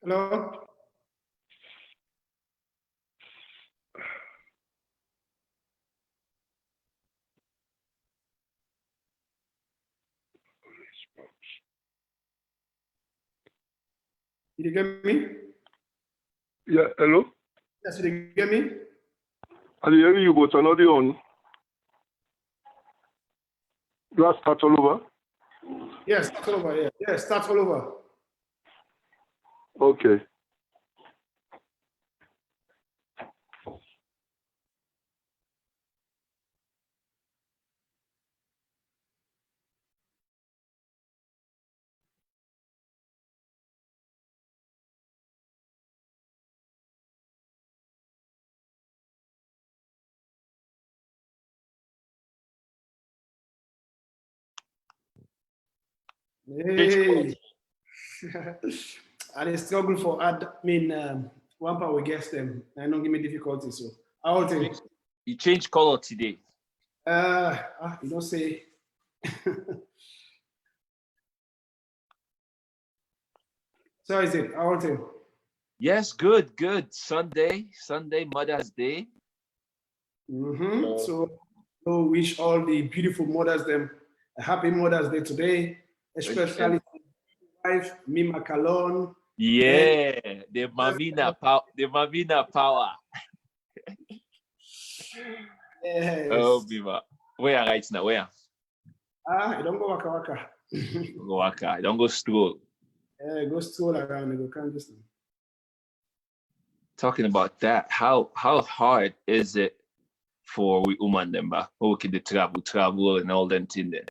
Hello? Did you get me? Yeah, hello? Yes, did you get me? I hear you, but another on. Last start all over. Yes, start all over. Yeah. Yes, start all over. Okay. Hey. And they struggle for one part we guess them. I don't give me difficulty. So how thing? You changed color today. You don't say. So is it? How thing? Yes, good. Sunday, Mother's Day. So wish all the beautiful mothers them a happy Mother's Day today, especially wife Mohamed Kallon. Yeah, the Mamina power. Yes. Oh, Bima. Where right now? Where? You don't go waka waka. Go waka. Don't go stroll. Go stroll around and go can't just. Talking about that, how hard is it for we woman them back? Okay, they travel and all them thing there.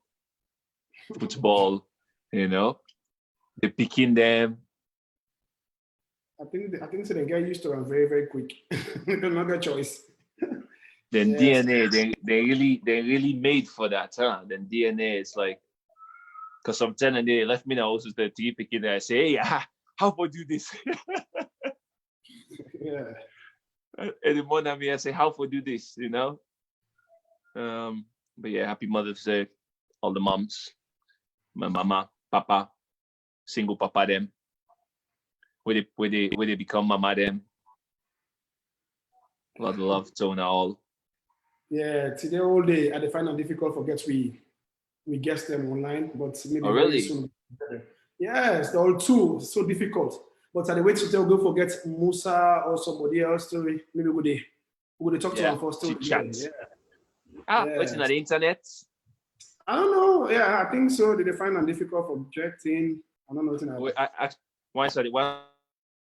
Football, they picking them. I think so they get used to them very, very quick. They don't have a choice. Then yes. DNA, they really made for that, huh? Then DNA is like, because I'm telling they left me now also the three picking there. I say, hey, how about do this? Yeah. And the morning I say, how for do this, But yeah, happy Mother's Day, all the moms, my mama, papa, single papa them. Where they become mama them. A lot of love to all. Yeah, today all day I find it difficult to get we guess them online, but maybe really? Soon. Yes, they're all too so difficult. But at the wait to tell go forget Musa or somebody else story. Maybe would they talk to them first story? Yeah. What's on the internet? I don't know. Yeah, I think so. Did they find it difficult for objecting? I don't know.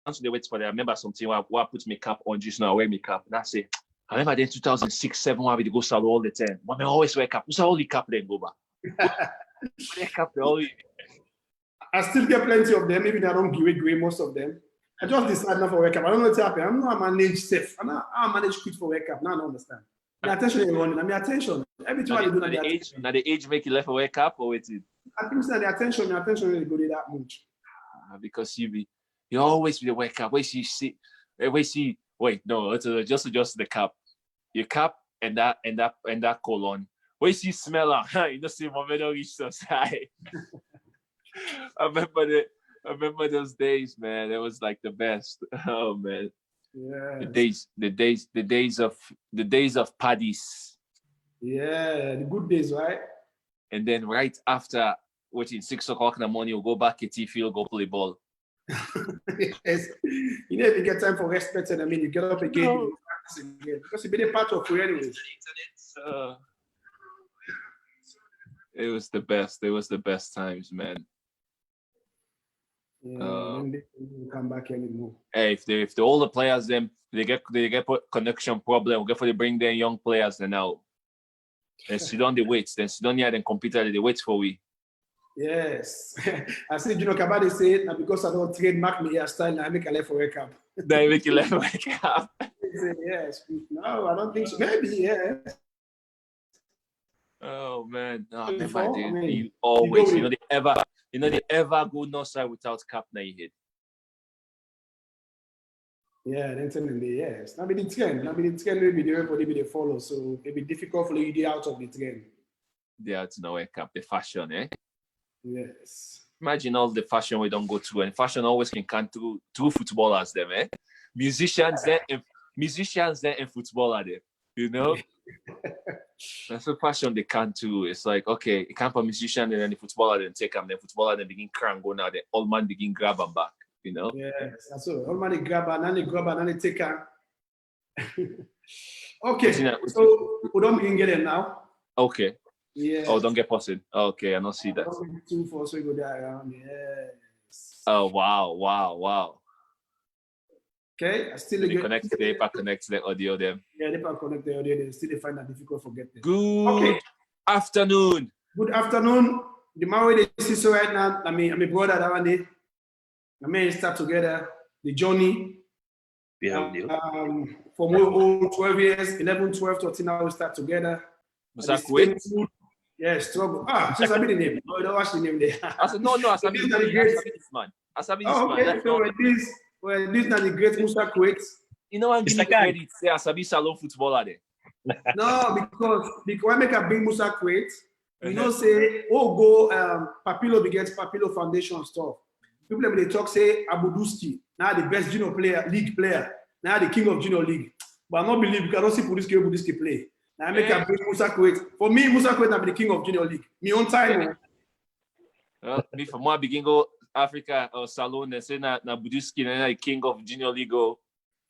Once they wait for them, I remember something where I put makeup on just now, I wear makeup. And I say, I remember in 2006, 2007, where we go salon all the time. But I always wear cap. Who's all the cap then go back? I still get plenty of them. Maybe they don't give away most of them. I just decide not for wake up. I don't know what's happening. I'm not manage safe. I'm not manage quit for wake up. Now I don't understand. My attention is running. My attention. Every time I do that. Now the age make you left for wake up or wait it? I think that the attention really go that much. Because you always be the wake up. Wait, no, it's just adjust the cap. Your cap and that colon. Wait, see smell you know see moment reach the side. I remember those days, man. It was like the best. Oh man. Yeah. The days of paddies. Yeah, the good days, right? And then right after watching 6 o'clock in the morning, you'll go back to T field, go play ball. Yes. You never even get time for respect, and you get up again, you practice again. Because you've been a part of you anyways. It was the best. It was the best times, man. Yeah, they come back anymore. Hey, if the older players them they get connection problem, we they bring their young players then now. Then sit down the weights, then sit down here and computer the weights for we. Yes. I see Kabade say it now because I don't trademark me hairstyle now I make a left for wake up. Then make you left wake up. Yes. No, I don't think so. Maybe, yeah. Oh man. No, you always, they ever go no side without cap na your head. Yeah, then telling the yes. Now be the trend. Maybe the everybody be the follow. So it be difficult for you to get out of the trend. They are to know wake up the fashion, eh? Yes. Imagine all the fashion we don't go through, and fashion always can come through footballers them, eh? Musicians there and footballer there, you know? That's what fashion they can't do. It's like, okay, it can't for musician and then the footballer then take them, then footballer then begin crank go now, the old man begin grab them back, you know? Yes, that's all. Old man they grab her, now they grab her, now they take her. Okay, so we don't begin getting now. Okay. Yeah. Oh, don't get posted. Okay, I don't see that. 2 4 so we go there around. Yes. Oh wow. Okay, I still They connect the audio them. Yeah, they can connect the audio. They still find that difficult to get them. Good afternoon. Good afternoon. The man where they see so right now, I mean brother that one day. I mean start together the journey. Yeah, for more 12 years, 11, 12, 13 now we start together. Was that quick? Yeah, struggle. Since I be the name. No, you don't watch the name there. I said, no, I said, this man. Okay, so this is not the great Musa Kuwait. You know, I'm giving credit. Say, Asabi Salon footballer there. No, because I make a big Musa Kuwait, you know, say, go Papilo begins Papilo Foundation stuff. People they talk, say, Abuduski, now the best junior league player, now the king of junior league. But I don't believe you cannot see Abuduski play. Now I make a big Musa Kuwait. For me, Musa Kuwait will be the king of junior league. Me on time. Me for more begin go Africa or Salon and say na Buduski na the king of junior league.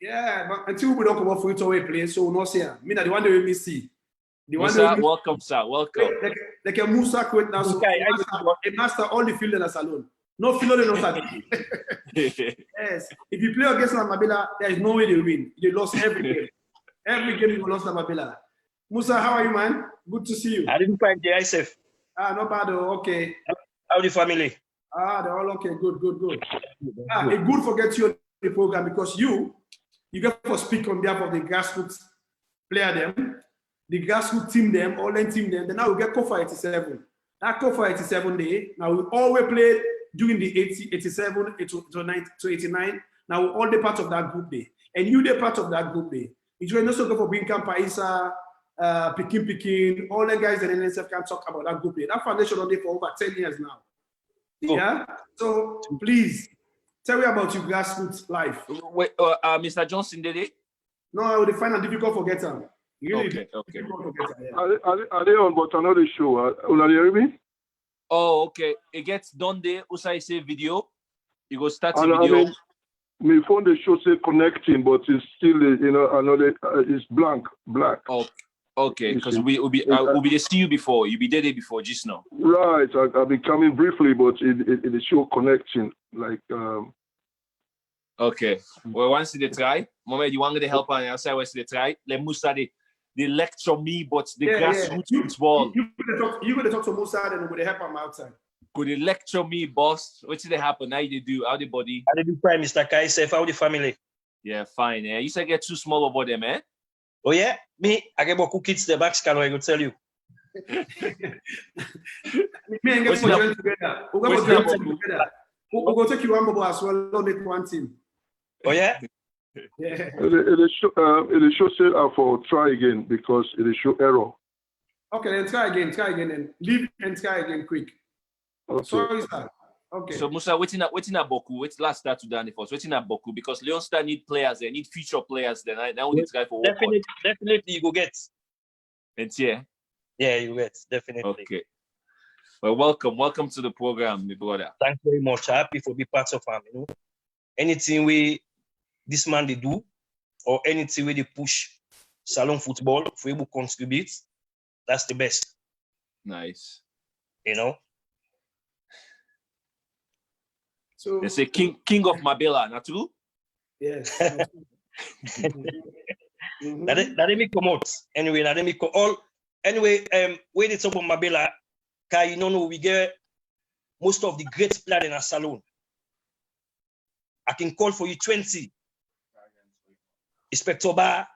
Yeah, but until we don't come up for it away play, so we not see. Me na the one that we see. The one Musa, welcome, sir. Welcome. Like a Musa Kuwait now, so a master all the field in a Salon. No field in a Salon. Yes. If you play against Namabila, there is no way they win. They lost every game. Every game you lost Namabila. Musa, how are you, man? Good to see you. I didn't find the ISF. Not bad. Okay. How the family? They're all okay. Good. It's good for get you on the program because you get to speak on behalf of the grassroots player them, the grassroots team them, all them team them. Then now we get COFA 87. That COFA 87 day. Now we always play during the 87 to 89. Now we all the part of that group day, and you the part of that group day. It's really not so good for being Paisa. Pekin, all the guys in NSF can talk about that group. That foundation on there for over 10 years now. Oh. Yeah. So please tell me about your grassroots life. Wait, Mr. Johnson did it? No, I would find it difficult for get them. Okay. Are they on but another show? Will you hear me? Oh, okay. It gets done there. Usai say video. You go start the video. I mean, my phone the show say connecting, but it's still another it's black. Oh. Okay, because we'll be there see you before. You'll be there before just now. Right, I'll be coming briefly, but it is show connecting like. Okay, well, once they try, Mohamed, you want to help on outside? Once they try, let Musa they lecture me, but the grassroots football. You're gonna talk to Musa, and we're gonna help him outside. Could they lecture me, boss? What did they happen? How they do? How the body? How the Prime Mr. Kaisef? How the family? Yeah, fine. You said get too small about them, eh? Oh yeah, me, I get beaucoup kids the back Kallon, I will tell you. Me and get together. We're going to take you one more as well, not make one team. Oh yeah? Yeah. It show say for try again because it show error. Okay, then try again and leave and try again quick. Okay. Sorry, sir. Okay. So Musa, waiting at Boku. Wait, last start to Danny first. Waiting at Boku because Leon Star need players. They need future players. Then now we try for definitely you go get. And yeah. Yeah, you get definitely. Okay. Well, welcome to the program, my brother. Thanks very much. Happy for be part of him. You know, anything we this man they do, or anything we they push Salon football for able to contribute, that's the best. Nice. You know. So they say king of Mabela, not true? Yes. That me come out. Anyway, that me come all. Anyway, when they talk about Mabela, cause you know we get most of the great players in a Salon. I can call for you 20. Inspector Ba,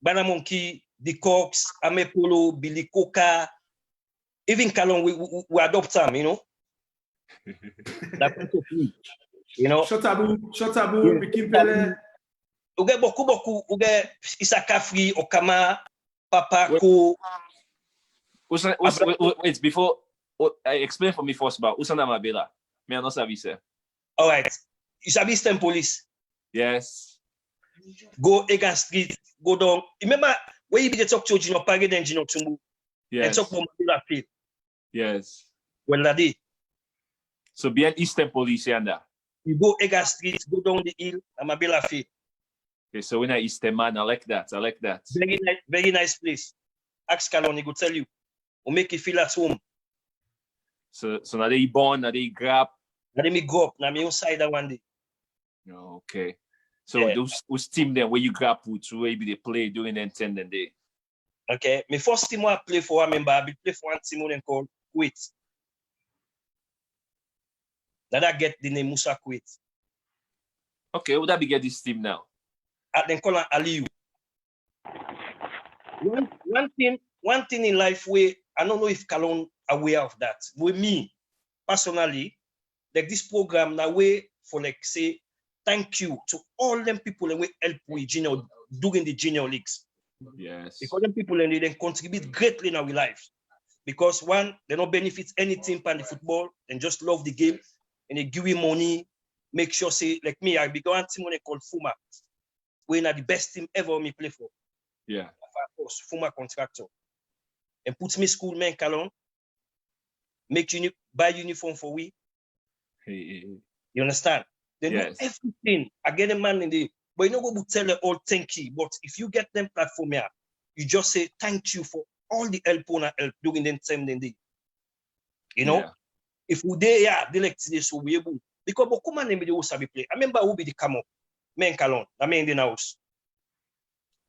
Banamonkey, the Cox, Amepolo, Billy Coca, even Kallon, we adopt them, you know. That point of view, you know. Shotabu, Bikin Pele. You get beaucoup, you get Isakafri, Okama, Papa, Ko. Wait, before explain for me first about Usana Mabela. Me I not sabi say. All right. You sabi Eastern Police. Yes. Go Egan Street, go down. Remember where you be the talk to Gino Parade and Gino Tumbu and Yes. talk about Mabela Field. Yes. Well, that day. So behind Eastern Police and that. You go Egan Street, go down the hill, and Mabela Field. Okay, so when I Eastern man, I like that. I like that. Very nice place. Ask Kallon, he go tell you. Will make you feel at home. So now they born, now they grab. Now me go up, now me outside that one day. Oh, okay. So those team then where you grab with maybe they play during the 10 day. Okay. My first team I play for, I remember I play for one team called Kuwait. Now that get the name Musa Kuwait. Okay, would that be get this team now? Then call him Aliyu. One thing in life where I don't know if Kallon aware of that. With me, personally, like this program now way for like say thank you to all them people and we help with junior doing the junior leagues. Yes. Because them people and they contribute greatly in our lives. Because one, they don't benefit anything from the football and just love the game and they give you money, make sure say like me, I be going team called Fuma. We're not the best team ever me play for. Yeah. Of course, Fuma contractor. And put me school man Kallon, make buy uniform for we. Hey. You understand? They do everything. I get a man in the, but you know go tell them all thank you. But if you get them platform here, you just say thank you for all the help on help doing them same day. You know, if we there, they like today, so we able because but come on, they will sabi play. I remember who be the come up, man Kallon, I mean in the house,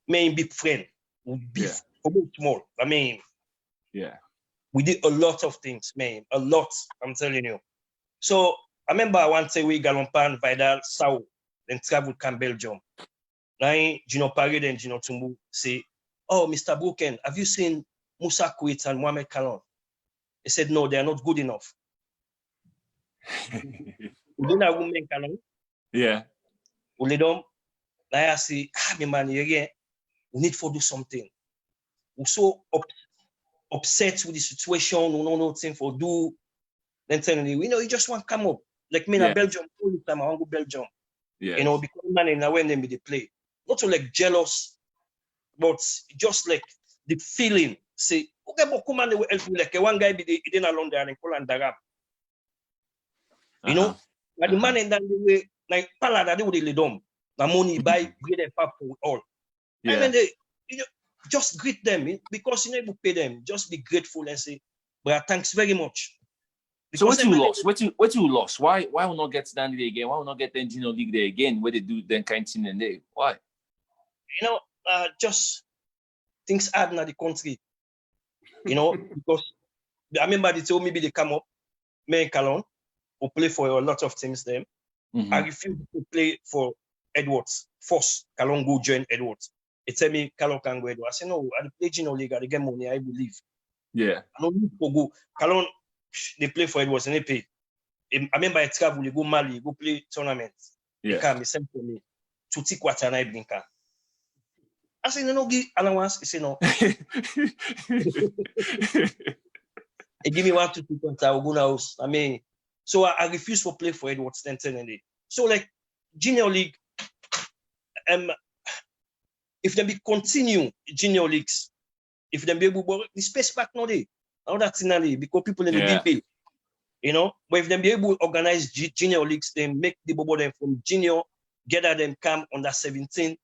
man big friend, we beef small. I mean, we did a lot of things, man, a lot. I'm telling you. So I remember I want to say we Galompan, Vidal, Sao, then travel to Belgium. Now, Gino Parade and Gino Tumbu say, "Oh, Mr. Broken, have you seen Musa Kuwait and Mohamed Kallon?" He said, "No, they are not good enough." We don't have women Kallon. Yeah. We let them. Now I say, my man, again, we need to do something. We're so upset with the situation. We don't know nothing for do. Then suddenly, you know, you just want to come up. Like me in Belgium, all the time I want to go Belgium. Yeah. You know, because man in when they play. Not to like jealous, but just like the feeling. Say, okay, but come on, they will help me. Like one guy be in along there and call and Darab. You know, like the man in that way, like Pala that they would lead them. The money buy great and pap for all. And then they, you know, just greet them because you know you pay them. Just be grateful and say, "But thanks very much." Because so what you lost? What you lost? Why will not get Stanley again? Why will not get the Engineer League there again? Where they do then kind of thing and they? Why? You know, just things hard in the country. You know, because I remember they told me they come up, me and Kallon, who play for a lot of teams. Them, I refused to play for Edwards. First, Kallon go join Edwards. They tell me Kallon can go Edwards. I say no, I play Engineer League. I get money. I will leave. Yeah. I don't need to go. Kallon. They play for Edwards and they pay. I remember I travel, you go Mali, you go play tournaments. They come, they send for me. Tuti quarter and I bring car. I say, no, give allowance. He say, no. He give me 1 to 2 quarter, I will go now. I mean, so I refuse to play for Edwards 10 and day. So like junior league, if they be continue junior leagues, if they be able to the space back now day. All that's in because people in the big pay, you know. But if they be able to organize junior leagues, they make the bubble them from junior, gather them come under 17.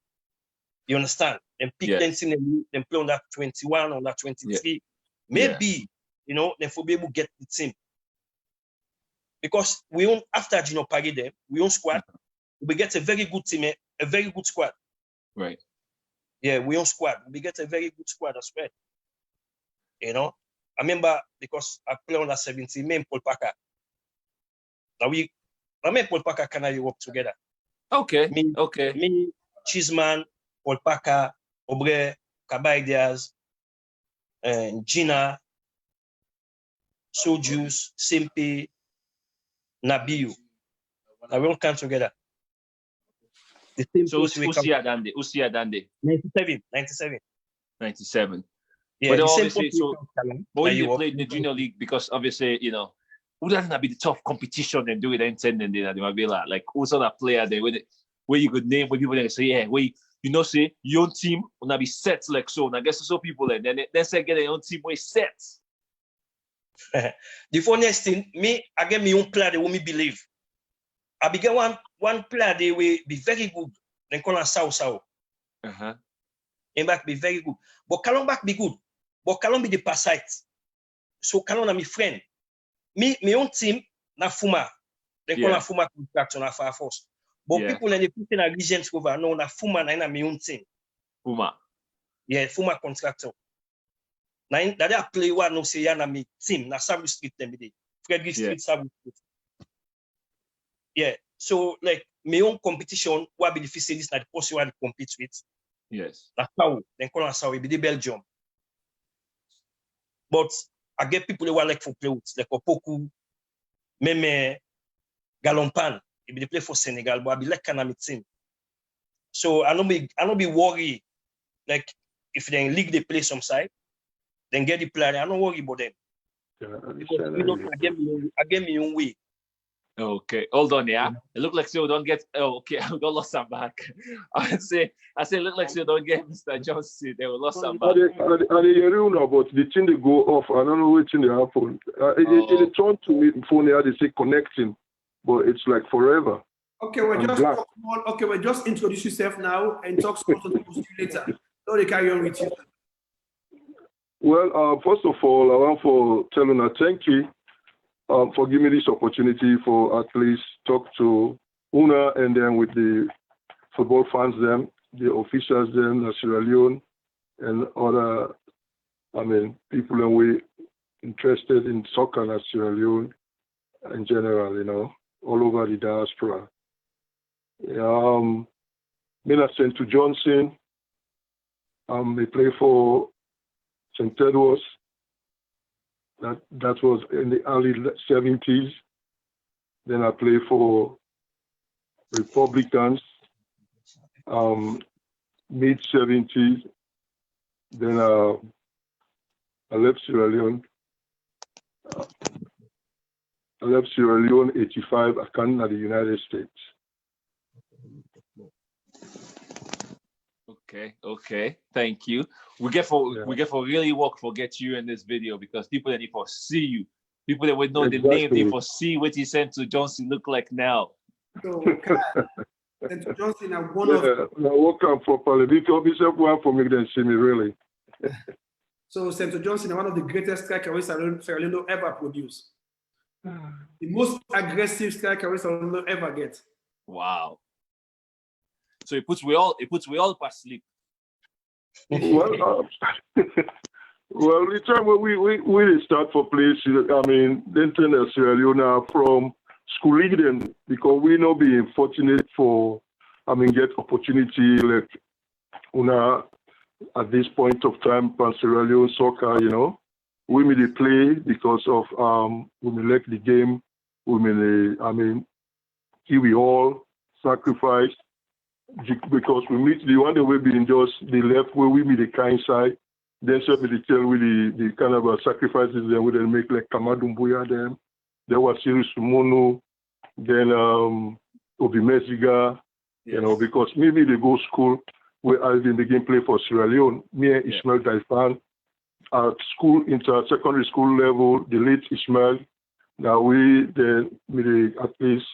You understand? Then pick them in them play under 21, under 23. Maybe you know, then for be able to get the team. Because we own after junior party them, we own squad, we get a very good team, a very good squad. Right. Yeah, we own squad. We get a very good squad as well. You know. I remember because I play under 17, me and Paul Parker. Now me and Paul Parker can work together. Okay. Me, Cheeseman, Paul Parker, Obre, Kabay Diaz, and Gina, Sojus, Simpe, Nabiu. Now we all come together. The same so Usia Dande. 97. 97. Yeah, But the same obviously, position, so Kallon, but when that you you played in the junior league, because obviously, you know, wouldn't that be the tough competition and do it and then they might be like who's on a player there where you could name where people they say, yeah, where you know say your own team will not be set like so. And I guess so people and then they say get their own team where set. The funniest thing, me, I get my own player, they will me believe. I began one player, they will be very good. Then call him Sao. Uh-huh. And back be very good. But Kallon back be good. But Kallon be the parasite. So Kallon na my friend. My own team, na Fuma. Then call him Fuma contract on a far force. But people in the put in a regent over, no, na Fuma na my own team. Fuma. Yeah, Fuma contractor. Na that I play one no say na me team, na Sabu Street them be Frederick Street, Sabu Street. Yeah. So like my own competition, what be the facilities that the person want to compete with? Yes. That's how then call us be the Belgium. But I get people who are like for play with like Opoku, Meme, Galompan. If they play for Senegal, but I be like kind of team. So I don't be worried. Like if they league they play some side, then get the player. I don't worry about them. Because we don't I get me own way. Okay, hold on, yeah. It look like you don't get. Oh, okay, I got lost some back. I say, it look like you don't get Mr. Johnson. They will lost some back. And you know, but the thing they go off. I don't know which thing they happen. It turned to me phone here. They say connecting, but it's like forever. Okay, we'll just introduce yourself now and talk to you later. So they carry on with you. Well, first of all, I want to tell you thank you. For giving me this opportunity for at least talk to Una and then with the football fans, them, the officials, them, Sierra Leone, and other, people and we interested in soccer in Sierra Leone in general, you know, all over the diaspora. Mina St. Johnson, they play for St. Edwards. That was in the early 70s. Then I played for Republicans, mid 70s. Then I left Sierra Leone. I left Sierra Leone 85. I came to the United States. Okay. Thank you. We get for really work for get you in this video because people that need for see you. People that would know the name, they for see what he sent to Johnson look like now. So St. Johnson are one of I work out properly because Bishop one for me then see me really. So St. Johnson are one of the greatest strikers Sierra Leone ever produce. The most aggressive striker Sierra Leone ever get. Wow. So it puts we all past sleep. Well, the time when we start for place, then turn Sierra Leone from school league then because we not being fortunate for, get opportunity like Una at this point of time for Sierra Leone soccer, you know, we may play because of we may like the game, we may here we all sacrifice. Because we meet the one that we be in just the left where we meet the kind side, then certainly tell with the kind of sacrifices then we then make like Kamadumbuya them. There was Sirius Sumono, then Obi Meziga, you know, because maybe they go school where I been begin play for Sierra Leone. Me and Ismail Daifan at school into secondary school level, the late Ismail. Now we then at least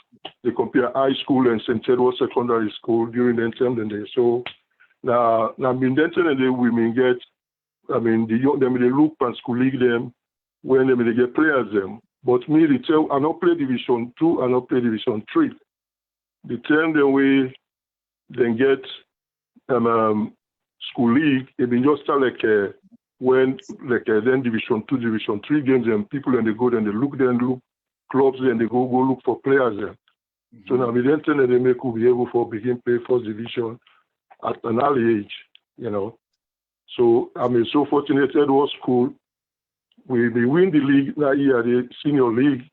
they compare high school and St. Edward Secondary School during the time then they so now in that time they women get the young them they look and school league them when they get players them. But me they tell I not play Division 2, I not play Division 3. The time then we then get school league, it been just like when then Division 2, Division 3 games and people and they go then they look clubs and they go look for players then. So now we then tell them they may could be able to begin play first division at an early age, you know. So so fortunate Edward School. We win the league that year, the senior league.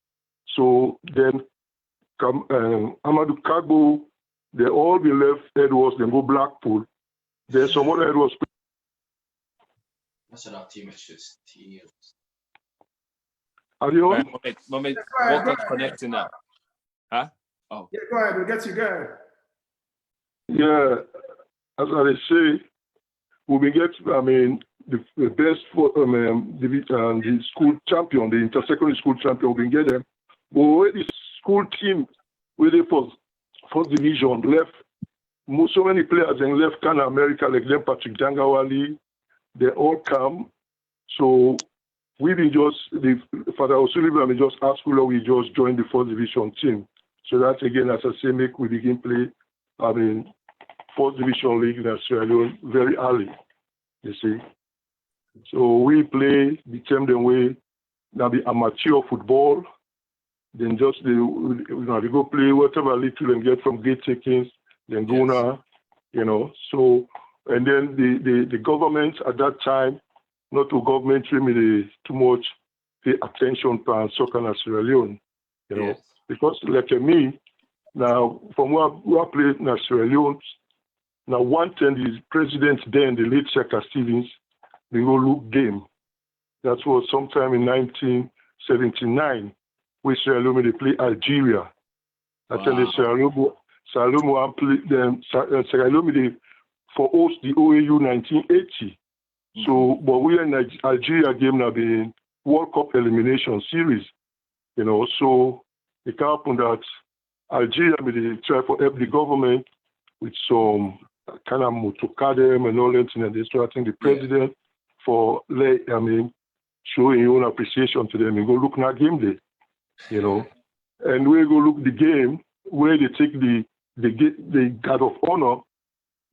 So then Amadou Kagbo, they all be left Edwards, then go Blackpool. Then some other Edwards national team is just teams. Are you on? Right, Mohamed, go ahead, Walker's connecting now. Huh? Oh. Yeah, go ahead. We'll get you going. Yeah, as I say, we will get, the best for the school champion, the inter-secondary school champion, we can get them. But when the school team, with the first division, left, so many players then left Canada, America, like them Patrick Dangawali, they all come. So we been just, Father O'Sullivan just asked we just joined the first division team. So that again, as I say, make we begin play, first division league in Sierra Leone very early, you see. So we play, became the way, now the amateur football, then just they go play whatever little and get from gate takings, then go now, So, and then the government at that time, not to government really too much pay attention to soccer in Sierra Leone, because like me, now from where I played in Sierra Leone, now one time the president then, the late Shaka Stevens, they go look game. That was sometime in 1979, where Sierra Leone they play Algeria. I tell you, Sierra Leone played them. Sierra Leone they for host the OAU 1980. So, but we in Algeria game now the World Cup elimination series, So it happened that Algeria they try to help the government with some kind of motokadem and all that, and they start the president for showing your own appreciation to them and go look na game day, And we go look the game where they take the guard of honor,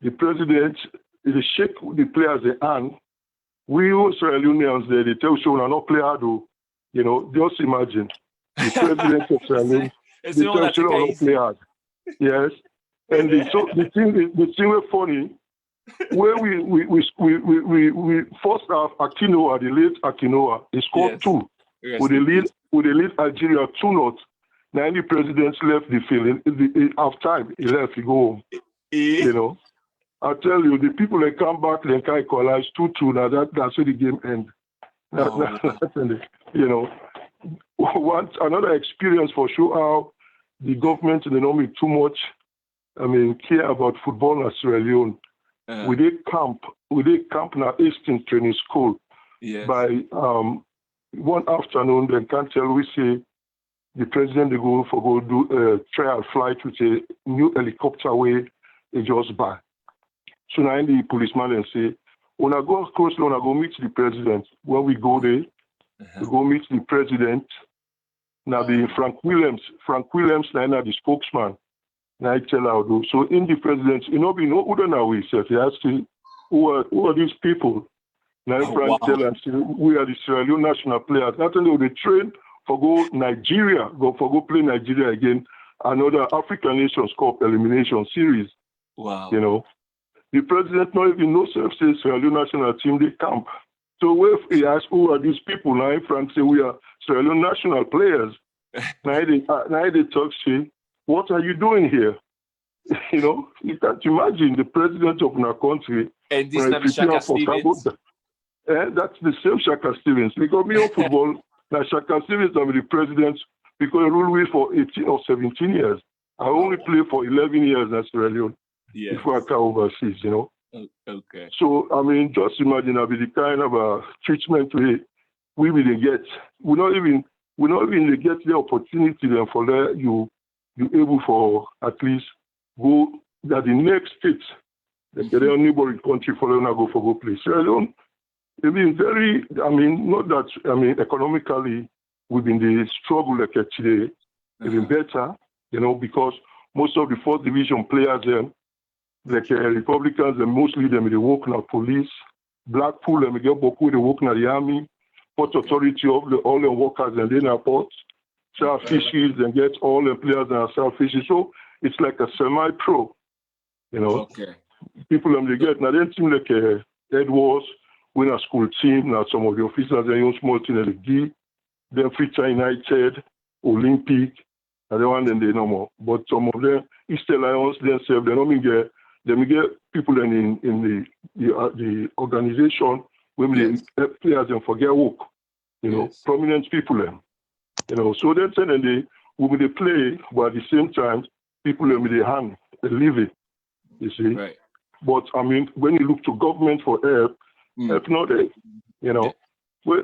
the president, they shake the players their hand. We Sierra Leoneans there, they tell you not play hard, just imagine the president of Sierra Leone, they tell you not play hard. Yes. And the thing was funny, where we first have Akinoa, the late Akinoa, he scored 2. Yes. With the lead Algeria 2-0. Now the president left the field. In half time, he left, he go home. I tell you, the people that come back, they can equalize 2-2. Now that's how the game ends. Another experience for sure how the government they don't make too much. Care about football in Sierra Leone. We did camp in our Eastern Training School. Yes. By one afternoon, they can't tell we say the president they go do a trial flight with a new helicopter way they just buy. So now the policeman and say, when I go close, when I go meet the president. When we go there, we go meet the president. Now the Frank Williams now the spokesman. Now I tell her, so in the president, we know who don't know we said. He asked me, who are these people? Now Frank tell us we are the Sierra Leone national players. Not only they train for go Nigeria, go play Nigeria again, another African Nations Cup elimination series. Wow. The president not even knows say Sierra Leone national team they camp. So if he asks who are these people, now Frank say we are Sierra Leone national players. now they talk say, what are you doing here? You can't imagine the president of our country. And this is Shaka Stevens. That's the same Shaka Stevens. Because me on football, now Shaka Stevens is the president because I ruled with for 18 or 17 years. I only played for 11 years in Sierra Leone before I came overseas, Okay. So, just imagine the kind of treatment we will get. We not even get the opportunity then for that you able for at least go that the next state, the neighboring country for them go play. Sierra Leone, they've been very, not that, economically, we've been the struggle like today, even better, because most of the fourth division players, like Republicans, and mostly them, they work in the police, Blackpool, and they work in the army, port authority of all the workers and then airports. Sell fishes and get all the players and sell fishes. So it's like a semi-pro, Okay. People they get now. Then team like Edwards, win a school team. Now some of the officers they own small team like G. Then Freetown United, Olympic, and the one then they no more. But some of them Easter Lions themselves they don't get people in the organization women players and forget work, prominent people them. So then when they play, but at the same time, people them they hang, they live it. You see? Right. But I mean, when you look to government for help not there. When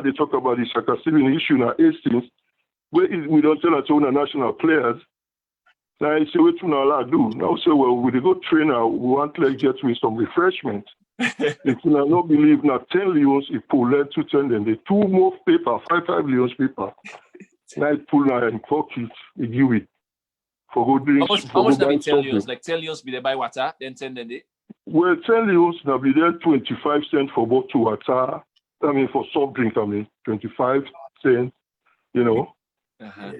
they talk about the Shaka-Steven issue now, Hastings, we don't tell us own national players. Now I say what we not do. Now say well, we go trainer, we want to get me some refreshment. If you not believe now 10 leons, it pull let to 10 then the 2 more paper, 5 leons paper. Now it pull now in pocket, it give it. For go drinks. How much be 10 leons? Like 10 leons be there by water, then 10 then they? Well, 10 leons now be there 25 cents for bottle water. I mean for soft drink, 25 cents,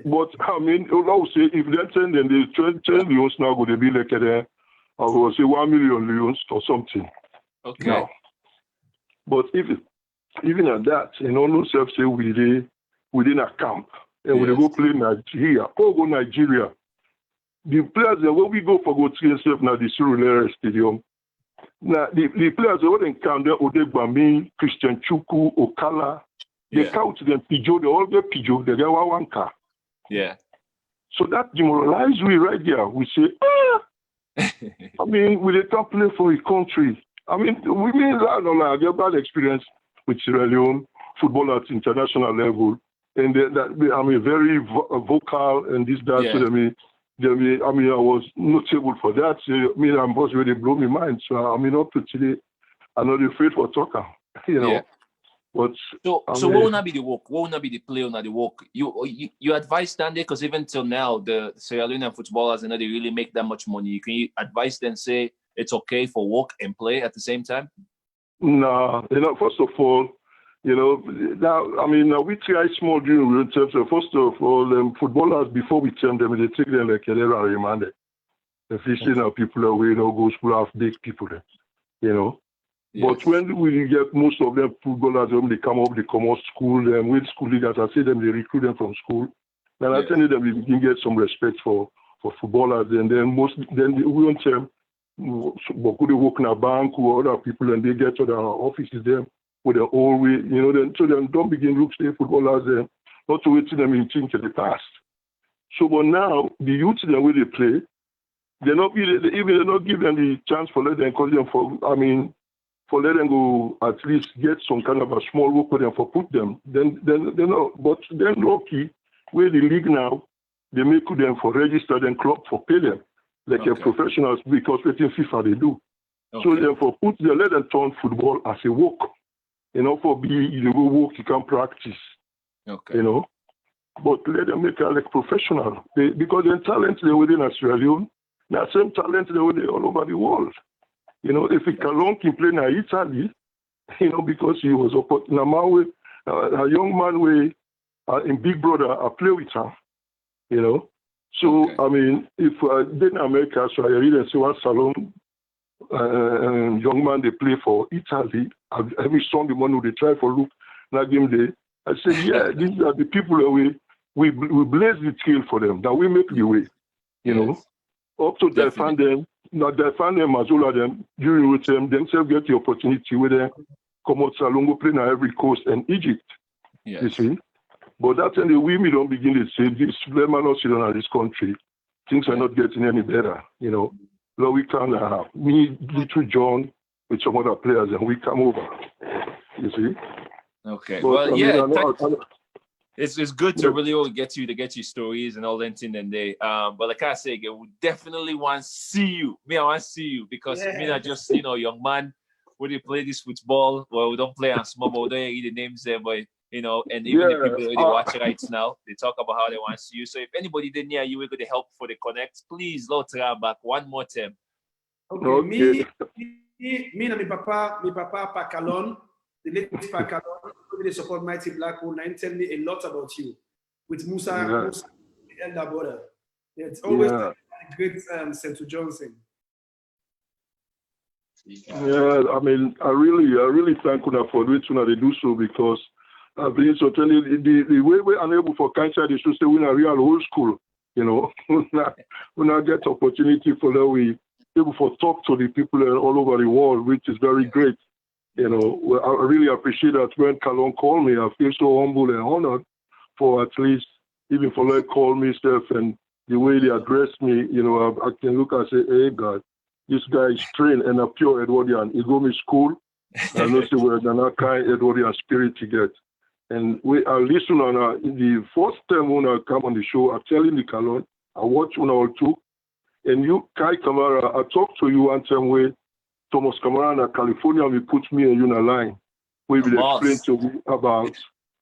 But I mean, I would say if they 10 then the 10 leons now go to be like I will say 1 million leons or something. Okay. Now, but even at that, no self say within a camp and we go play Nigeria, go Nigeria. The players when we go for go train self now the Surulere Stadium. Now the players when they come there, Odegbami, Christian Chukwu, Okala, they count them Pijo, they all get Pijo, they get one car. Yeah. So that demoralizes we right there. We say, I mean, we can't play for a country. I mean, we mean I get bad experience with Sierra Leone football at international level, and that I mean very vocal and this that. Yeah. So I mean, I was notable for that. So, I mean, I'm just really blow my mind. So I mean, up to today, I'm not afraid for talking. Yeah. But so what will not be the work? What will not be the play? Not the work? You advise Stanley because even till now the Sierra Leonean footballers they really make that much money. Can you advise them say it's okay for work and play at the same time? No, first of all, now I mean we try small during terms of first of all footballers before we turn them they take them like a little remanded. The fishing of people away, go school have big people there, Yes. But when we get most of them footballers, when they come out school, with school leaders, I say them, they recruit them from school. Then I tell them, we begin get some respect for footballers. And then we want them, but could they work in a bank or other people, and they get to the offices there with their own way, then so them don't begin look stay footballers there, not to wait till them in think of the past. So, but now, the youth, the way they play, they not give them the chance for let them call them for let them go at least get some kind of a small work for them for put them. Then but then lucky where the league now they make them for register them club for pay them like a professionals because within FIFA they do. Okay. So then for put them let them turn football as a work. For you go work you can practice. Okay. But let them make it like professional. Because the talent they within Sierra Leone, the same talent they within all over the world. If Kallon can play in Italy, because he was a young man in Big Brother, I play with him, So, I mean, if in America, so I read and see one salon young man they play for Italy, every Sunday morning they try for look, like him there. I say, yeah, these are the people that we blaze the trail for them, that we make the way, Up to defend them. Now they find them as well as them during with them themselves get the opportunity with them come out Salongo play now every coast and Egypt. Yes. You see? But that's when the women don't begin to say this let man not sit on this country. Things are not getting any better, So we can me, Little John with some other players and we come over. You see? Okay. But, well, It's good to really get you stories and all that thing and they but like I say again, we definitely want to see you. I want to see you because me not just young man when you play this football. Well, we don't play on small, but we don't read the names there, but and even the people who watch right now, they talk about how they want to see you. So if anybody did near you, we're going to help for the connect. Please, Lord, try back one more time. Okay. Me and my papa Kallon. The late Kallon, they support Mighty Black Hole, and tell me a lot about you. With Musa, the elder brother. It's always a great St. Johnson. Yeah, I mean, I really thank you for doing they do so because I've been so telling the way we're unable for cancer, they should say we're a real old school, when I get opportunity for that we able for talk to the people all over the world, which is very great. You know, well, I really appreciate that when Kallon called me, I feel so humble and honored for at least, even for like call me stuff and the way they address me, you know, I can look and say, hey God, this guy is trained and a pure Edwardian. He go to school, I know say we're not kind Edwardian spirit to get. And I listen on the first time when I come on the show, I'm telling the Kallon, I watch when I all too. And you, Kai Kamara, I talked to you one time where Thomas Kamara in California, we put me and you in a line where we explain to me about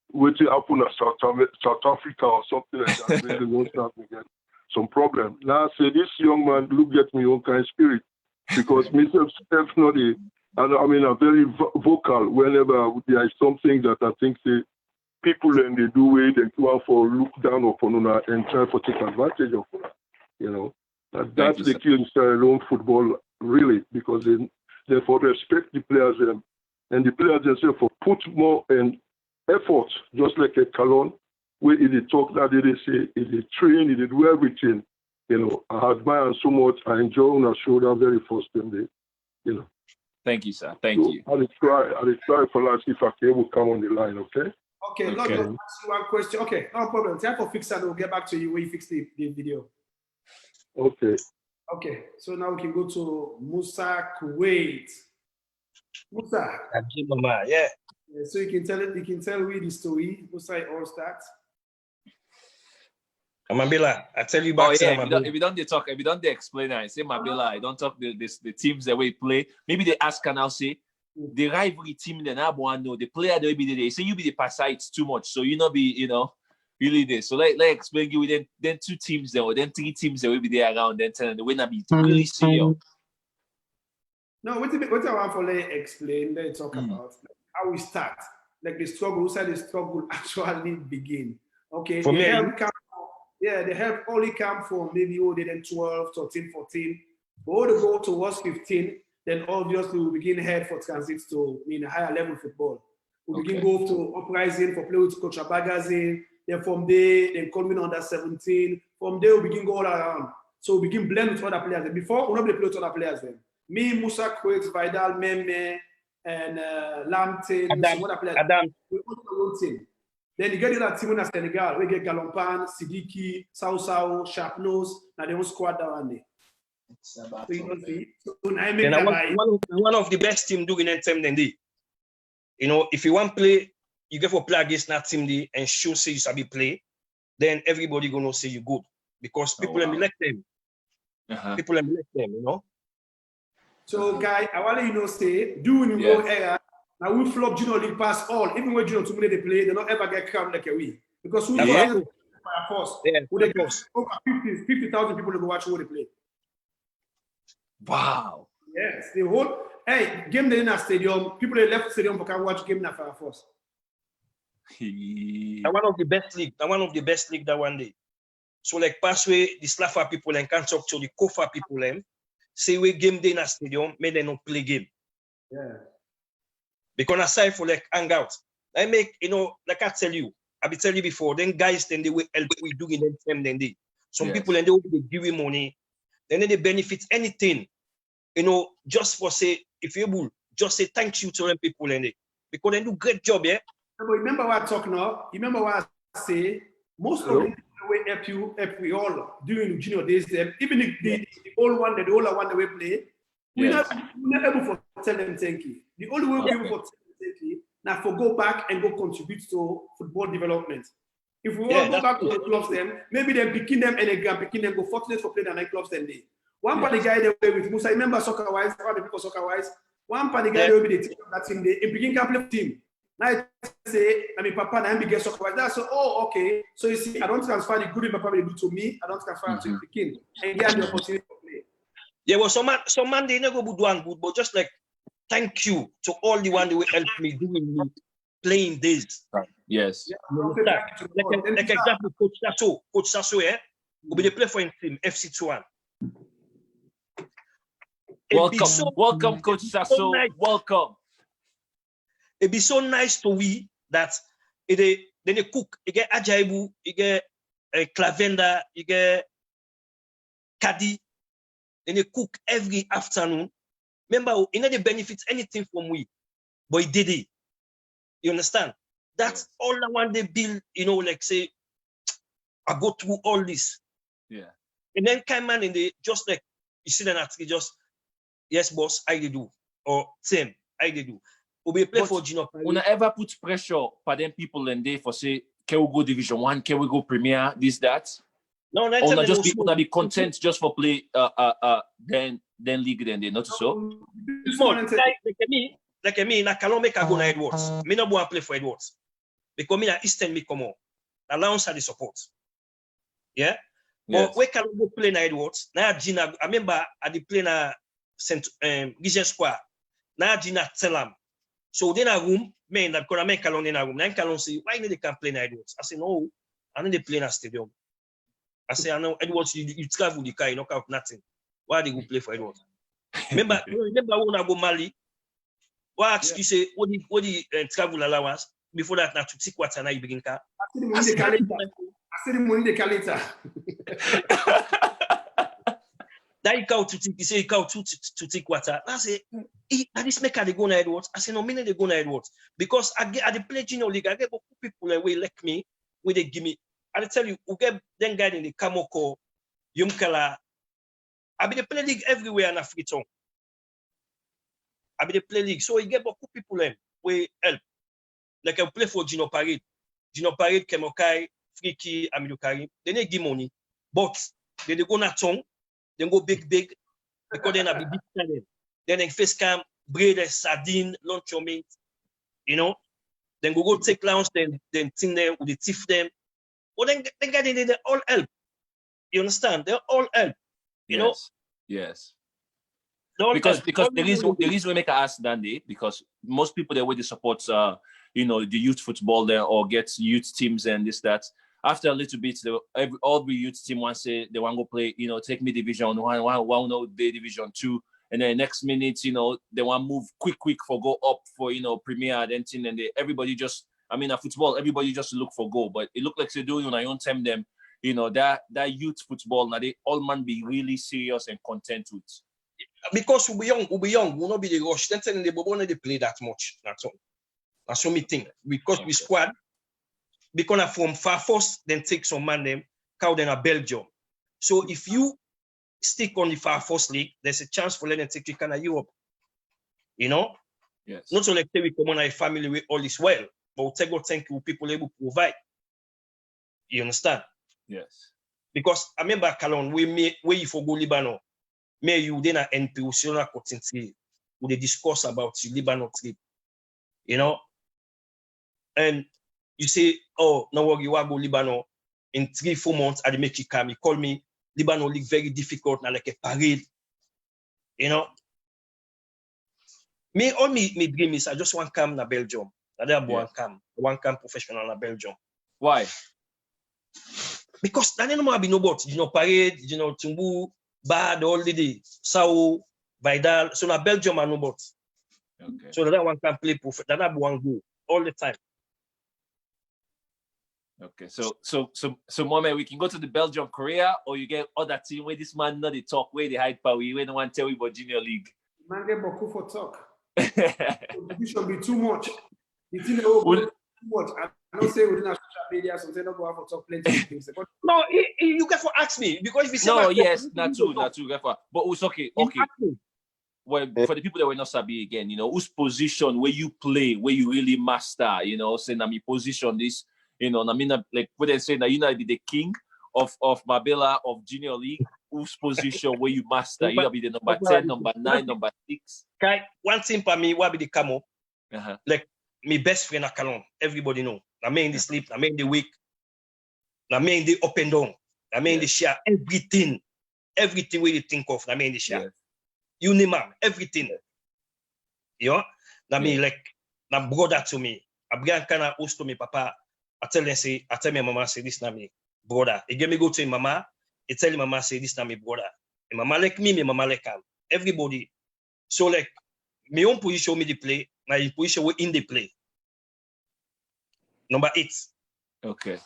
what happened in South Africa or something like that. Really won't start me get some problem. Now I say this young man look at me own kind of spirit because myself definitely, and I mean I'm very vocal whenever there is something that I think the people and they do it and want for look down upon una and try to take advantage of una. You know, that's the key in Sierra Leone football really because they therefore respect the players and the players themselves for put more and effort, just like a Kallon, where he did talk that they say, he did train, he did do everything. You know, I admire him so much. I enjoy on a show that very first time they, you know. Thank you, sir. Thank you. I'll try for last if I can able come on the line, okay? Okay, let me ask you one question. Okay, no problem. Time for fix that. We'll get back to you when you fix the video. Okay. Okay, so now we can go to Musa Kuwait. Musa. Yeah. So you can tell me the story. Musa, it all starts. Mabila, I tell you back. If you don't explain, I say Mabila, I don't talk the teams that we play. Maybe they ask and I'll say the rivalry team then I want to know the player that will be there. Say you be the passer, it's too much. So you not be, you know, really there. So let explain you then two teams there or then three teams that will be there around then tell them the winner be really serious. No, what I want for explain, let's talk about how we start. Like the struggle, the struggle actually begin. Okay. For me, the help only come from maybe then 12, 13, 14. But when they go towards 15, then obviously we begin head for transit to higher level football. We begin go to uprising for play with Coach Abagazin. Then from there, then coming under 17. From there, we begin go all around. So we begin blend with other players. And before, we don't play with other players then. Me, Musa Kuwait, Vidal, Meme, and Lamtin, some other players. We all the team. Then you get the other team in Senegal. We get Galompan, Sidiki, Sao, Sharpnose. Now they won't squad down there. So you don't see. So I make one of the best team doing that team then they. You know, if you want to play, you get for play against that team they and show say you sabi play, then everybody gonna say you good because people elect them. People elect them, you know. So, guy, I want you know say, doing in your era, now we flop Junior League pass all, even when Junior 2 minutes they play, they don't ever get crowned like a we. Because we fire force. Over 50,000 people to go watch who they play. Wow. Yes, the whole game they in a stadium, people they left stadium for can watch game in a fire force. One of the best league, that one day. So like passway the Slafa people and can't talk to the Kofa people them. Say we game day in a stadium, may they not play game. Yeah. Because aside for like hangout, I make, you know, like I tell you before, then guys then they will help we do in them time then they. Some people and they will give you money, then they benefit anything, you know, just for say, if you're able, just say thank you to them people and they because they do great job, yeah. But remember what I talk now? Remember what I say? Most of the way help we all during junior days, even the old one, the older one that we play, we're not able to tell them thank you. The only way we're able to tell them thank you now for go back and go contribute to football development. If we all go back to the clubs, then maybe then picking them and again picking them go fortunate for playing the night clubs then they. One part the guy they were with Musa, remember soccer wise, one the people soccer wise. One part the guy they will be the team of that team. They begin can play team. Now I say, I mean, Papa, and get soccer wise. That's so. Oh, okay. So you see, I don't transfer the good Papa will do to me. I don't transfer to the king and get the opportunity to play. Yeah, well, some man they never would do one good, but just like thank you to all the one that will help me doing me playing this. Yes. Yeah, like example, Coach Sasso, will be the play for him team FC21. Welcome, Coach Sasso. Nice. Welcome. It'd be so nice to we that then they cook. You get Ajaibu, you get Clavenda, you get Kadi. Then they cook every afternoon. Remember, you know they benefit anything from we. but he did it. You understand? That's all I want they build, you know, like say, I go through all this. Yeah. And then kind man in the just like you see that just yes, boss, I did do. Or same, I did do. We play for Gino. We ever put pressure for them people and they for say, can we go Division 1, can we go Premier, this, that? No, or not just be content just for play then league then they not so. Like me, na Kallon make I go na Edwards. Me no want play for Edwards. Because me na Eastern me come on. Allowance the support. Yeah? But we can go play na Edwards. Na Gina, I remember I did play na St. Gijan Square. Na Gina tell him. So then a room, man, that gonna make Kallon in a room. Then Kallon say, why they can't play na Edwards? I say, no, I need to play na stadium. I say, I know Edwards, you travel the car, you knock out nothing. Why they go play for Edwards? remember when I go Mali? Why ask you say, what the travel allowance? Before that, now to take what and I begin car. I said the money the calendar. That you go to take, you say you go to take water. I say, that is make they go na Edwards. I say, no, meaning they go na Edwards. Because I the play junior league, I get people away like me, where they give me. I tell you, we get then guy in the Kamoko, Yumkala. I be the play league everywhere in Africa. I be the play league. So you get people them we help. Like I play for Gino Parade. Gino Parade, Kemokai, Friki, Amidou Karim. They need give money. But they go na tongue, then go big, because then I be big channel. Then they face cam, bread, sardine, lunch or meat. You know? Then go take lounge, then think them, with the thief them. Well, then they all help. You understand? They all help. You know? Yes. Because the reason we make us ask Dandy, because most people that way they support you know, the youth football there or get youth teams and this, that. After a little bit, all the youth team want to say they want to go play, you know, take me Division 1, one no day Division 2. And then next minute, you know, they want to move quick for go up for, you know, Premier, then thing, and everybody just, I mean, football, everybody just look for goal. But it looked like they're doing on their own time them, you know, that youth football, now they all man be really serious and content with. Because we'll be young, we'll not be the rush. Then they won't play that much. That's all. That's what me think. Because we squad, because from far first, then take some man them, count then a Belgium. So if you stick on the far first league, there's a chance for letting take you kind of Europe. You know? Yes. Not so like we come on a family with all this well, but we'll take thank you people able to provide. You understand? Yes. Because I remember Kallon, where you for go Lebanon, may you then a NPO Sierra Continental, who they discuss about the Lebanon trip. You know? And you say, oh, no worry, you want to go Lebanon in 3-4 months, I make you come. You call me, Lebanon league very difficult, now like a parade. You know? All me dream is I just want to come to Belgium. I want to come professional in Belgium. Why? Because I don't know about, you know, parade, you know, Tumbu, Bad, all the day, Sao, Vidal. So now Belgium are no but. Okay. So that one can play professional. That one go all the time. Okay, so Mohamed, we can go to the Belgium, Korea, or you get other team where this man not the talk, where they hide power, where no one tell you about junior league. Man get Boku for talk. It should be too much. The thing too much. I don't say within our social media, so they don't go out for talk plenty of things. No, you get for ask me because if you say no, yes, not true, but it's okay. Well, for the people that were not sabi again, you know, whose position where you play, where you really master, you know, saying I'm position this. You know, I mean, like what they say, that you know, be the king of Marbella of junior league. Whose position where you master? You be the number 10, number 9, number 6. Okay, one thing for me, what be the camo? Like my best friend at Kallon, everybody know. I mean the sleep, I mean the wake, I mean the up and down, I mean the share, everything where you think of, I mean the share. You name it, everything. You know, I mean like my brother to me, I began kind of host to me, papa. I tell my mama, say this na me brother. He get me go to him mama, he tell mama, say this na me brother. And mama like me, my mama like him. Everybody. So like, my own position me the play, my position we in the play. Number 8. Okay.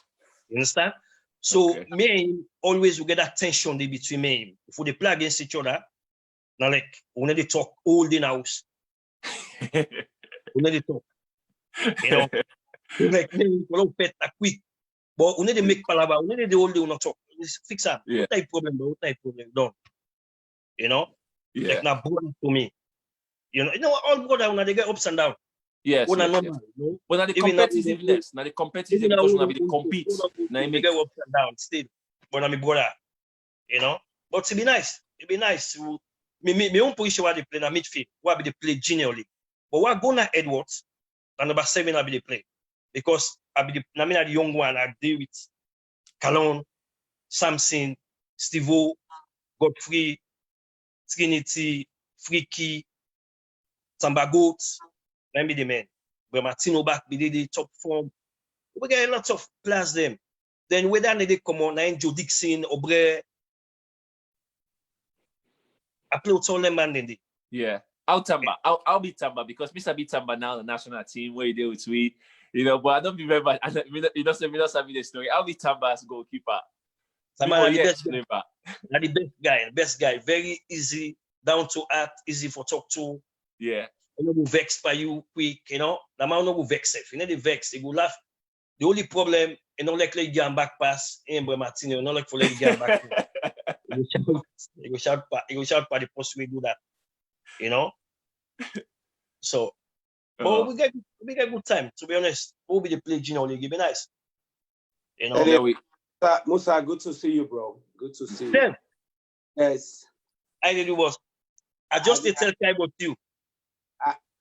You understand? So me and him always we get that tension between me and him. If we play against each other, now like, we need to talk all in house. On a the talk. You know, like we don't pet a quick. But on a the make palava, on a the whole day on talk. Fix that. Yeah. What type problem? What type problem? Done. You know, Yeah. like now brother to me. You know, all brother when they get ups and downs. Yes. When yes, normal, yes. you know. But now the Even now, competitiveness, now the competitive even now, because now they compete. Now they it make get ups and downs still. But I'm a brother. You know, but it'd be nice. It'd be nice to me own position where they play in midfield, where they play junior league. But what going Edwards and number 7 I be the play. Because I be the young one, I deal with Kallon, Samson, Steve-O, Godfrey, Trinity, Freaky, Samba Goats, let me the man. But Martino back be the top form. We get lots of players them. Then whether they come on, Joe Dixon, Obre, I play with all them man in the. Yeah. I'll be Tamba because Mr. B Tamba now the national team where you deal with we, you know, but I don't remember. You don't say me not the story. I'll be Tamba as goalkeeper. Tamba the best guy, very easy, down to earth, easy for talk to. Yeah. You know, will vex by you quick, you know. The man no will vex if you know the vex, he will laugh. The only problem, you know, like get back pass, Martino, not like for let get back. He will shout by the post we do that. You know, so but we get good time. To be honest, we'll be the play junior league. It'd be nice. You know, Musa, good to see you, bro. Good to see you. Then, Yes, I really was. I just did tell Kai about you.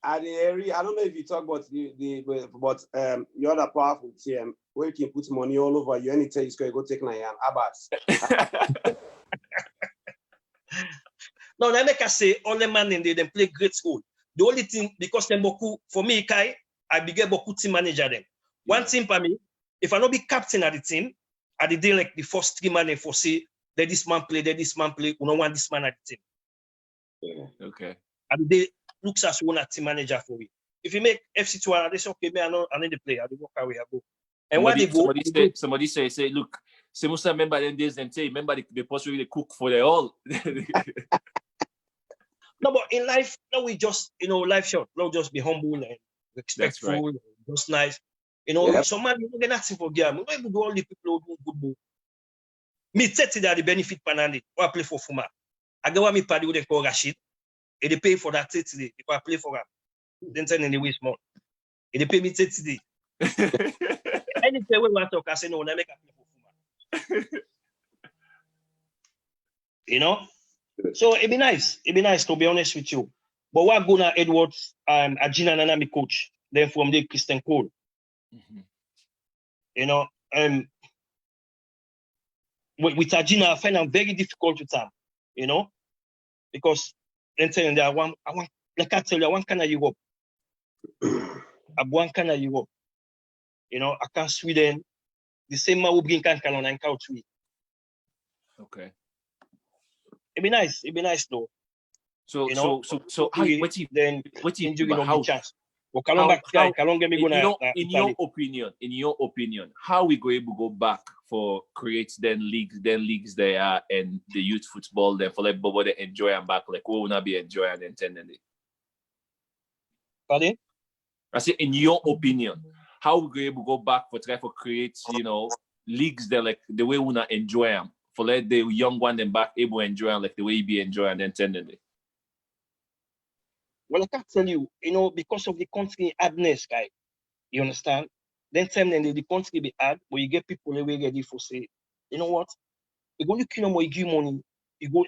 I don't know if you talk about the other powerful team where you can put money all over you. Anytime you go take Nayan Abbas. No, I make I say all the man in there them play great school. The only thing because them boku for me, Kai, I begin boku team manager them. One team for me, if I not be captain at the team, at the day like the first 3 man for say let this man play, we don't want this man at the team. Yeah. Okay. At the day looks as one a team manager for me. If you make FC2, they say okay, me I need to play. I do work away, I go. And when they go, somebody say, look, say Musa remember them days them say, remember the possibly they cook for the all. No, but in life, no, we just, you know, life short. No, just be humble and respectful, right. Just nice. You know, some man, you don't get nothing for game. We don't do all the people who do good ball. Me, 30 that the benefit panandi, or I play for Fuma. I go me party with the call Rashid, and they pay for that 30 days. If I play for them, then send in the waste month. And they pay me 30 days. Anything we want to talk, I say, no, I make a play for Fuma. You know? So it'd be nice. It'd be nice to be honest with you. But what gonna Edwards, Agina Nanami coach, then from the Christian Cole. Mm-hmm. You know, with Agina, I find them very difficult with them, you know, because then telling that I want, like I tell you, I want kind of Europe. I want kind of Europe. You know, I can Sweden, the same man who bring Kallon and couch me. Okay. It'd be nice though. So, you know, so how, what you injury no how, chance. Well, Kallon get me gonna. In your opinion, how we go able to go back for create leagues there and the youth football then for like Bobo they enjoy and back like we will not be enjoying and intending. Pardon? I say in your opinion, how we go able to go back for try for create leagues that like the way we not enjoy them. For let the young one them back able to enjoy like the way you be enjoying and intending it. Well, I can't tell you, because of the country hardness, guy. You understand? Then the country be hard, but you get people away ready for say, you know what? You go look more, you give money, you go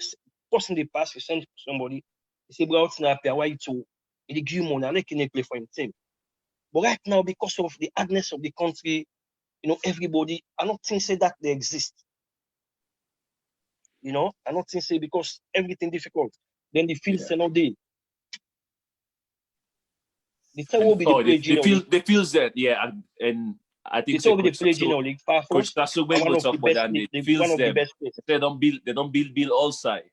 person the pass, you send somebody, you say, bro, why you to you give money, I like you play for him team. But right now, because of the hardness of the country, everybody, I don't think say that they exist. I don't think say because everything difficult. Then the fields are not there. The time will be they feel that, yeah, and I think the time will be the play Junior League. Coach Tasso when we talk about that, they feels them. They don't build all side.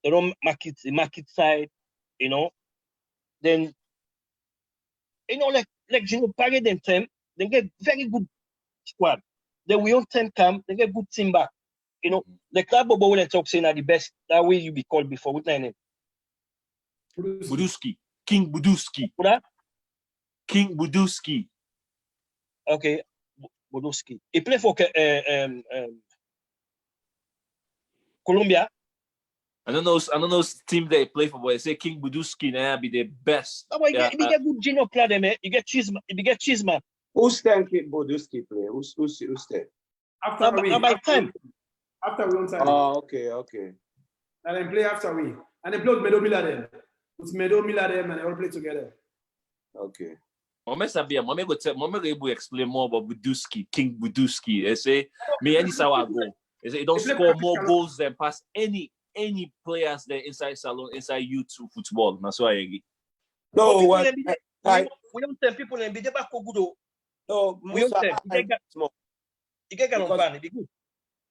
They don't market side, Then like Parade them time, they get very good squad. Then we on time come, they get good team back. The club Bobo will talk saying are the best. That way you be called before. What's my name? Buduski. King Buduski. What? King Buduski. Okay, Buduski. He play for Colombia. I don't know team they play for, but they say King Buduski now be the best. Oh, he get good junior player there, man. You get Chisma. Who's ten kid Boduski play? Who's ten? After we time. After we on time. Oh, okay. And then play after we. And they play with Medo Miller then. With Medo Miller them and they all play together. Okay. Mama go able to explain more about Buduski, King Buduski. They say me any sawa go. They say he don't score more goals than past any players there inside Salon, inside youth football. That's why I agree. No, we don't tell people and be the back good. No, we don't tell. You get on plan, be good.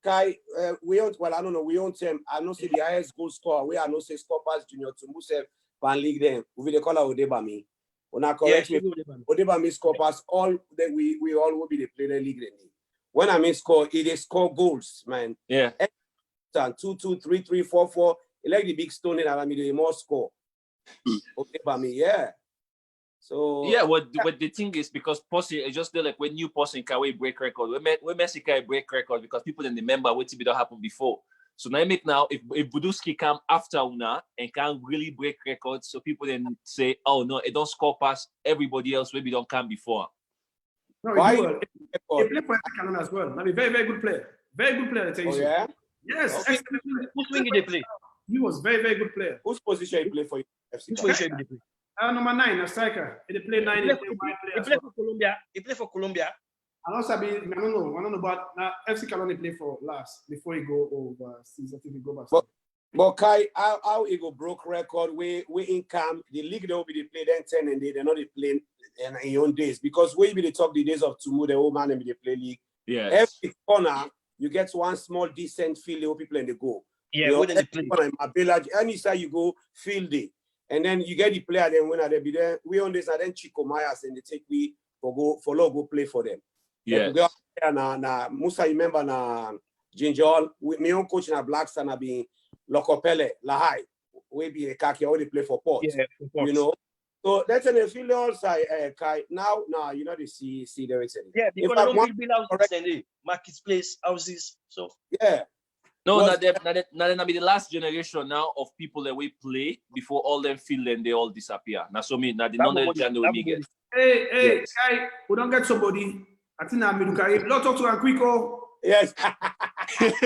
Kai, we don't. Well, I don't know. We don't tell. I know see the highest goal scorer. We are not say score pass junior to Musev Pan League. Then we the call Odebami. When I correct me, Odebami score pass all that we all will be the player league. When I mean score, it is score goals, man. Yeah. 2-2, 3-3, 4-4. Like the big stone in Alami, the more score. Odebami, yeah. So yeah, what the thing is because Posse is just like when new Posse can break record. We Messi can break record because people didn't remember what it don't happen before. So now if Buduski come after Una and can really break records, so people then say, oh no, it don't score past everybody else. Maybe don't come before. No, he play for Kallon as well. I mean, very very good player. Very good player. I tell you. Oh, yeah. Yes. Okay. Whose wing did they play? He was very very good player. Whose position he play for you? Whose position did they play? Number 9, a striker. He play 9. He play for Colombia. He play for Colombia. And also, I don't know, but FC Kallon he play for last before he go overseas. I think he go back. But Kai, how he go broke record? We in camp. The league they will be they play then 10 and they're not playing in your own days because we be the talk the days of Tumu, the old man and be they play league. Yeah. Every corner you get one small decent field the people in the goal. Yeah, where they play? Any side you go field day. And then you get the player, then when they be there, we on this, and then Chico Myers, and they take me go play for them. Yeah. Na Musa, remember na Ginger, me own coach na Black Star na be Lokopele, Lahai, we be a Kaki, already play for Port. Yeah, you know. So that's an affiliate side, Kai. Now, you know the see the way. Yeah, because I don't build houses and marketplace houses. So yeah. No, now be the last generation now of people that we play before all them feel and they all disappear. Now so me now the knowledge and we get. Hey, yes. Kai, we don't get somebody. I think I'm Karim. Let's talk to him quick. Yes. Let's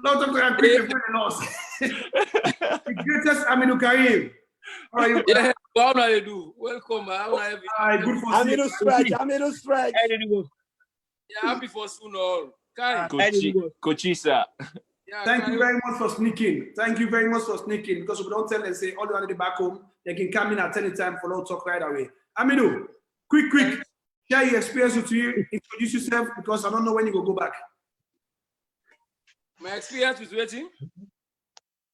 talk to him quick before they lost. The greatest Aminu Karim. How are you? Yeah, how do you do? Welcome. How are you? Good for Aminu Strike. Yeah, happy for soon all. Cochisa. Yeah, Thank you very much for sneaking. Thank you very much for sneaking because we don't tell them, say, all the way at the back home, they can come in at any time for no talk right away. Aminu, quick, share your experience with you, introduce yourself because I don't know when you go back. My experience with waiting.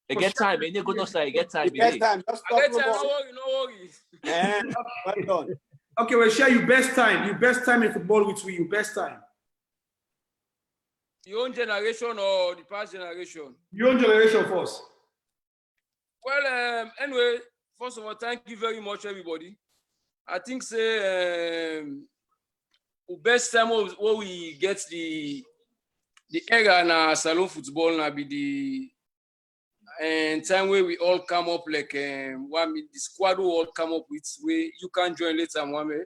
Get time, and you go no say get time. Get time, just I get time, no worry. Well done. Okay, well, share your best time in football with you, your best time. Your own generation or the past generation? Your own generation first. Well, anyway, first of all, thank you very much, everybody. I think say the best time where we get the era na salon football na be the time where we all come up like the squad will all come up with where you can join later, Mohamed.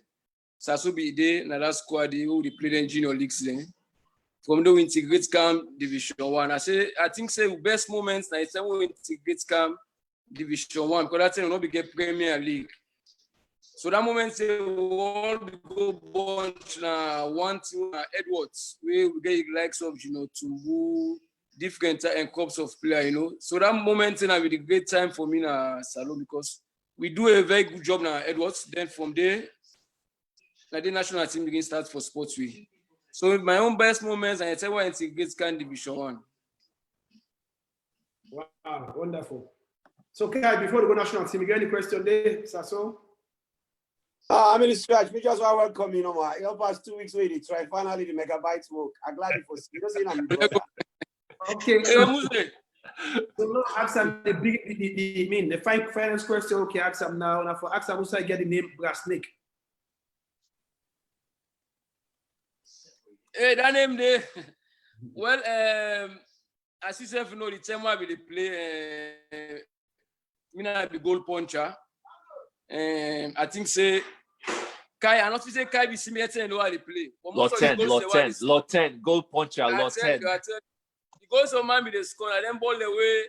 So be there na that squad who they play in junior leagues then. From the integrate camp Division 1. I think say the best moments na time we integrate camp Division 1 because that time we not be get Premier League. So that moment say we all go bunch na one team na Edwards where we get likes of Tumbu, different and cups of player, So that moment na be the great time for me na Salon because we do a very good job na Edwards. Then from there, na the national team begin start for sports week. So my own best moments, I tell you, integrate can Division 1. Wow, wonderful. So, Kai, before we go national team, you got any question there, Sasso? I'm in the stretch. We just want to welcome you, man. You past 2 weeks waiting. Try finally the megabytes work. I'm glad you for you. Okay. So ask them the finance question. Okay, ask them now. Now for ask them who say get the name Brass Snake. Hey, that name there. Well, as you self know, the time I will play, we not be goal puncher. I think say Kai, I not say Kai be similar to how they play. Lot 10, goal puncher, lot 10. The goals of man be the score, and then ball the way,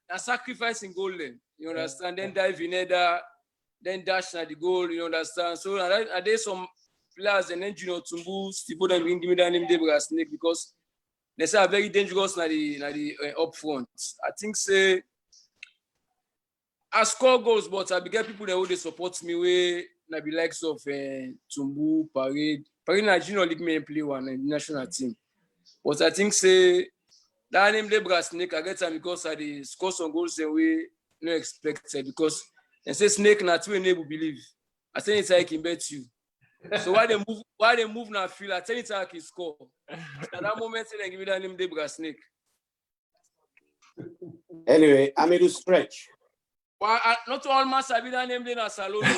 and sacrificing goal then. You understand? Then dive in header, then dash at the goal. You understand? So are there some players and then Junior Tumbu, people that give me that name Debra Snake because they say are very dangerous na the up front. I think say I score goals, but I get people that who they support me way na be likes of Tumbu, Parade na Junior League main play one in the national team. But I think say that name Debra Snake I get time because I dey score some goals and we no expected because they say Snake na two enable believe. I say it's like he bet you. So why they move now feel I tell you I can score. At that moment they give me that name Debra Snake. Anyway, I'm going to stretch. Well, not all man sabi that name there na Salon. Know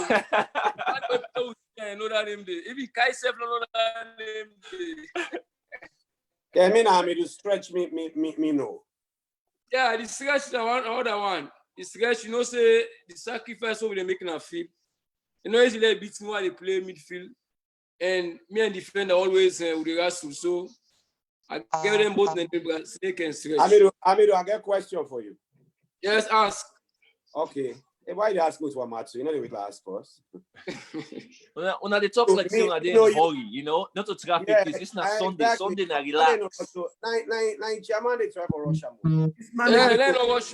that name there. If he Kai self know that name there. Yeah, me now I'm going to stretch me know. Yeah, the stretch the other one. The stretch, you know, say the sacrifice over they making a field. You know, easily beat me while they play midfield. And me and defender always with the wrestle. So I give them both the Snake and stretch. Amido, I get a question for you. Yes, ask. Okay. Hey, why you ask me to Matsu? You know they will ask first. When they talk like they in hurry, you know, not to traffic. Yeah, It's not Sunday. exactly. Sunday na relax. Nine chairman they try for Russia. This man, Let no watch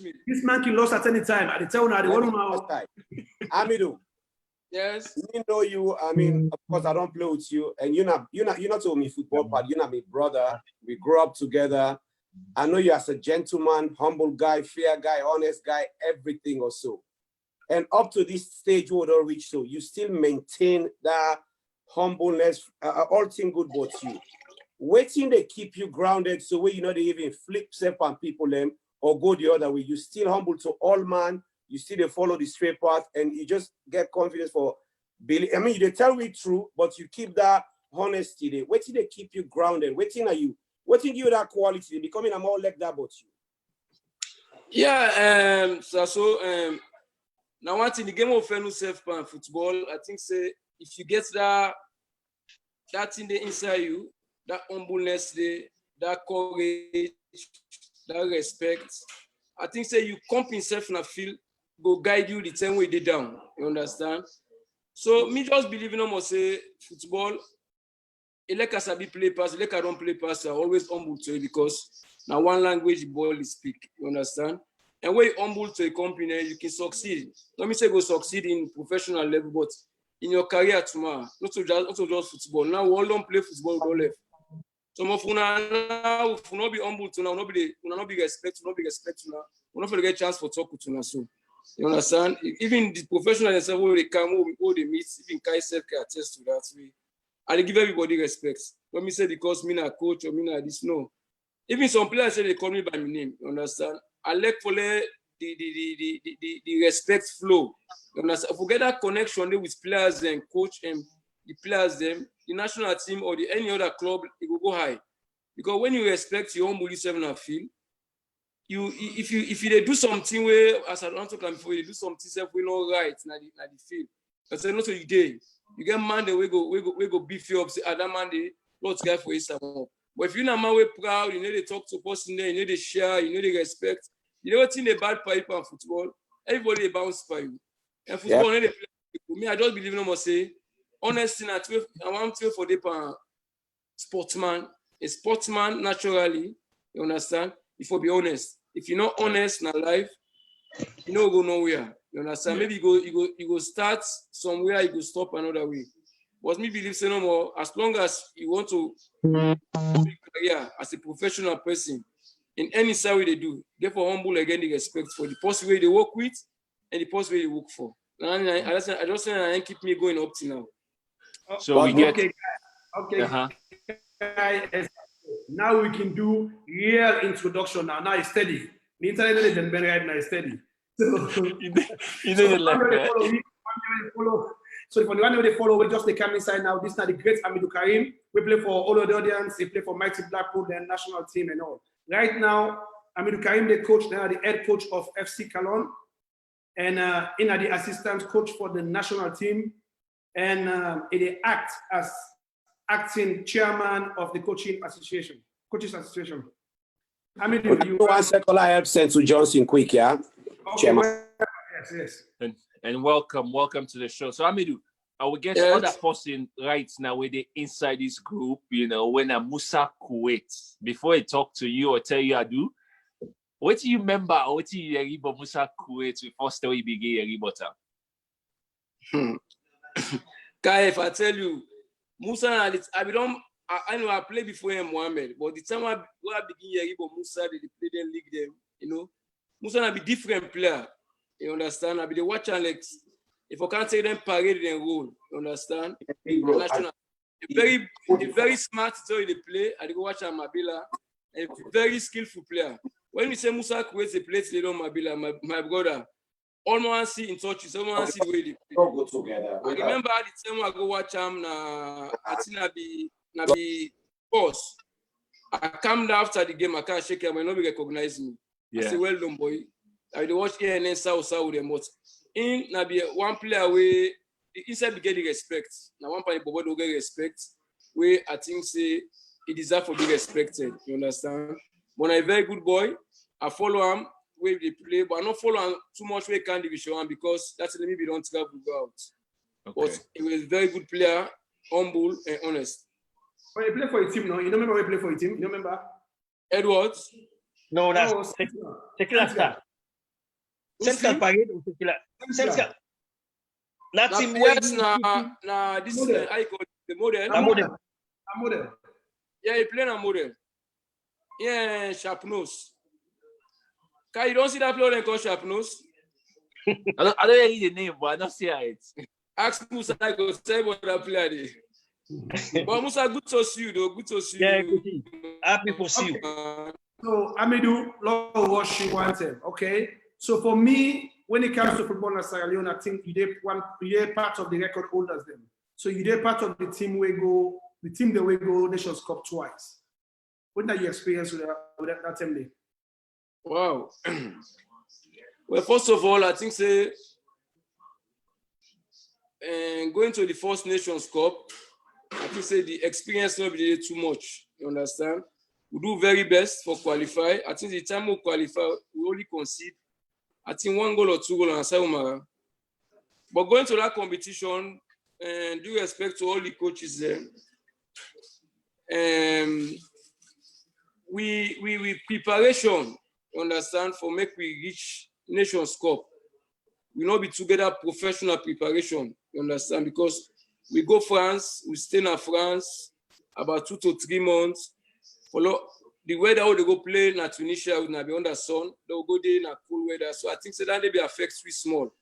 me. This man can lose at any time. I tell you, the one now. Amido. Yes. Me know you. I mean, of course, I don't play with you, and you're not to me football part. You're not my brother. We grew up together. I know you as a gentleman, humble guy, fair guy, honest guy, everything or so. And up to this stage, you would not reach so. You still maintain that humbleness, all thing good about you. Waiting they keep you grounded so where you know they even flip self on people them or go the other way. You still humble to all man. You still follow the straight path and you just get confidence for Billy. I mean, they tell me true, but you keep that honesty there. Waiting they keep you grounded. Waiting are you. What give you that quality? Becoming a more like that about you. Yeah, so now one thing the game of self and football, I think say if you get that thing there inside you, that humbleness there, that courage, that respect, I think say you comp yourself in a field, go guide you the same way they down. You understand? So me just believing almost say football. Like I be play pass, like I don't play pass, I always humble to it because now one language the ball is speak, you understand? And when you humble to a company, you can succeed. Let me say go succeed in professional level, but in your career tomorrow, not to just football. Now we all don't play football, we don't left. Some of you now will not be humble to now, not be respect, not be respect now. We're not get chance for talk to now. So you understand? Even the professional themselves where they come, where they meet, even Kai self can attest to that way. I give everybody respect. When me say because me na coach or me na this, no. Even some players say they call me by my name. You understand? I like for the respect flow. You understand? Forget that connection there with players and coach and the players them, the national team or the any other club, it will go high. Because when you respect your own bully seven and feel, if you they do something where as I don't talk before, you do something self we not right na the field. I say not so you day. You get man we go beef you up, say that man they lots guy for his up. But if you're not man we proud, you know they talk to person there, you know they share, you know they respect. You know think the bad pipe and football, everybody they bounce by you. And football, they play. Me, I just believe no more say honesty na 12, I want 12 for the sportsman. A sportsman naturally, you understand? If you be honest. If you're not honest in life, you know go nowhere. You understand? Maybe you go start somewhere, you go stop another way. But me believe say no more. As long as you want to career as a professional person in any side way they do, therefore humble again the respect for the person way they work with and the person way they work for. And I just say I keep me going up to now. So we get okay. Now we can do real introduction now. Now it's steady. The internet is right now is steady. So you didn't like that. So for the one they follow, we just they come inside now. This is not the great Hamidou Karim. We play for all of the audience. He play for Mighty Blackpool, then national team and all. Right now, Hamidou Karim, the coach, now the head coach of FC Kallon, and in the assistant coach for the national team, and he act as acting chairman of the coaches association. Hamidou, you one second, I help send to Johnson quick, yeah. okay, yes. And welcome to the show. So Hamidou, I will get other person right now with the inside this group, you know, when Musa Kuwait, before I talk to you or tell you I do, what do you remember? What do you hear about Musa Kuwait before story begin? Guy, if I tell you, Musa, I know I played before him, Mohamed, but the time I begin hearing about Musa, they play them, league them, you know. Musa will be different player, you understand? I'll be the watch and like, if I can't take them parade and roll, you understand? Very smart story they play. I go watch Mabila, a very skillful player. When we say Musa creates a place, they don't Mabila, my brother. Almost see in touch, someone see the way they play. Go together. I remember the time I go watch him, I think I be boss. I come down after the game, I can't shake him, and nobody recognize me. Yeah. I say, well done, boy. I watch here and then South with them, but in Nabi one player where inside we get the respect. Now one player Bobo don't get respect. Where I think say he deserves to be respected. You understand? But I'm a very good boy. I follow him where they play, but I don't follow him too much where can't division him because that's the maybe don't travel go out. Okay. But he was a very good player, humble and honest. When you play for a team, no, you don't remember when you play for a team? You don't remember? Edwards? No, that's Tequila Star. Central Parade or Tequila? Central. That's him. Yes, this is the icon, the model. A model. Yeah, he playing a model. Yeah, sharp nose. Can you don't see that player called sharp nose? I don't read the name, but I don't see it. Ask Musa, I go say what that player is. But Musa, good to see you, though. Good to see Yeah, you. happy to see you. So Hamidou, love what she wanted. Okay. So for me, when it comes to football in Sierra Leone, I think you're part of the record holders then. So you're part of the team that we go Nations Cup twice. What did you experience with that team day? Wow. Well, first of all, I think say going to the first Nations Cup, I think say the experience not be too much. You understand? We do very best for qualify. I think the time we qualify, we only concede, I think 1 goal or 2 goals on Saumara. But going to that competition, and due respect to all the coaches there, we preparation, you understand, for make we reach Nations Cup. We not be together professional preparation, you understand, because we go France, we stay in France about 2 to 3 months. Follow the weather how they go play in Tunisia will not be under sun. They will go there in a cool weather. So I think so that they be affect we small.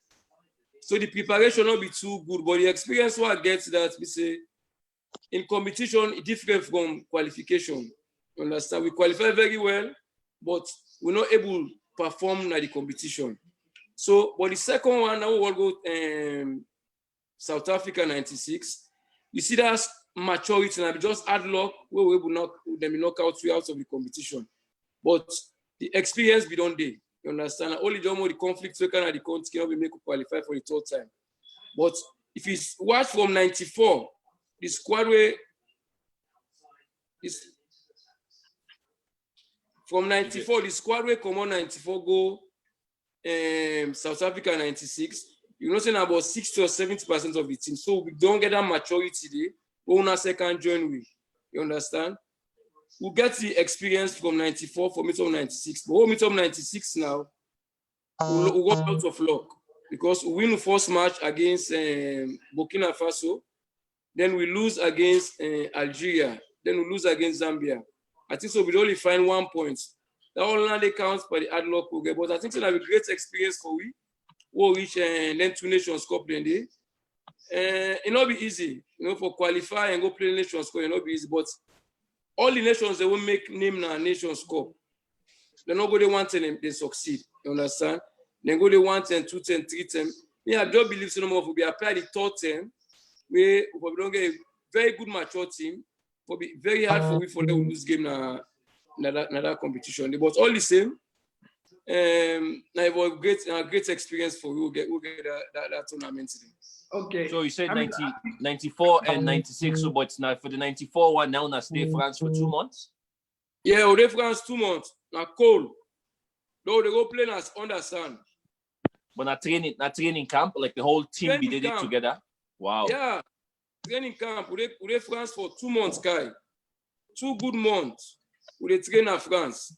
So the preparation will be too good, but the experience what I get that we say in competition is different from qualification. You understand? We qualify very well, but we're not able to perform at the competition. So, but the second one now we'll go South Africa 96. You see that's maturity and just hard luck where we will knock out 3 out of the competition. But the experience we don't do. You understand? Only the conflicts we can at the country cannot be made to qualify for the 3rd time. But if you watch from 94, the squad way is from 94, the squad way come on 94 go South Africa 96. You know saying about 60 or 70% of the team. So we don't get that maturity there. But on second join we. You understand? We get the experience from 94 for meet up 96. But we meet up 96 now, we got out of luck because we win the first match against Burkina Faso, then we lose against Algeria, then we lose against Zambia. I think so we only find 1 point. That only counts for the hard luck we get. But I think so that will be great experience for we. We'll reach then 2 Nations Cup then day. It not be easy, you know, for qualify and go play Nations Cup. It not be easy, but all the nations they will make name now Nations Cup. They not go they want them, they succeed. You understand? Then go they 1 10, 2 10, 3 10. Me, I don't believe so no more. We apply the third term. We don't get a very good mature team. It will be very hard for we for them to lose game na that competition. But all the same, now it was great experience for we will get that tournament today. Okay. So you said 94 and 96, so but now for the 94 one now stay France for 2 months? Yeah, we stay France 2 months. Now cold. Though they go play us under sun. But not training camp, like the whole team we did it together. Wow. Yeah. Training camp. We stay France for 2 months, guy. 2 good months. We train in France.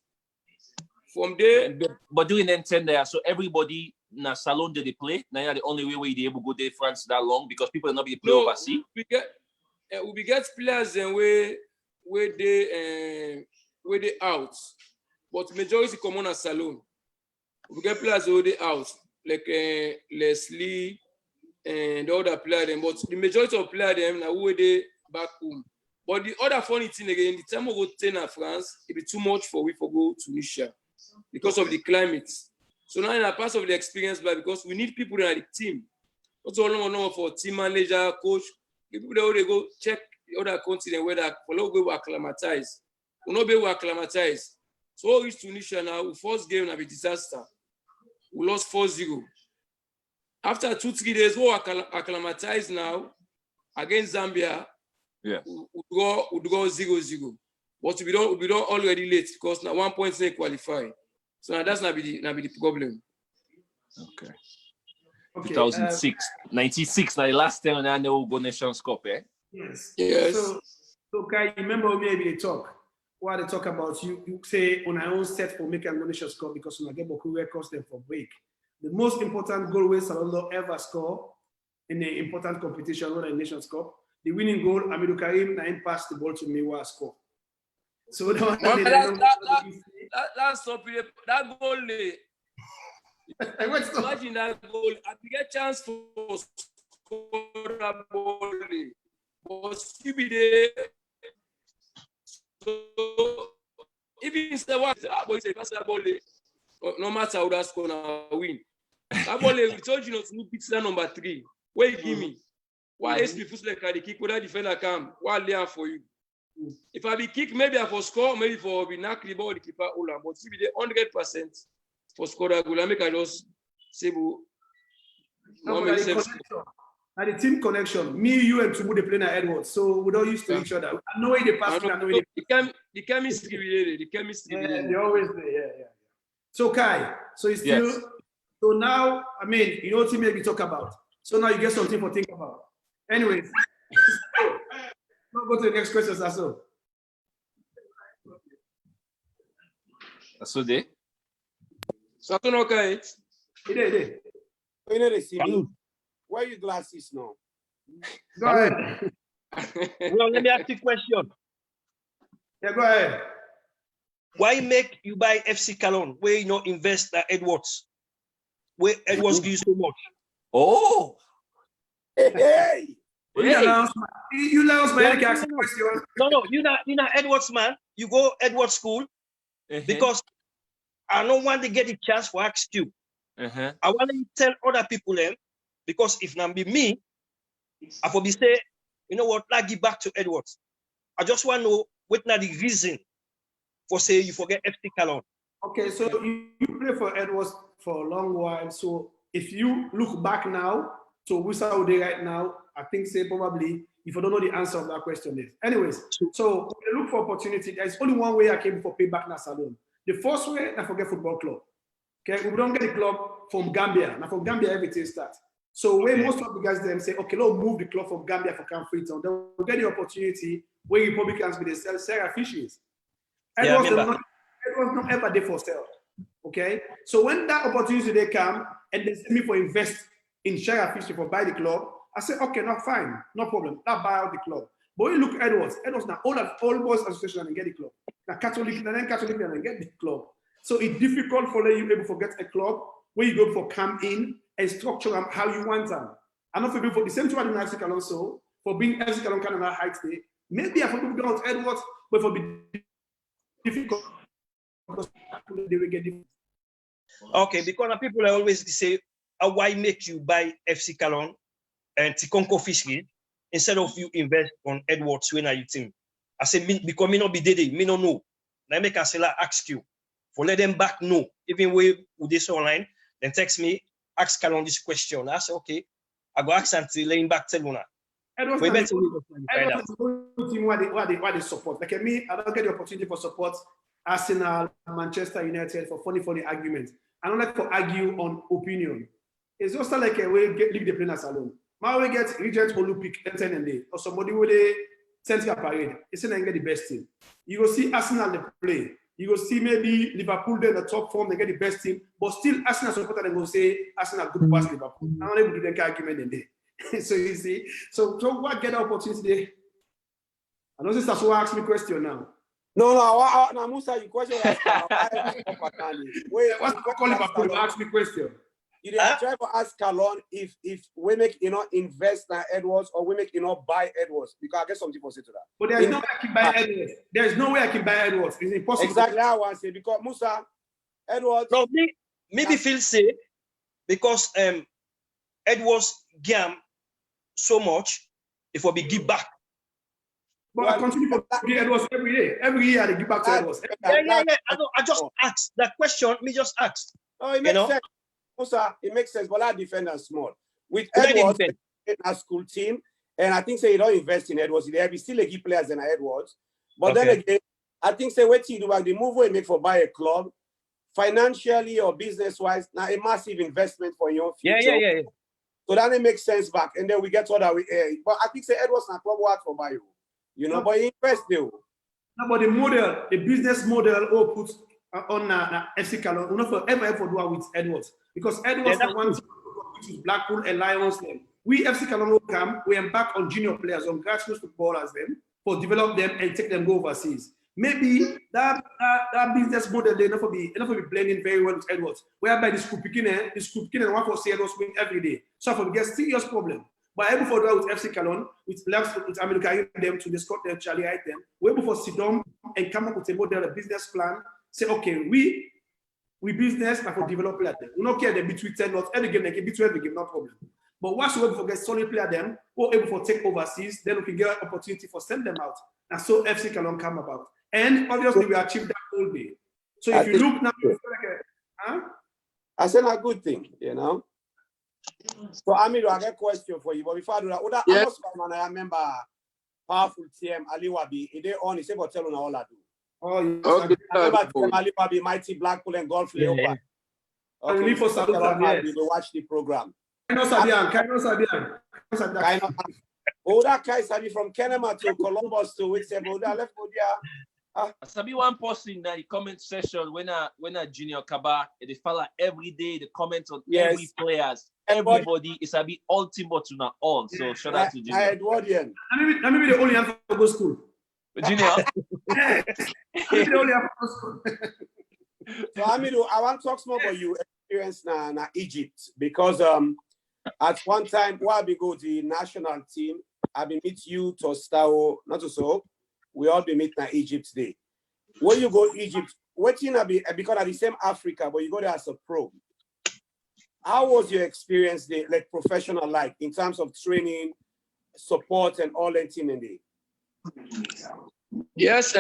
From there. But doing then 10 there, so everybody in a salon did they play? Now the only way we able to go to France that long because people will not be play overseas. We get players and where they out, but majority come on a salon. We get players where they out, like Leslie and the other player them. But the majority of player them now where they back home. But the other funny thing again, the time we go to 10 in France, it be too much for we for go to Tunisia because of the climate. So now in a part of the experience, because we need people in the team. Not only for team manager, coach, people they go check the other continent where they will acclimatize. We not be able to acclimatize. So we reach Tunisia now, we first game will be disaster. We lost 4-0. After 2-3 days, we acclimatize now against Zambia. Yeah. We go 0-0. But we don't already late because now 1 point they qualify. So now that's not be the problem. Okay. 2006, 96. Now the last time when I know go Nations Cup, eh? Yes. So Kai, remember maybe they talk. What they talk about, you say on our own set for making a Nations Cup because on a get Boku records them for break. The most important goal we Salolo ever score in an important competition, or a Nations Cup. The winning goal, Amidou Karim, now passed the ball to Miwa score. So that goal, imagine that goal. I get chance for score that goal, but still be there. So even say what boy say pass that ball, no matter how that score now win. That ball we told you not to beat that number 3. Where you give me? Why SP put like the kick without defender come? Why lay for you? If I be kick, maybe I for score, maybe for be knock the ball the keeper hold on. But if be the 100% for score that goal, I make I just say now the team connection. Me, you, and Tumu they play na Edwards, so we don't used to each other. I know where they pass. The chemistry related. The chemistry. Yeah, they always there. Yeah. So Kai, so it's still. Yes. So now, I mean, you know what team maybe talk about. So now you get something to think about. Anyways, let's go to the next question, Sasso. Sasso there? Sasso no Kai. He there. You know they see me. Why are your glasses now? Go ahead. Well, let me ask you a question. Yeah, go ahead. Why make you buy FC Kallon where you not invest at Edwards? Where Edwards gives so much? Oh! Hey! You announced my question. No, you're not Edwards, man. You go Edwards school because I don't want to get a chance for ask you. I want to tell other people them because if not be me, I will be say, you know what, like give back to Edwards. I just want to know what not the reason for say you forget FC Kallon. Okay, so you play for Edwards for a long while. So if you look back now to Saudi right now, I think say probably if you don't know the answer of that question is. Anyways, so when you look for opportunity, there's only one way I came for payback na salon. The first way, I forget football club. Okay, we don't get the club from Gambia. Now from Gambia, everything starts. So where most of the guys then say, okay, let's move the club from Gambia for Camp Freetown. Then we'll get the opportunity where Republicans will sell Sarah fishes. Edwards not ever there for sale. Okay, so when that opportunity they come and they send me for invest in Sarah fishing for buy the club, I say, okay, no, fine, no problem. I'll buy out the club. But when you look at Edwards now all boys association and get the club. Now Catholic and get the club. So it's difficult for you able to get a club where you go for come in and structure them how you want them. I'm not for the same thing in FC Kallon also for being FC Kallon kind of a height day. Maybe I forgot to go out Edwards, but for be difficult because they will get different. Okay, because people always say why make you buy FC Kallon and Tikonko Fishery instead of you invest on Edwards when are you team? I say because me not be dead, me no know. Now make a seller ask you for let them back know. Even with this online, then text me, ask Kallon this question. I say okay, I go ask until laying back tell Luna. Edwards We is better the team where they support. Like me, I don't get the opportunity for support Arsenal, Manchester United for funny arguments. I don't like to argue on opinion. It's just like a way leave the players alone. My way get Regent Olympic or somebody where they send a parade. It's not get the best team. You will see Arsenal they play. You will see maybe Liverpool there in the top form, they get the best team, but still Arsenal supporter they go say Arsenal good pass Liverpool. I'm not able to do the argument in there. So you see, so what get the opportunity there? I know this is who asked me question now. No, Musa, you question. Wait, what's the call Liverpool? Ask me question. You try to ask Kallon if we make invest in Edwards or we make buy Edwards, because I get something for say to that. But there's no way I can buy Edwards. There's no way I can buy Edwards. It's impossible. Exactly how I want to say, because Musa, Edwards. No, maybe feel say because Edwards gam so much, if we be give back. But I continue to give Edwards every year. Every year I give back to Edwards. Yeah. I just asked that question. Me just asked. Oh, it makes sense. Musa, it makes sense, but our defenders small. With Edwards, in a school team, and I think say you don't invest in Edwards. There be still a key players than Edwards. But then again, I think say what you do like the move we make for buy a club, financially or business-wise, now a massive investment for your future. Yeah. So that it makes sense back, and then we get what we. But I think say Edwards not club work for buy you know, but invest though. No, but the model, the business model, all put on FC Kallon, we not ever do it with Edwards, because Edwards the one which is Blackpool and Lions them. We FC Kallon will come, we embark on junior players, on grassroots footballers them, for develop them and take them go overseas. Maybe that business model they never be blending very well with Edwards. Whereby the school picking and one for Edwards win every day. So for we get serious problem. But able for that with FC Kallon, with America them to discuss them, Charlie them, we're able for sit down and come up with a model, a business plan. Say, okay, we business and for develop player them. We don't care they between 10 not every game they get between every game, no problem. But once we able for get solid player them, we're able for take overseas, then we can get an opportunity for send them out. And so FC Kallon come about. And obviously we achieved that goal day. So if you look now, I said a good thing, you know. So I got a question for you, but before I do that, I remember powerful TM Ali Wabi. He did on, he said, but tell you all I do. Oh, yes. Okay. I remember TM Ali Wabi, Mighty Blackpool and Golf Leopard. Okay, so you watch the program. Kaino Sabian. Oh, that guy Sabi from Kenema to Columbus to which left Sabi one person in the comment section when a junior Kaba, they follow every day the comments on every players. Everybody is a bit ultimate to not all. So shout out to Junior. Edwardian. Let me be the only one for go school. Junior. Let me be the only one for go school. So I want to talk more about your experience na Egypt, because at one time while we go to the national team, I be meet you Tostao, not so. We all be meet na Egypt day. When you go Egypt, what you be because at the same Africa, but you go there as a pro. How was your experience there, like professional like, in terms of training, support, and all that in there? Yes,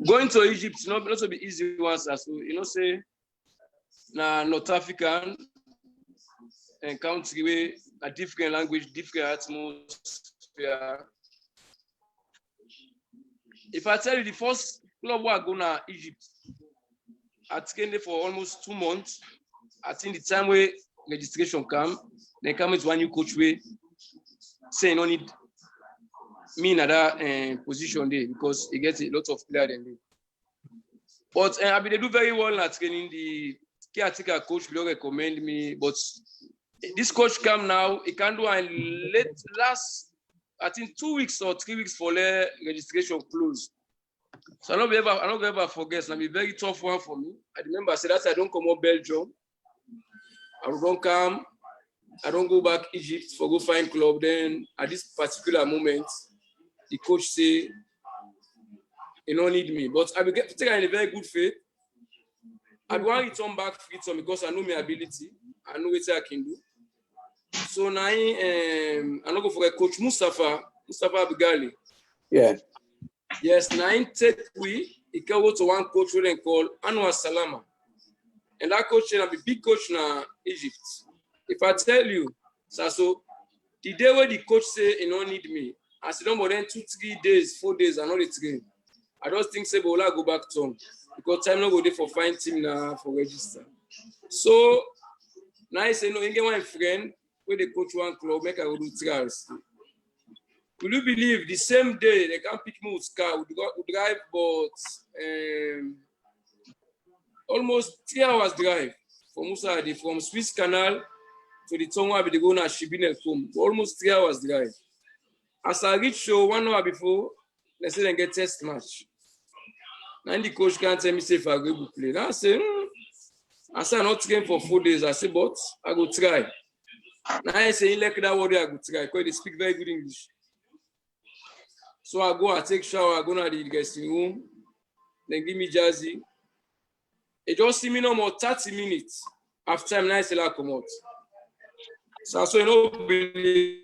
going to Egypt not be easy ones as well. You know, say na North African and country with a different language, different atmosphere. If I tell you the first club where I go to Egypt, I trained there for almost 2 months. I think the time where registration come, then come with one new coach way, say no need me in that position there because he gets a lot of players in there. But I mean, they do very well at training. The caretaker coach will recommend me, but this coach come now, he can do a last, I think 2 weeks or 3 weeks for the registration close. So I don't ever forget. It's a very tough one for me. I remember I said that I don't come up Belgium. I don't come, I don't go back Egypt for go find club. Then at this particular moment, the coach say, you don't need me. But I will get to take in a very good faith. I want to return back freedom because I know my ability. I know what I can do. So now I'm not going for a coach Mustafa Bigali. Yeah. Yes, now in take he can go to one coach who they call Anwar Salama. And that coach is a big coach in Egypt. If I tell you, so the day where the coach say he don't need me, I said, no more than 2-3 days, 4 days, I know the train. I just think say, but I go back to him because time not go there for find team now for register. So now I say, no, you get my friend where they coach one club, make I go do trials. Will you believe the same day they can pick me with car, we drive but almost 3 hours drive from Musadi, from Swiss Canal to the town where they go na Shibin home. Almost 3 hours drive. As I reach show 1 hour before, they say they get test match. Now the coach can't tell me say if I go to play. Now I say, I say I'm not trained for 4 days. I say, but I go try. Now I say, like that word I go try because they speak very good English. So I go, I take shower, I go to the guesting room, then give me jazzy. It just see me no more 30 minutes after time. Now I say, I come out. So you know, believe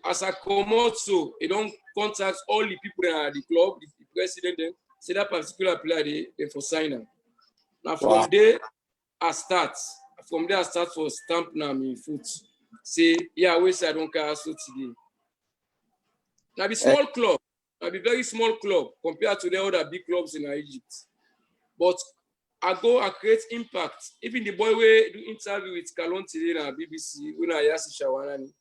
as I come out, so they don't contact all the people at the club, the president, then say that particular player they for sign. Now from there, I start. From there, I start for stamp now my foot. Say, yeah, we say I don't care so today. Now be small club, now be very small club compared to the other big clubs in Egypt. But I go and create impact. Even the boy we do interview with Kallon today on BBC, when I ask Shawanani.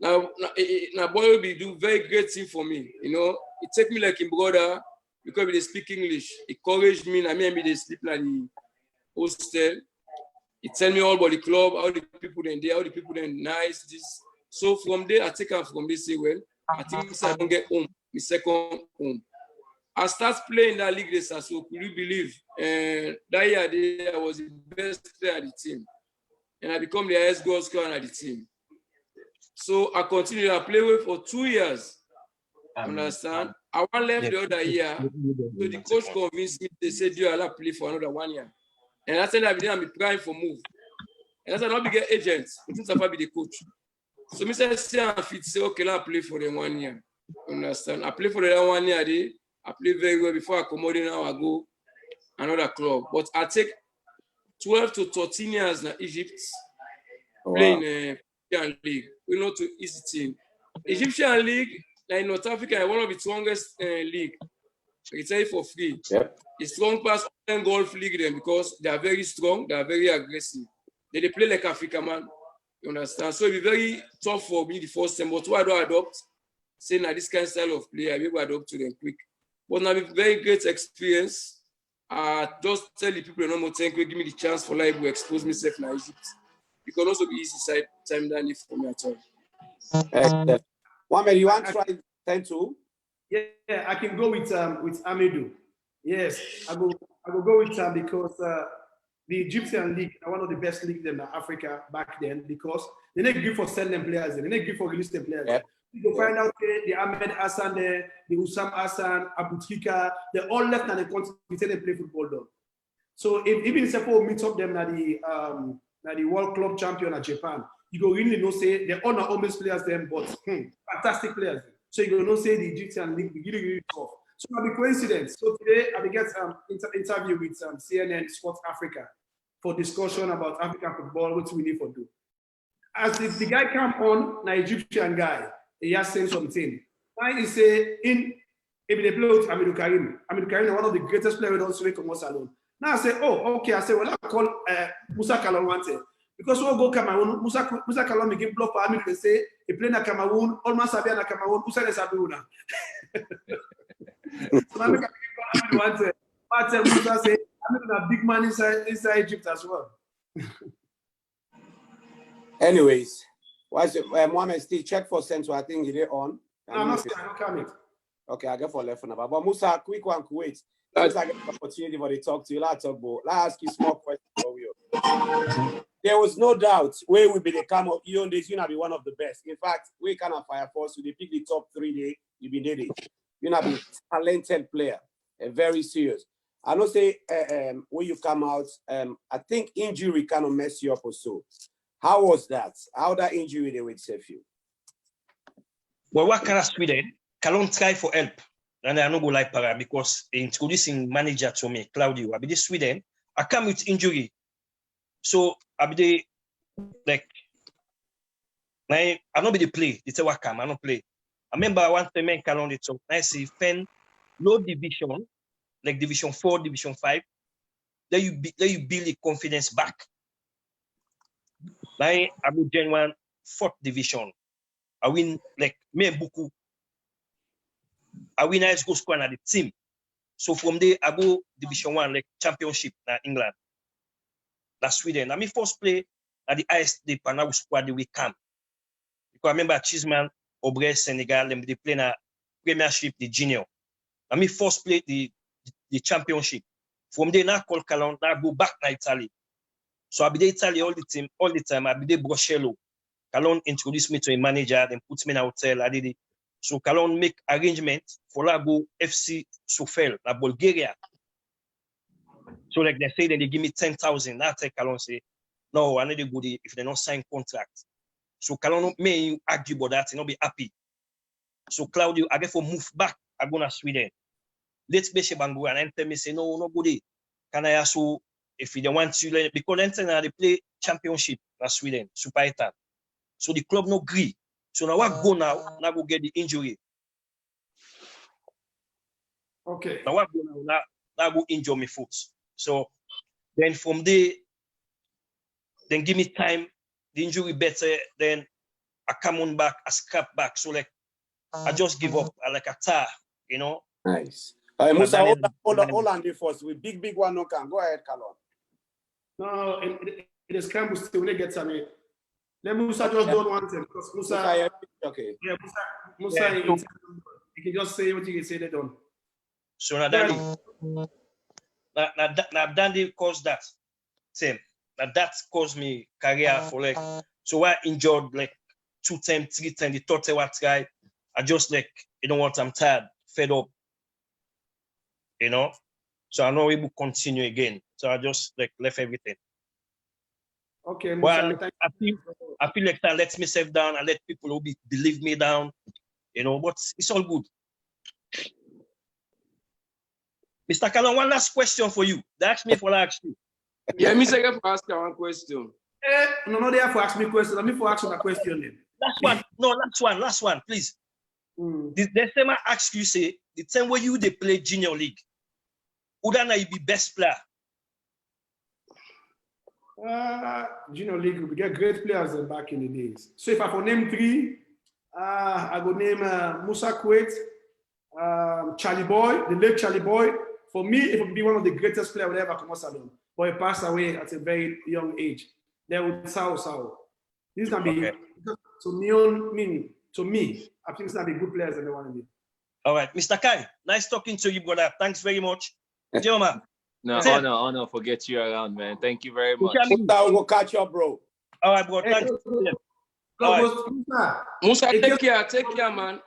Now boy will be do very great thing for me. You know, it take me like him brother because they speak English. It encouraged me. I mean, they sleep like the hostel. It tell me all about the club, how the people then there, how the people then nice. This. So from there, I take out from this. Say, well, I think I don't get home. My second home. I start playing that league this, so could you believe? That year I was the best player at the team. And I become the highest goal scorer at the team. So I continued to play with for 2 years. Understand? I want left the other year. So the coach convinced me, they said, you will play for another 1 year. And I said, I'm applying for move. And I said, I'll be get agents. Since I'll be the coach. So I said, okay, I'll play for them 1 year. Understand? I play for them 1 year. I play very well before I come out now. I go another club, but I take 12 to 13 years in Egypt playing Egyptian league. We know to easy team. Egyptian league, like North Africa, is one of the strongest league. I can tell you for free. Yep. It's strong past golf league then because they are very strong, they are very aggressive. They play like Africa man. You understand? So it'll be very tough for me the first time. But what I do adopt, saying that this kind of style of play, I will adopt to them quick. But now, a very great experience. Just tell the people no more thank you, give me the chance for life to expose myself in Egypt. It can also be easy side time than it for me at all. Mohamed, you want to try 10-2? Yeah, I can go with Amadou. Yes, I will go with because the Egyptian league are one of the best leagues in Africa back then because they didn't give for selling players, they didn't give for releasing players. Yep. You find out the Ahmed Hassan there, the Usam Hassan, Abu Trika, they all left and they continue to play football though. So even if you meet up them at the World Club champion at Japan, you go really know say they all not almost players them, but fantastic players. So you go know say the Egyptian league be really, really tough. So it will be coincidence. So today I will get interview with CNN Sports Africa for discussion about African football, what we need to do. As the guy come on, an Egyptian guy, he has said something. Now he say, if they play with Mohamed Kallon is one of the greatest players on Sudan Commerce alone. Now I say, oh, okay. I say, well, I call Musa Kallon wanted. Because we'll go Cameroon, Musa Kallon begin block for Hamid, they say, he play na Cameroon, almost Sabia na Cameroon, Musa is Sabuna. So I make a Hamid wanted. I tell Musa, say, Hamid is a big man inside Egypt as well. Anyways, Mohamed still check for Central. I think he on. I'm not coming. Okay, I get for left number. But Musa, quick one, Kuwait. Since I get the opportunity for the talk to you, let's talk about. Let's ask you a small question for you. There was no doubt where we be the come up. You know, this, be one of the best. In fact, we kind of Fire Force. So they pick the top 3 day. You be did it. Be a talented player, and very serious. I don't say when you come out, I think injury kind of mess you up or so. How was that? How that injury they would save you? Well, what kind of Sweden? Kallon try for help. And I don't go like para because introducing manager to me, Claudio. I be the Sweden. I come with injury. So I be the like I don't be the play. It's a what come, I don't play. I remember one time in Kallon it so I see fan low division, like division 4, division 5. Then you build the confidence back. Now I go join 4th division. I win like me beaucoup. I win high school squad at the team. So from there I go division 1 like championship in England. That's Sweden. I mean first play at the highest the Panama squad the week camp. Because I remember Chisman, Obre, Senegal, they play in a premiership, the junior. I mean first play the championship. From there now call Kallon, now go back to Italy. So I be there Italy all the time. I be there Brochello. Kallon introduced me to a manager, then put me in a hotel. I did it. So Kallon make arrangements for go FC Sofel, in Bulgaria. So like they say, then they give me 10,000. Now I tell Kallon say, no, I need to go there if they don't sign contract. So Kallon may argue about that, not be happy. So Claudio, I get for move back. I go to Sweden. Let's be Bangu and tell me say no go there. Can I ask you if they want to because then they play championship in Sweden, Super 8. So the club no agree. So now I go now go get the injury. Okay. Now I go now go injure my foot. So then from there, then give me time, the injury better, then I come on back, I scrap back. So like I just give up I like a tar, you know. Nice. Musa, hold on there first. With big one no can. Go ahead, Kallon. No, it is Campbell still when he gets on it. Let Musa just don't want him because Musa. Okay. Yeah, Musa he can just say what he can say. They don't. So now Dandy caused that. Same. Now that caused me career for like. So I injured like 2 times, 3 times. The third time I try, I just like you know what? I'm tired, fed up. You know, so I'm not able to continue again. So I just like left everything. Okay, Musa, well, I feel like that lets myself down. I let people who believe me down, you know, but it's all good. Mr. Kallon, one last question for you. They asked me for ask you. Yeah, me say for ask one question. No, they have to ask me questions. Let me for ask you a question then. Last one, please. The time I ask you, say, the time where they play junior league, who then you be best player? Junior league, we get great players back in the days. So if I for name 3, I go name Musa Kuwait, Charlie Boy, the late Charlie Boy. For me, it would be one of the greatest players ever come out Salon. But he passed away at a very young age. Then with Sao. This can be to me, I think it's gonna be good players and they want to be. All right, Mr. Kai, nice talking to you, brother. Thanks very much. Joma. No, honor, forget you around, man. Thank you very much. We'll catch up, bro. All right, bro. Thanks. Musa, take care, man.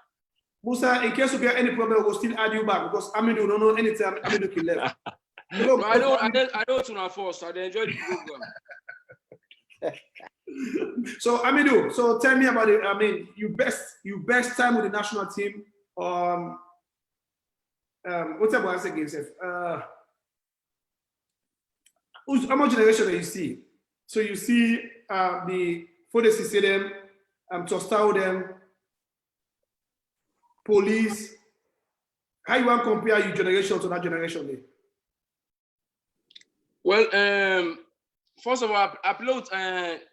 Musa, in case you get any problem, we'll still add you back because Amidou don't know anytime Amidou can left. No, I don't tune out first. I enjoy the program. So Amidou, so tell me about it. I mean, you best time with the national team. What's about us again, Seth? How much generation do you see? So you see the Fodesi see them, Tostao them, police. How you want to compare your generation to that generation there? Well, first of all, I upload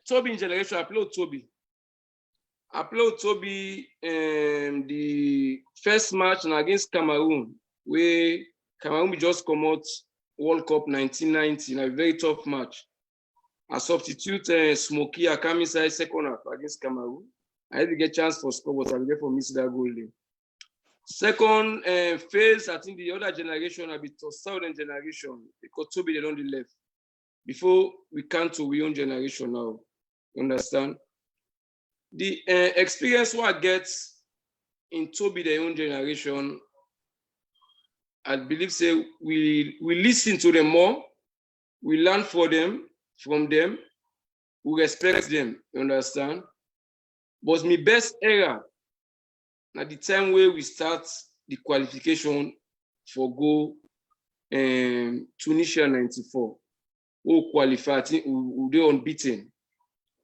Toby in generation. I upload Toby the first match against Cameroon, where Cameroon just come out World Cup 1990 in a very tough match. I substitute Smokey Akami side second half against Cameroon. I had to get chance for score, but I get for miss that goal. Second phase, I think the other generation will be to southern generation because Toby they don't left. Before we come to we own generation now, you understand? The experience what I get in Toby their own generation, I believe say we listen to them more, we learn from them, we respect them, you understand? But my best era at the time where we start the qualification for go Tunisia 94. We qualify, we do unbeaten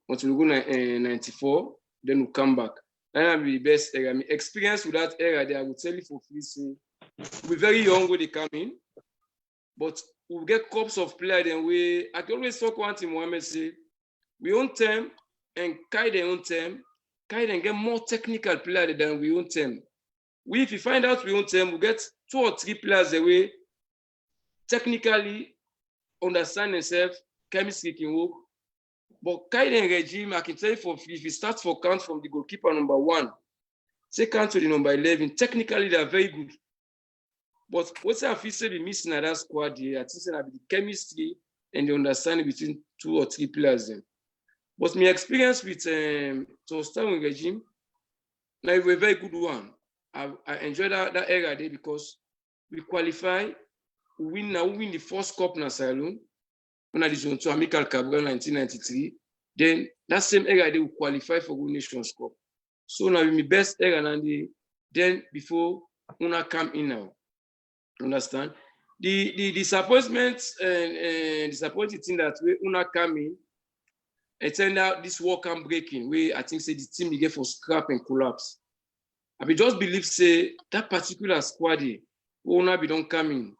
until we go 94, then we come back. That will be the best era. My experience with that era, I will tell you for free, say, we're very young when they come in, but we'll get cups of players. Then I can always talk one thing, Mohamed say, we own them and Kai they own them. Kai then get more technical players than we own them. If you find out we own them, we get 2 or 3 players the way technically understand themselves, chemistry can work. But Kaiden regime, I can tell you if you start for count from the goalkeeper number 1, say count to the number 11, technically they are very good. But what's I feel say be missing at that squad here, I think that be the chemistry and the understanding between 2 or 3 players then. But my experience with Tostan regime, now it was a very good one. I enjoyed that era there because we qualify, we win the first cup in Salon. When I did to Amical Cabral 1993, then that same era they will qualify for Good Nations Cup. So now my best era and then before Una come in now. Understand? The disappointment and disappointing thing that we Una come in, it turned out this war camp breaking where I think say the team they get for scrap and collapse. I just believe say that particular squad Una be don't come in.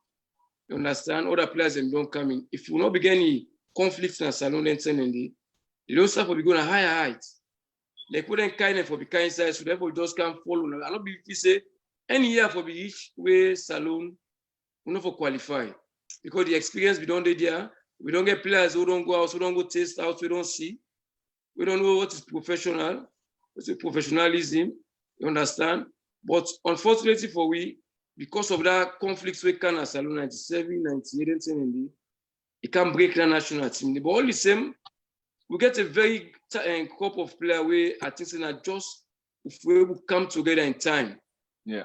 You understand? Other players them don't come in. If you not begin any conflicts in a salon, then they don't start for be going to higher heights. They couldn't kind of for be kind size, so therefore just can't follow. I don't believe you say any year for be each way salon, we not for qualify. Because the experience we don't do there, we don't get players who don't go out, who don't go taste out, we don't see. We don't know what is professional, what's the professionalism, you understand? But unfortunately for we, because of that conflicts with Canada, Salon 97, 98, and it can break the national team. But all the same, we get a very crop of players where I think that just if we will come together in time,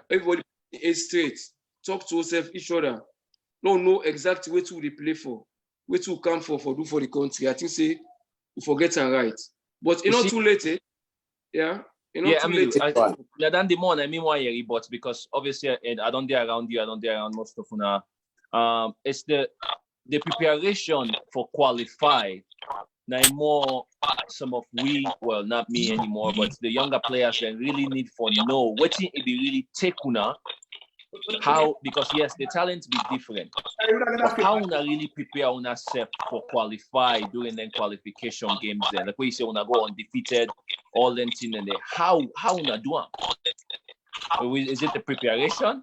everybody is straight, talk to ourselves, each other, don't know exactly what to play for, what to come for do for the country. I think say we forget and right. But it's not too late, yeah. Than the more I mean why but because obviously I don't dare around you, I don't dare around most of una. It's the preparation for qualify. Now more some of we, well not me anymore, but the younger players that really need for know what it really take una. How, because yes, the talent be different. But how una really prepare una self for qualify during the qualification games then? Like we say una go undefeated, all them thing and how una do it? Is it the preparation?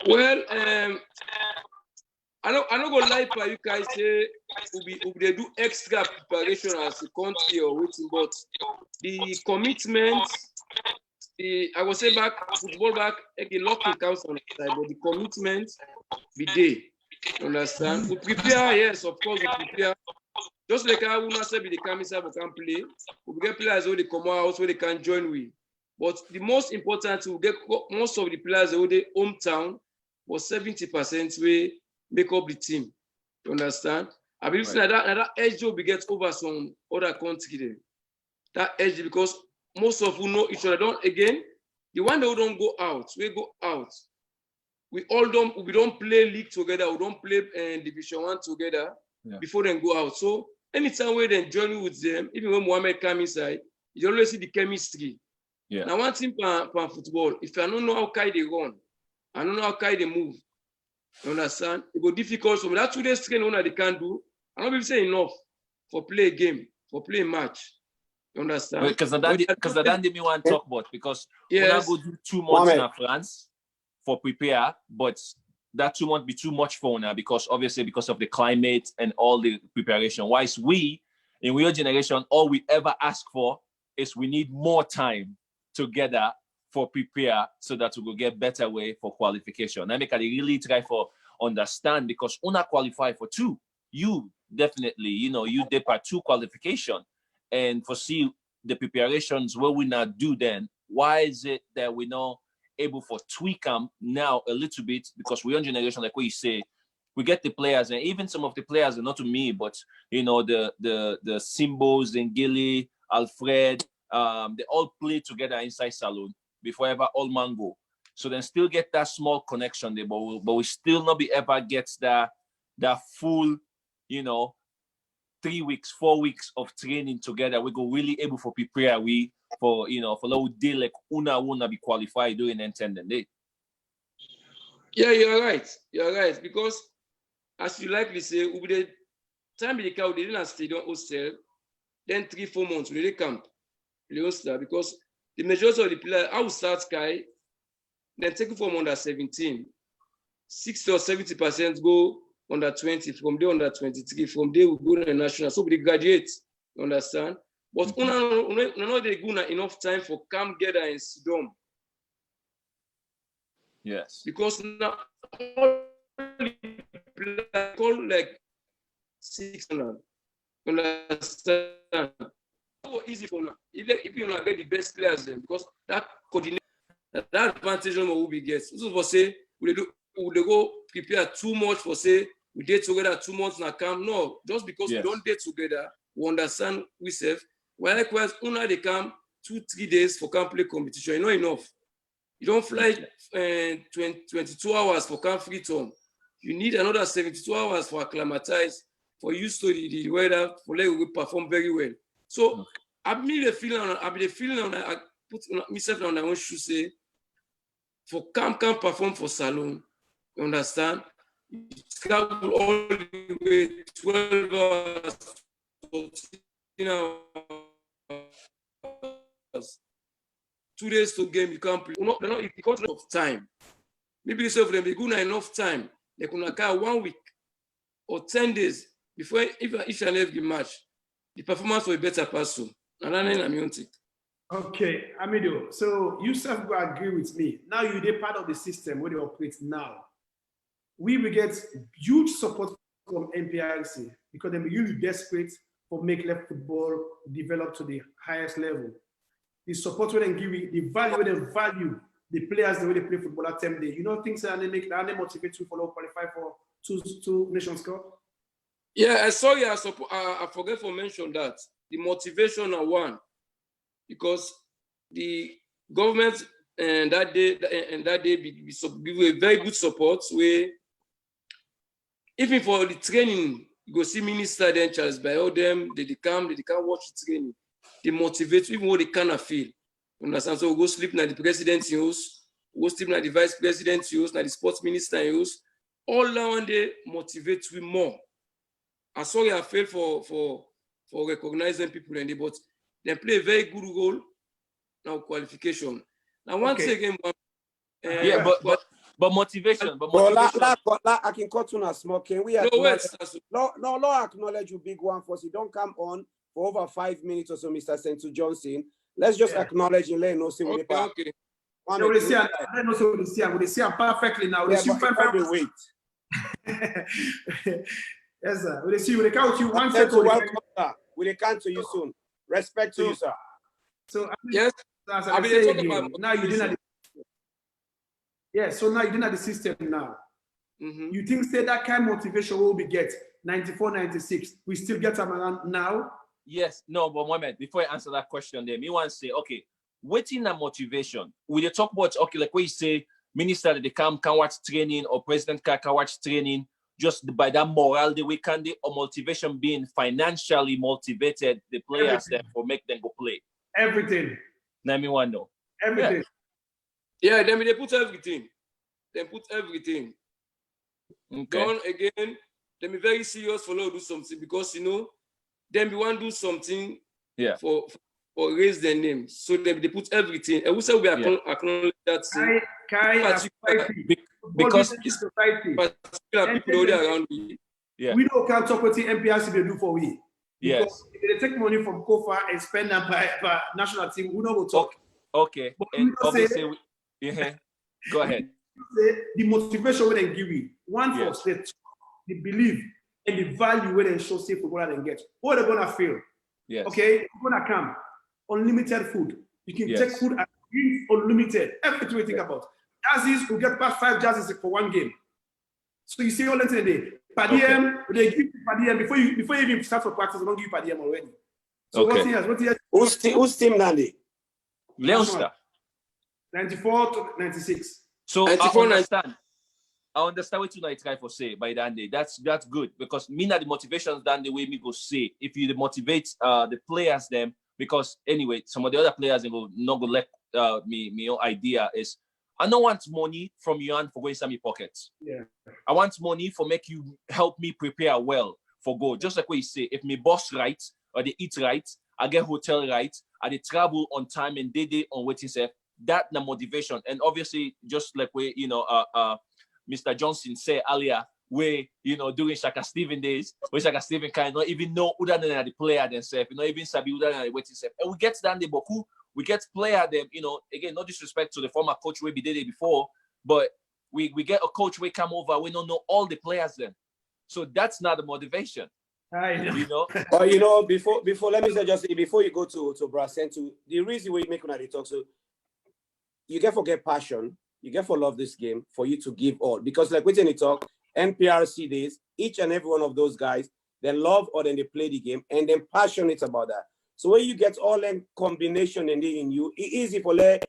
Well, I don't go lie for you guys say they do extra preparation as a country or waiting, but the commitment. I will say football back, a lot of counts on the side, but the commitment be there. Understand? We prepare, yes, of course, we prepare. Just like I will not say the camisa we can play. We get players who they come out, so they can join with. But the most important, we get most of the players who they hometown, but 70% we make up the team. You understand? I believe that edge will be get over some other country there. That edge because most of who know each other. Don't again, the one that we don't go out, we go out. We don't play league together, we don't play Division 1 together before they go out. So anytime we then join with them, even when Mohamed come inside, you always see the chemistry. Yeah. Now one thing for football, if I don't know how Kai they run, I don't know how Kai they move. You understand? It go difficult. So that 2 days training they can do. I don't even say enough for play a game, for play a match. You understand? Because that me want to talk about because when I go do 2 months in France for prepare, but that 2 months be too much for now because obviously because of the climate and all the preparation. Whilst we in your generation, all we ever ask for is we need more time together for prepare so that we will get better way for qualification. I make I really try for understand because una qualify for 2. You definitely, you did part 2 qualification. And for see the preparations what we not do then, why is it that we not able for tweak them now a little bit because we're young generation, like what you say, we get the players, and even some of the players, not to me, but you know, the Simbos and Gilly, Alfred, they all play together inside Saloon before ever all man go. So then still get that small connection there, but we still not be ever get that full, you know, 3 weeks, 4 weeks of training together. We go really able for prepare we for, you know, for low day like una be qualified doing intended day. Yeah, you're right. You're right. Because as you likely say, we the time they come, they didn't stadium hostel, then 3-4 months, we didn't camp. Because the majority of the players, I will start Sky, then take it from under 17. 60 or 70% go under 20, from there under 23, from there we go to the national. So we graduate, you understand? But we not they go enough time for come together and sit down. Yes. Because now all the players call like 600. Understand? So easy for now. If you not get the best players then, because that coordination, that advantage will be get. So for say we go prepare too much for say we date together 2 months now come. No, just because we don't date together, we understand we self. Well, likewise, una they come 2-3 days for camp play competition. You know enough. You don't fly 22 hours for camp free time. You need another 72 hours for acclimatize, for you to the weather, for let you perform very well. So I've been the feeling I put myself on my own shoe say for camp perform for Saloon. You understand? You travel all the way 12 hours, 14 hours. 2 days to game, you can't play. Because of time. Maybe you say for them, they go enough time. They can carry 1 week or 10 days before each and every match. The performance will be better pass through. And I'm your take. Okay, Amido. So you self will agree with me. Now you're part of the system where they operate now. We will get huge support from MPRC because they're really desperate for make left football develop to the highest level. The support when they give you the value the players the way they play football at 10 days. You know things that they motivate you for qualify for two Nations Cup. Yeah, I saw you. I forget to mention that the motivation are one because the government and that day give a very good support where even for the training you go see minister then Charles by all them they come watch the training. They motivate even what they cannot feel. Understand? So we go sleep na the president's house, we go sleep na the vice president's house, na the sports minister's house. All that one day motivates we more. I'm sorry I failed for recognizing people and but they play a very good role now qualification. Now once again, but motivation. I can cut on a small. Can we acknowledge? No, acknowledge you big one first. You don't come on for over 5 minutes or so, Mr. Sentu Johnson. Let's just acknowledge and let no see what they okay. So they see perfectly now. They see perfectly. Wait. Yes, sir. We see we count you 1 second. We count to you soon. Respect to you, sir. So yes, now you didn't. So now you didn't have the system now. Mm-hmm. You think say that kind of motivation will be get 94, 96. We still get them around now. Yes, no, but Mohamed, before I answer that question there, me want to say, okay, waiting that motivation. We they talk about, okay, like what you say, minister they can watch training or president can watch training just by that morale the way can they or motivation being financially motivated the players there for make them go play. Everything. Now me want to know. Everything. Yeah, then they put everything. They put everything. Okay. Done again, they be very serious for do something because you know then we want to do something for raise their name. So they put everything. And we say we acknowledge that because it's particular people already around me. Yeah. We don't can't talk what the MPRC they do for we. Yes. Because if they take money from COFA and spend them by national team, we don't go talk. Okay. But and obviously go ahead. The motivation we they give you. One for the belief and the value where they show say footballer they get. What they're gonna feel. Yes. Okay, you're gonna come. Unlimited food. You can take food and drink unlimited. Everything we think about. Jerseys will get past 5 jerseys for one game. So you see all that today. Per diem, they give you per diem before you even start for practice. They don't give you per diem already. So what he has? Who's team Nandi? Leicester. 94 to 96. So 94, I understand what you try for say by that day. That's good because me not the motivations than the way me go say. If you motivate the players them, because anyway, some of the other players they go not go let me own idea is I don't want money from you and for going inside my pockets. Yeah. I want money for make you help me prepare well for go. Just like what you say, if me boss right or they eat right, I get hotel right, I they travel on time and they on waiting self. That the motivation. And obviously, just like we, Mr. Johnson said earlier, where, during Shaka Steven days, where Shaka Steven kind of not even know who than the player themselves, even Sabi who than the waiting self. And we get to that but who we get player them, again, no disrespect to the former coach we did it before, but we get a coach we come over, we don't know all the players then. So that's not the motivation. Before let me say just before you go to Bracento, the reason we make when I talk so you get for get passion, you get for love this game for you to give all. Because like when you talk, NPRC days, each and every one of those guys, they love or then they play the game and they're passionate about that. So when you get all that combination in you, it's easy for them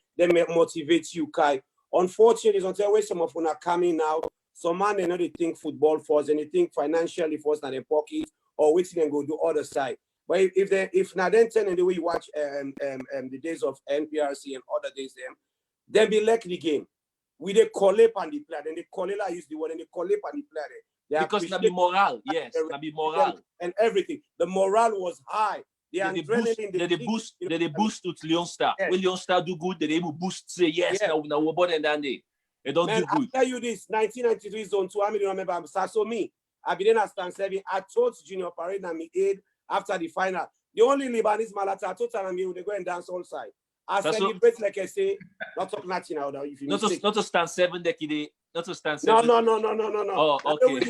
motivate you, Kai. Unfortunately, until where some of them are coming now, some man they know they think football first and they think financially first and their pockets or which they go do other side. But if now then turn in the way you watch the days of NPRC and other days then be like the game. We they call up on the player, then they call it, I use the word, and they call up on the player. Because na be moral, yes, na be moral. And everything. The morale was high. They boost to Leon Star. Yes. When Leon Star do good, they will boost, say, yes, now we're born and then they don't do good. I tell you this, 1993 zone 2, I remember, so me, I've been in a stand 7. I told Junior Parade and me aid after the final. The only Lebanese Malata, I told them they go and dance all side. I celebrate like I say, not talk nothing now. If you not to stand 7 decade, not to stand 7. No. Oh, okay.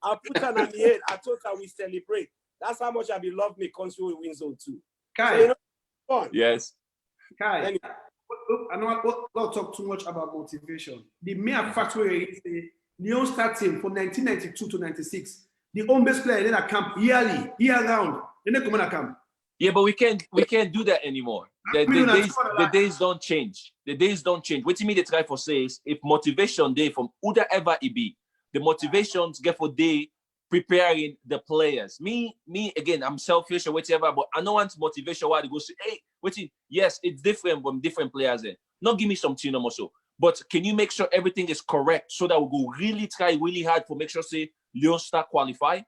I put on the head. I told her we celebrate. That's how much I be love me country will win zone 2. Kai, so, yes. Kai, anyway. I know not talk too much about motivation. The mere fact where it is the Leon Star team from 1992 to 96, the home base player in a camp yearly, year round, then they come in a camp. Yeah, but we can't do that anymore. The days don't change. The days don't change. What you mean they try for say is if motivation day from whoever it be, the motivations get for day preparing the players. Me again, I'm selfish or whatever, but I don't want motivation why to go say, hey, yes, it's different from different players there. Not give me something no more so. But can you make sure everything is correct so that we go really try really hard for make sure say Leon Star qualify?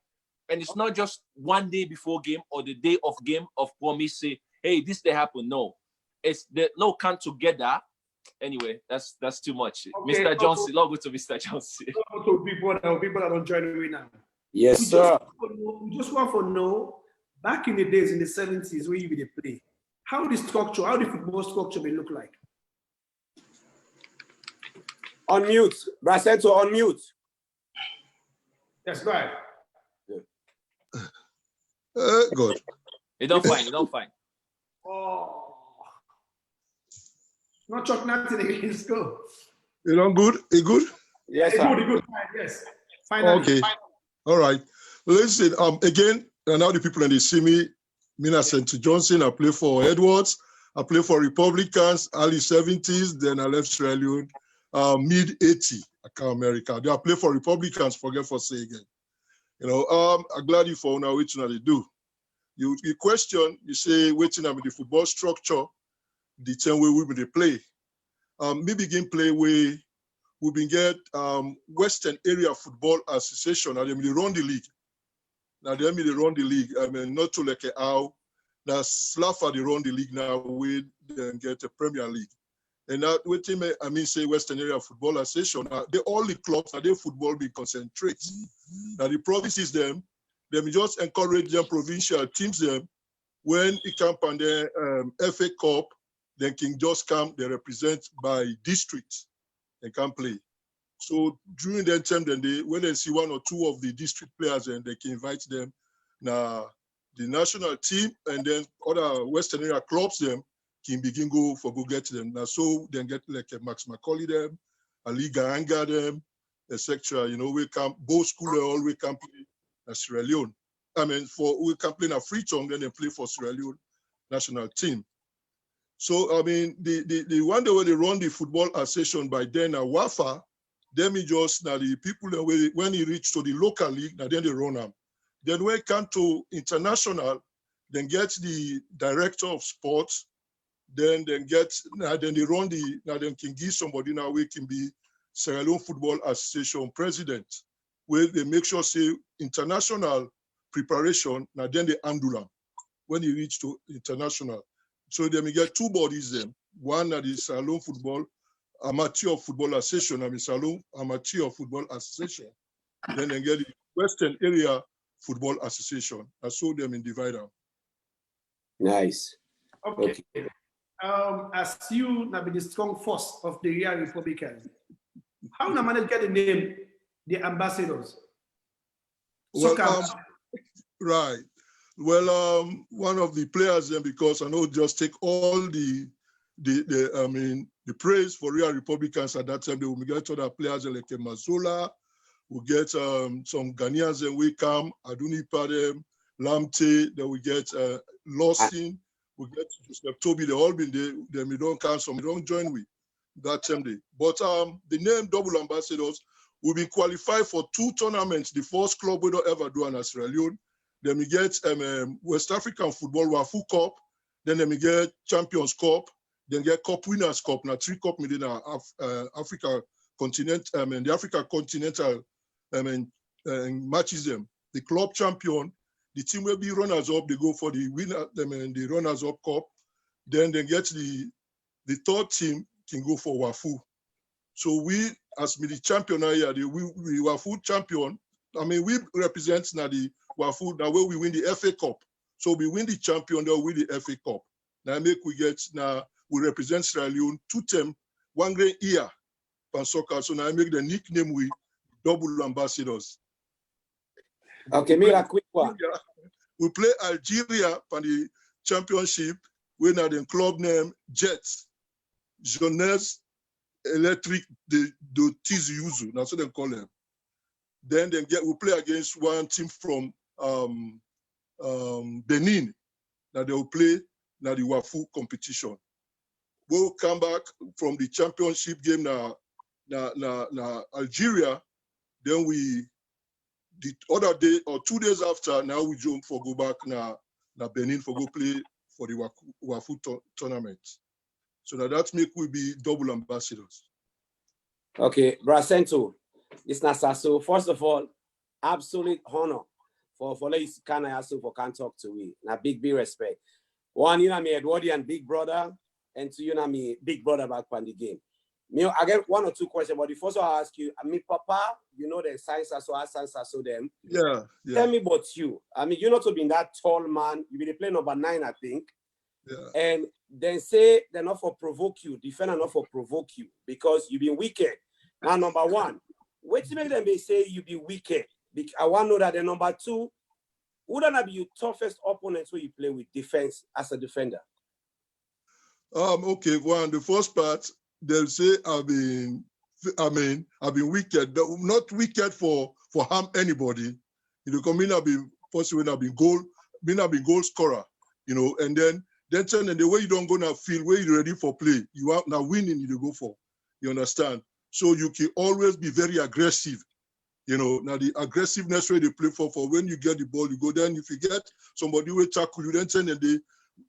And it's not just one day before game or the day of game of promise say, hey, this day happen. No, it's the no come together. Anyway, that's too much. Okay, Mr. Johnson, log to Mr. Johnson. To people that don't join me now. Yes, sir. We just want to know, back in the days in the 70s where you be play, how the football structure may look like. On mute. Bracento, on mute. Yes, go ahead. Good. You don't find. Oh. Not talk nothing against go. You don't good? You good? Yes, sir. Good. Yes. Finally. Okay. All right. Listen, again, now the people and they see me, Mina St. Johnson, I play for Edwards, I play for Republicans, early 70s, then I left Sierra Leone, mid-80, I come America. Then I play for Republicans, forget for say again. I'm glad you for now which they do. You question, you say, waiting on the football structure, the 10 way we play. Me begin play where we been get Western Area Football Association, and they run the league. Now they run the league. I mean, not to like how now Slaffa they run the league now we then get a Premier League. And that waiting say Western Area Football Association. They all the clubs now they football be concentrate. Now the provinces them just encourage them provincial teams them when it come on the FA Cup, then King just come, they represent by district and can play. So during that time, then when they see one or two of the district players, and they can invite them now the national team and then other Western area clubs them can begin go get them. Now so then get like a Max Macaulay them, a Liga Anga them, etc. You know, we can both school all we can play at Sierra Leone. I mean, we can play in a Freetown, then they play for Sierra Leone national team. So I mean, the one day when they run the football association by then at WAFA, then we just now the people when he reach to the local league, now then they run them. Then when it come to international, then get the director of sports, then get then they run then can give somebody now we can be Sierra Leone Football Association president, where they make sure say international preparation, now then they handle them when you reach to international. So then we get two bodies then. One that is Sierra Leone Football Amateur Football Association, I mean Sierra Leone Amateur Football Association. Then they get the Western Area Football Association. I saw them in divider. Nice. Okay. As you now be the strong force of the Real Republicans, how do you get the name the ambassadors? Well, right. Well, one of the players then, because I know just take all the praise for Real Republicans at that time. They will get other players like Mazola, we get some Ghanaians and we come, Aduni Padem, Lamte, then we get Lawson, we get Joseph Toby, they all been there, then we don't come, some we don't join with that same day. But the name Double Ambassadors will be qualified for 2 tournaments, the first club we don't ever do in Sierra Leone. Then we get West African Football Wafu Cup, then we get Champions Cup, then get Cup Winners Cup, now 3 cup within Africa continent, and the Africa Continental matches them. The club champion, the team will be runners up, they go for the winner, the runners up cup. Then they get the 3rd team can go for Wafu. So we, as the champion here, we Wafu champion. I mean, we represent now the Wafu, now where we win the FA Cup. So we win the champion, then we win the FA Cup. Now we represent Sierra Leone 2 times, 1 great year for soccer. So now I make the nickname we Double Ambassadors. Okay, me a quick one. We play Algeria for the championship. We now the club name Jets, Jeunesse Electric de Tizi Ouzou. That's what they call them. Then we play against one team from Benin. Now they will play now the Wafu competition. We'll come back from the championship game now Algeria. Then the other day or 2 days after, now we jump for go back now Benin for go play for the Wafu tournament. So now that make we be Double Ambassadors. Okay, Bracento, it's not so. First of all, absolute honor for let's can I ask for can talk to me. Now big respect. One, you know me, Edwardian big brother, and 2, you know me, big brother back on the game. Me, I get 1 or 2 questions, but the first one I'll ask you, I mean, Papa, you know the science so them. Yeah. Tell me about you. I mean, you're not to be that tall man. You be play number 9, I think. Yeah. And then say they're not for provoke you, defend not for provoke you, because you've been wicked. Now, number 1, wait to make them they say you be wicked. I want to know that the number 2, who don't be your toughest opponents who you play with defense as a defender? Okay, one, the first part, they'll say I've been wicked, not wicked for harm anybody. You know, come in, I've been goal scorer, you know, and then the way you don't go now feel where you're ready for play, you are now winning you go for. You understand? So you can always be very aggressive. You know, now the aggressiveness where they play for when you get the ball, you go down. If you get somebody will tackle you, then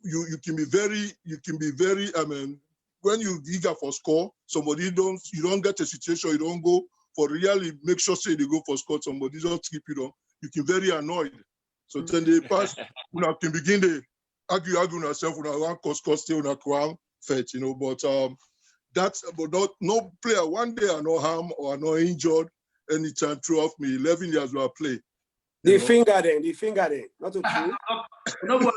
you can be very, I mean, when you eager for score, you don't get a situation, you don't go for really make sure say they go for score, somebody just keep it on. You can be very annoyed. So then they pass, you can begin to argue yourself, stay on a crown fetch, you know, but no player one day are no harm or are no injured anytime throughout me 11 years where I play. The finger then, not to true. No more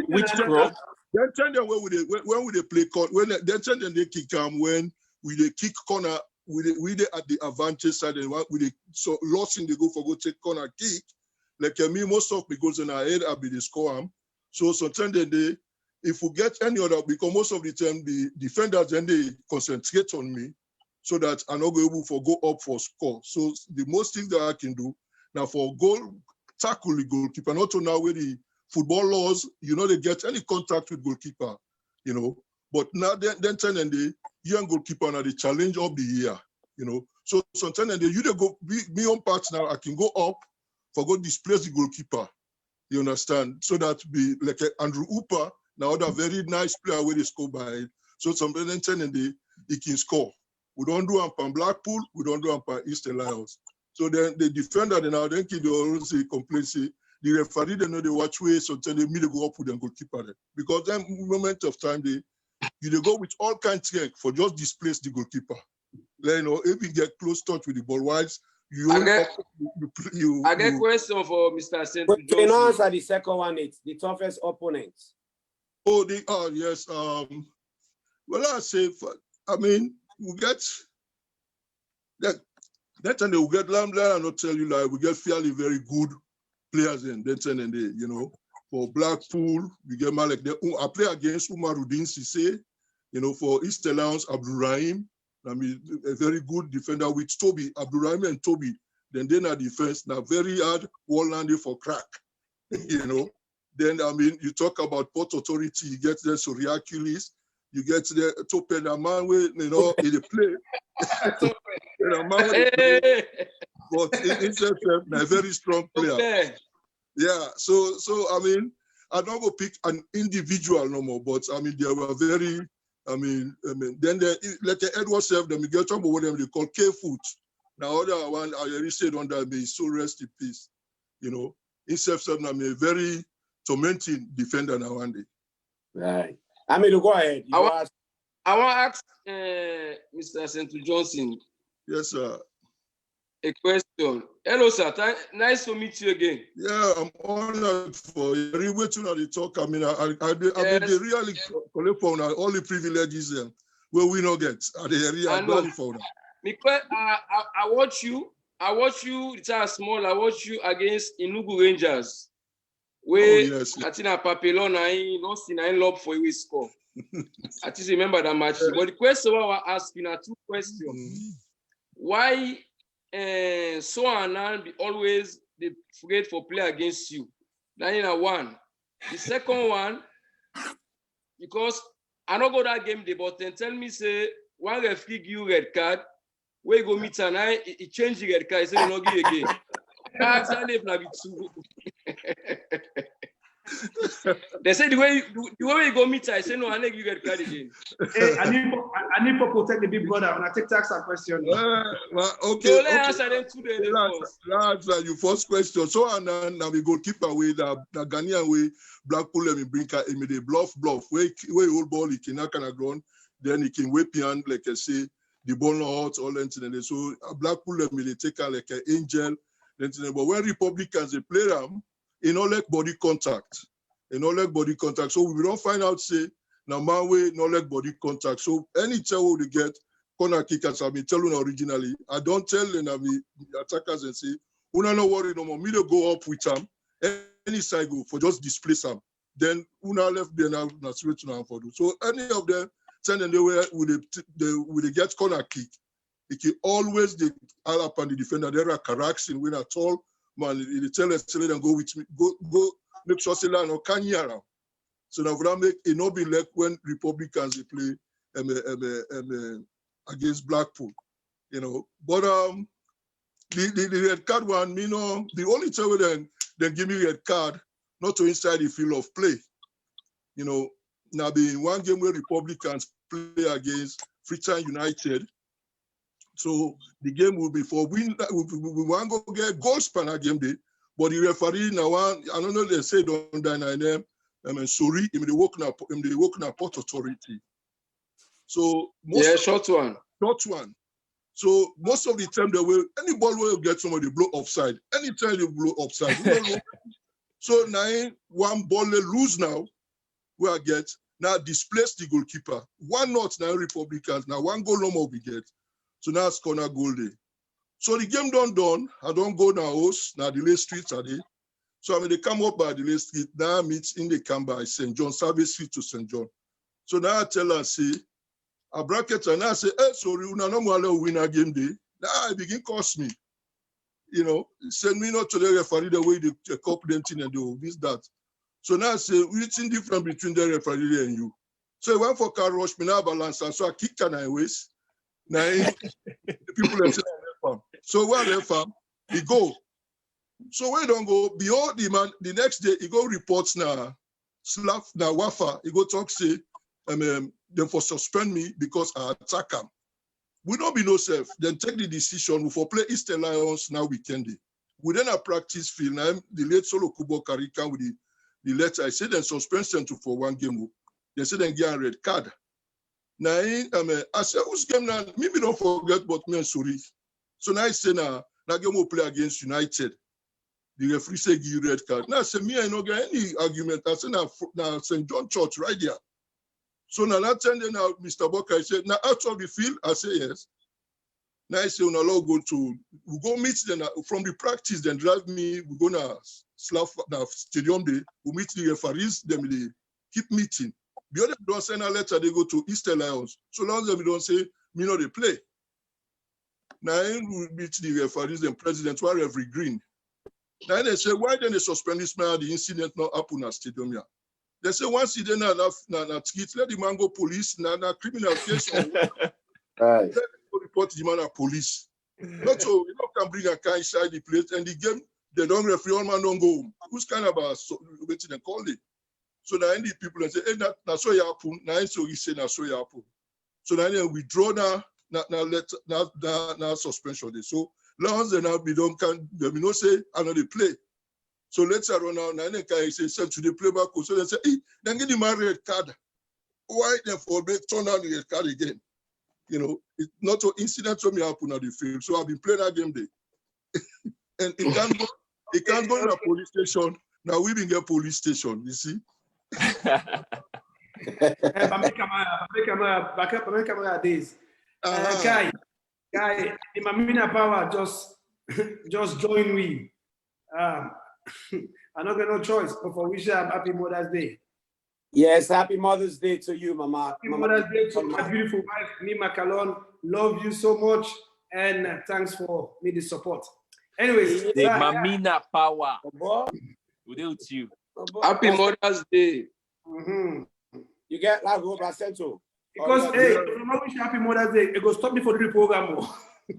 Which pro? Then tell them when we play when then tell them they kick when we kick corner we at the advantage side and we so lost in the go take corner kick. like me, most of me goes in our head, I'll be the score. So sometimes they, if we get any other, because most of the time the defenders then they concentrate on me so that I'm not able to go up for score. So the most thing that I can do now for goal, tackle the goalkeeper, not to now with the football laws, they get any contact with goalkeeper, But now then turn and the young goalkeeper now the challenge of the year, So sometimes and you go me on parts now, I can go up for go displace the goalkeeper. You understand? So that be like Andrew Hooper, now other very nice player where they score by. So sometimes then turn and he can score. We don't do them from Blackpool, we don't do them from Eastern Lions. So then the defender now then they always say complain say the referee they know they watch way, so they immediately go up with the goalkeeper there. Because then moment of time they go with all kinds of for just displace the goalkeeper. Then, if you get close touch with the ball, wise I get question for Mr. St. But you know answer the second one, it's the toughest opponent. Yes. Well, I say, we get that time they will get Lamb. I not tell you like we get fairly very good players in that time and they, for Blackpool, we get Malek. I play against Umaruddin Sisse, for Eastern Lions, Abdurrahim. A very good defender with Toby, Abdurrahim and Toby. Then are defense, now very hard wall landing for crack, Then, you talk about Port Authority, you get the Soriaculis, you get the Topen, a man with, in the play. But it's a very strong player. Okay. Yeah, so I don't go pick an individual no more, but they were very, then like Edward said, them get trouble with them, they call K-Foot. Now other one I already said on that may so rest in peace. Himself I'm a very tormenting defender now one day. Right. Go ahead. I want to ask Mr. St. Johnson. Yes, sir. A question. Hello, sir. Nice to meet you again. Yeah, I'm honored for you. Waiting on the talk. I they really collect for all the privileges where we not get. I know. For now. Because I watch you. It's a small. I watch you against Enugu Rangers. Where yes. I think Papelon I lost in 9 lob for you score. I just remember that match. But the question I want to ask you now 2 questions. Why so and be always the afraid for play against you? That is one. The second one, because I don't go that game day, but then tell me say one referee give you red card, where you go meet and he change the red card, he say you not give again. They say the way you go meet, I say no, I need you get card again. Hey, I need to protect the big brother when I take tax and question. Well, okay. So let's answer them today. That's your first question. So and now we go keep away the Ghanaian way, Blackpool let me bring the bluff. Where old ball he can kind of ground, then he can whip hand like I say the ball not hot all that. So Blackpool let me they take her like an angel. But when Republicans they play them, in all like body contact. So we don't find out say now my way no like body contact. So any time we get corner kickers, I mean tell you originally, I don't tell them the attackers and say, una no worry no more, me to go up with them, any side go for just displace them. Then una left there now straight to for do. So any of them send them the way with the get corner kick. It can always the all up on the defender. There are correction when at all. Man, they tell us to let them go with me. Go make sure say no can you around. So now we make it not be like when Republicans they play against Blackpool, But the red card one, the only time when they give me red card, not to inside the field of play. Now the one game where Republicans play against Freetown United. So the game will be for win. We want to go get goal spanner game day, but the referee now I don't know they say don't die name. Sorry, they work now Port Authority. So short one. So most of the time they will any ball will get somebody blow offside. Anytime you blow offside, so now one ball they lose now. We are get now displace the goalkeeper. One not now Republicans now one goal no more we get. So now it's corner goal day. So the game done. I don't go now host. Now the late streets are there. So I mean, they come up by the late street, now meet in the camp by St. John, Service Street to St. John. So now I tell her, say, I bracket and I say, hey, sorry, no more win a game day. Now I begin cost me. You know, send me not to the referee the way they cop them thing and do this, that. So now I say, what's the difference between the referee and you? So I went for car rush, me now balance, and so I kick and I waste. Now the people are saying, so when I farm, he go. So we don't go beyond the man. The next day, he go reports now, slap now Wafa. He go talk say, them for suspend me because I attack him. We don't be no self. Then take the decision. We for play Eastern Lions now weekend. We then a practice field. Now the late Solo Kubo Karika with the letter. I say then suspend them for one game. They say then get a red card. Now I say whose game now? Maybe don't forget but me and sorry. So now I say now game will play against United. The referee say give you red card. Now I say me I no get any argument. I say now St. John Church right there. So now that time then now Mr. Boka said now out of the field. I say yes. Now I say we go meet them from the practice. Then drive me. We go now stadium day. We meet the referees. Then they keep meeting. The other don't send a letter. They go to Eastern Lions. So long as they don't say me no they play. Now we meet the referees and president who are Referee Green. Then they say, why then they suspend this man? The incident not happen at stadium here. They say, once he didn't have let the man go police, na criminal case. Let them report the man at police. Not so, you know, can bring a car inside the place and the game, they don't referee, all man don't go home. Who's kind of waiting and call it? So now the people and say, hey, that's so you happen. Now so he say, that's so you happen. So now they withdraw now suspension day. So long they now be don't can they no say I know they play. So later on now they say send to the playback. So they say, hey, then get the man red card. Why then for turn down the red card again? You know, it's not an incident to me happen at the field. So I've been playing that game day. And it can't go to a police station. Now we been get police station, you see. Camera days. Guy, the Mamina Power just join me. I don't get no choice, but for wish her happy Mother's Day. Yes, happy Mother's Day to you, Mama. Happy Mother's Day to my beautiful wife, Mohamed Kallon. Love you so much, and thanks for me the support. Anyways, the Mamina Power. Without you. Happy Mother's Day. Mm-hmm. You get that go Bracento. Because hey, if I wish you happy Mother's Day, it go stop me for the program.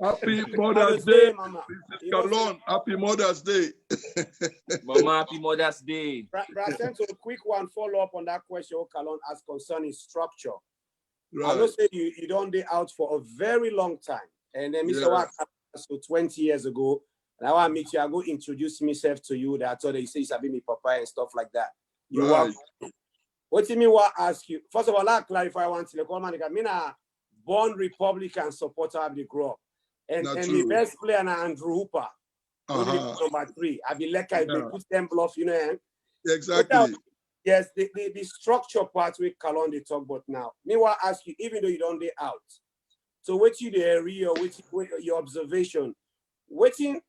Happy Mother's Day, Mama. Kallon, happy Mother's Day. Mama, happy Mother's Day. Bracento, a quick one follow up on that question Kallon asked concerning structure. Right. I know say you don't day out for a very long time. And then Mr. Waka, so 20 years ago, and I want to make sure I go introduce myself to you. That I thought that you say you sabi me papa and stuff like that. You right. What do you mean? What ask you? First of all, I'll clarify one thing. I'm a born Republican supporter of the group. And the best player is Andrew Hooper. Number 3. I be like I put them bluff, you know. Exactly. Yes, the structure part with Kallon they talk about now. Me want ask you, even though you don't day out. So what you the area, what your observation, waiting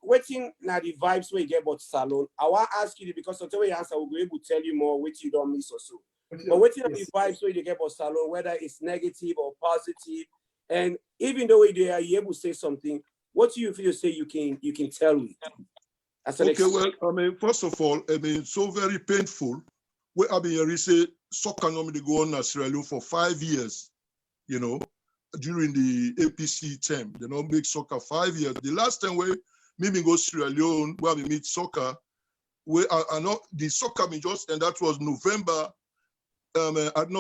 now the vibes we get about Salon. I want to ask you because of the way you answer, we'll be able to tell you more what you don't miss or so. But waiting on the vibes where you get about Salon, whether it's negative or positive, and even though they are able to say something, what do you feel say you can tell me? Okay, well, I mean, first of all, I mean, so very painful. Where I mean, you say soccer normally go on in Sierra Leone for 5 years, you know, during the APC term. They don't make soccer 5 years. The last time where maybe go Sierra Leone, where we meet soccer, where I know the soccer me just, and that was November.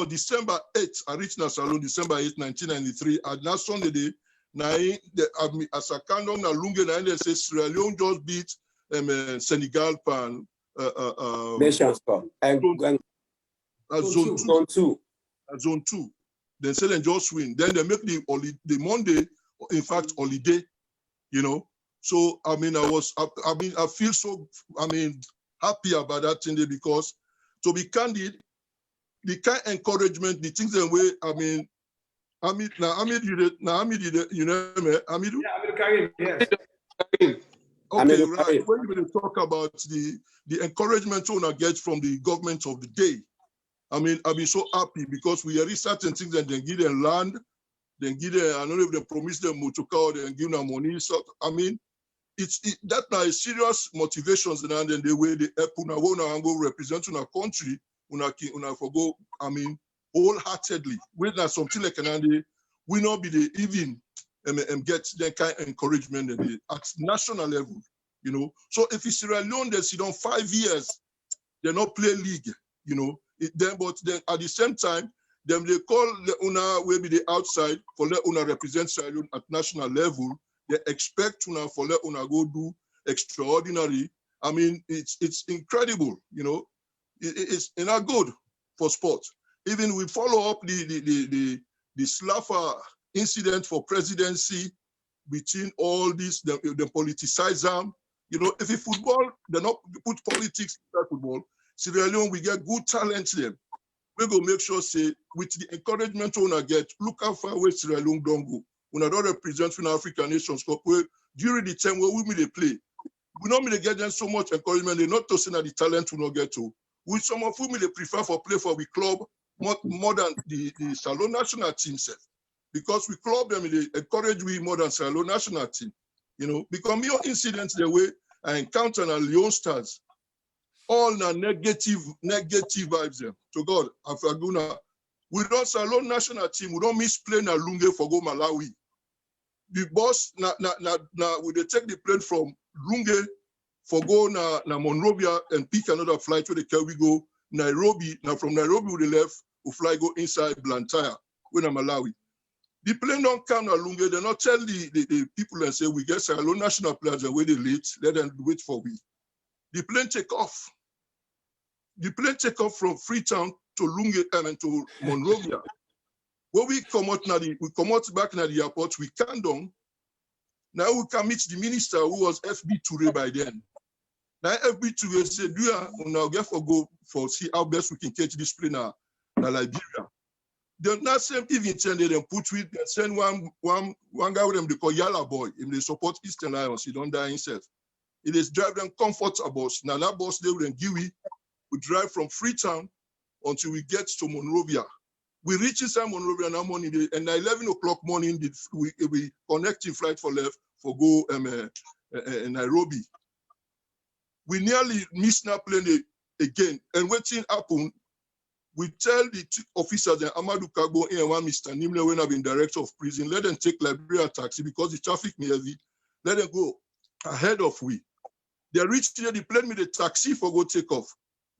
December 8th, I reached Nassau, December 8th, 1993. And last Sunday, as a canon, they say Sierra Leone just beat Senegal pan Nations Cup and Zone 2. Zone 2. Then say they just win. Then they make the Monday, in fact, holiday, you know. So I mean, I feel so happy about that thing because to be candid, the kind of encouragement, the things that way, you know me, Amidu? Yeah, Amidu Karim, yes. Okay, right. When you talk about the encouragement we get from the government of the day, I mean, I've been so happy because we are certain things that they give them land, then give them, I don't know if they promise them motor car, then give them money. So, I mean, that now is serious motivations, and then the way they help una go represent una country, una forgo, I mean, wholeheartedly. When there's something like an we not be the even get that kind of encouragement at national level, you know. So if it's Sierra Leone, they sit on 5 years, they not play league, you know. But then at the same time, them they call the una will be the outside for let una represent Sierra Leone at national level. They expect una for let una go do extraordinary. I mean, it's incredible, you know. It's not good for sport. Even we follow up the Slaffer incident for presidency between all this, the politicize them. You know, if it's football, they not put politics in football. Sierra Leone, we get good talent there. We go make sure, say, with the encouragement we wanna get, look how far away Sierra Leone don't go. We don't represent in African Nations Cup where during the time where we play, we not get them so much encouragement. They're not tossing at the talent we not get to. With some of whom they prefer for play for we club more than the Salon national team self. Because we club them, they encourage we more than Salon national team. You know, because more incidents the way I encounter na Leon Stars, all na negative vibes them. To God, Afaguna. We don't Salon national team, we don't miss plane na Lunge for go Malawi. The boss we they take the plane from Lunge for go na Monrovia and pick another flight where they can we go Nairobi. Now from Nairobi we left, we fly go inside Blantyre, we na Malawi. The plane don't come na Lunge, they not tell the people and say we get Sierra Leone national players and where they late, let them wait for we. The plane take off. The plane take off from Freetown to Lunge and to Monrovia. When we come out back na the airport, we can down. Now we can meet the minister who was FB Toure by then. Now FB Toure said, "Do you now get for go for see how best we can catch this plane na Liberia." Then that same event they then put with send one guy with them they call Yala Boy. If they support Eastern Lions, he don't die himself. It is drive them comfort a bus. Now that bus they will then give we drive from Freetown until we get to Monrovia. We reach inside Monrovia now morning, and at 11 o'clock morning, we connecting flight for left for go Nairobi. We nearly missed that plane again, and waiting happen. We tell the officers that Amadou Kagbo and one Mr. Nimle, when I've been director of prison, let them take Liberia taxi because the traffic may heavy. Let them go ahead of we. They reached here, they plane me the taxi for go take off.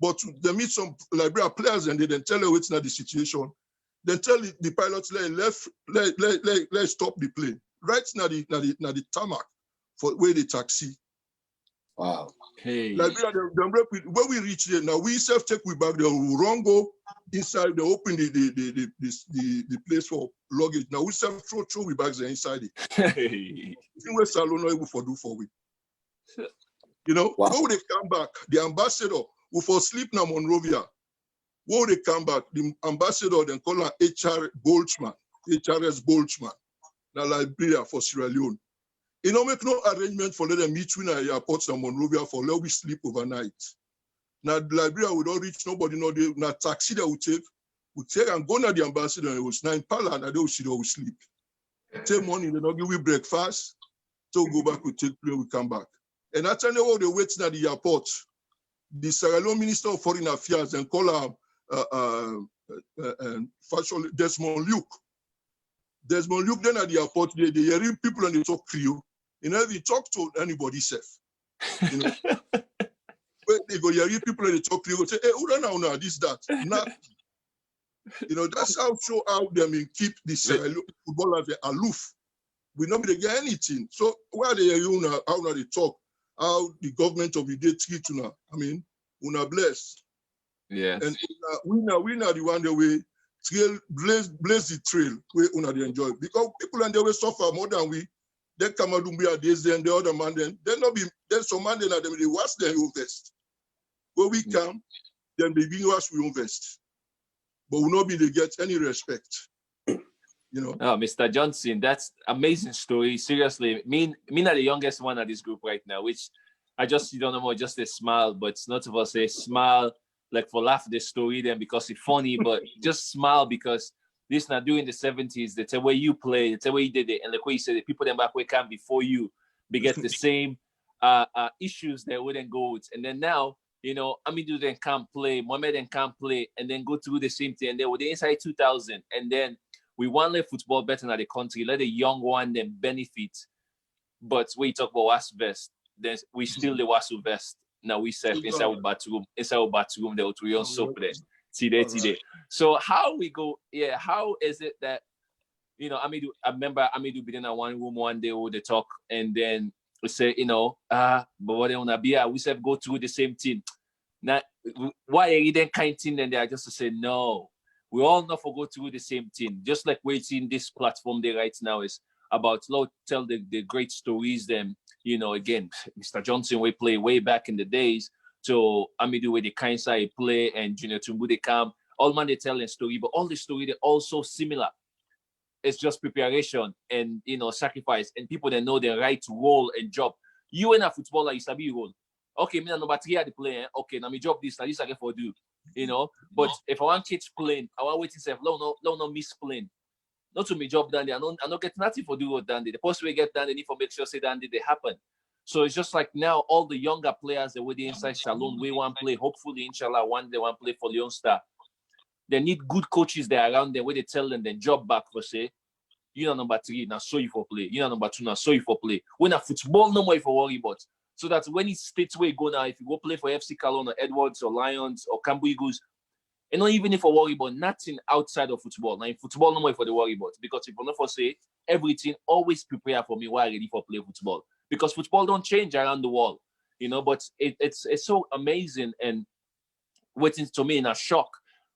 But they meet some Liberia players and they then tell them what's not the situation. Then tell the pilots, let's stop the plane. Right now the tarmac for where the taxi. Wow. Hey. Liberia, when we reach there, now we self take we back there, we run go inside, they open the place for luggage. Now we self throw we bags there inside it. Hey. Where Salon not able for do for we. You know, wow. When they come back, the ambassador who for sleep now Monrovia. When they come back, the ambassador then call her HRS Boltzmann, now Liberia for Sierra Leone. You know, make no arrangement for let them meet in the airports in Monrovia for let we sleep overnight. Now Liberia would not reach nobody, no day. Now taxi that we take and go to the ambassador and it was 9 pala and they will sleep. Take morning, they don't give we breakfast. So we go back, we take plane, we come back. And that's when they waiting at the airport. The Sierra Leone Minister of Foreign Affairs and call her Desmond Luke. Desmond Luke then at the airport, they hearing people and they talk Creole. You know, if you talk to anybody safe. You know, they go hearing people and they talk Creole, say, hey, who don't know this, that? Not. You know, that's how show how them keep the Sierra Leone footballers aloof. We not be get anything. So where they hear how they talk, how the government of the day treat you. I mean, una blessed. Yes. And we are the one that we blaze the trail we una they enjoy. Because people and they will suffer more than we. Then come out be a days then the other man then not be then some man then they watch them invest. When we come, then they bring us we invest. But we not be they get any respect. you know. Oh, Mr. Johnson, that's amazing story. Seriously, me not the youngest one at this group right now, which I just don't know more, just a smile, but it's not of us a smile like for laugh the story then because it's funny, but just smile because this now during the 70s, that's the way you play, that's the way you did it, and like what you said, the people them back way come before you, they get the same issues that wouldn't go with, and then now. You know, Amidou then can't play, Mohamed then can't play, and then go through the same thing. And then with the inside 2000, and then we want to football better in the country, let the young one then benefit. But when you talk about Wasu Vest, then we still the Wasu Vest. Now we say inside our bathroom, there was we on soap there. Today. So how we go, how is it that, you know, I remember Amidou being in a one room one day with the talk, and then we say, you know, but what they want to be, we say go through the same thing. Now, why are you then kind of thing? Then they are just to say, no, we all know for go through the same thing. Just like we're seeing this platform there right now is about, tell the great stories. Them, you know, again, Mr. Johnson, we play way back in the days. So Amidou with the kind side play and Junior Tumbu they come. All man they tell a story, but all the story they're also similar. It's just preparation and, you know, sacrifice, and people that know their right role and job. You and a footballer, you sabi role. Okay, me number 3 at the play. Okay, now me job this I get for do. You know, but if I want kids playing, I want waiting self. No miss playing. Not to me job done there. I don't get nothing for do what done there. The post we get done, they need for make sure say done they happen. So it's just like now all the younger players that were the inside Salon, we want to play. Hopefully, inshallah, one day want to play for Leon Star. They need good coaches there around them where they tell them then job back for say, you know number 3, now so you for play. You know number 2, now so you for play. When a football no more if you worry about. So that when it's states where you go now, if you go play for FC Kallon or Edwards or Lions or Cambo Eagles, and not even if you worry about nothing outside of football. Now in football no more if you worry about. Because if you not for say everything, always prepare for me while ready for play football. Because football don't change around the world. You know, but it's so amazing and waiting to me in a shock.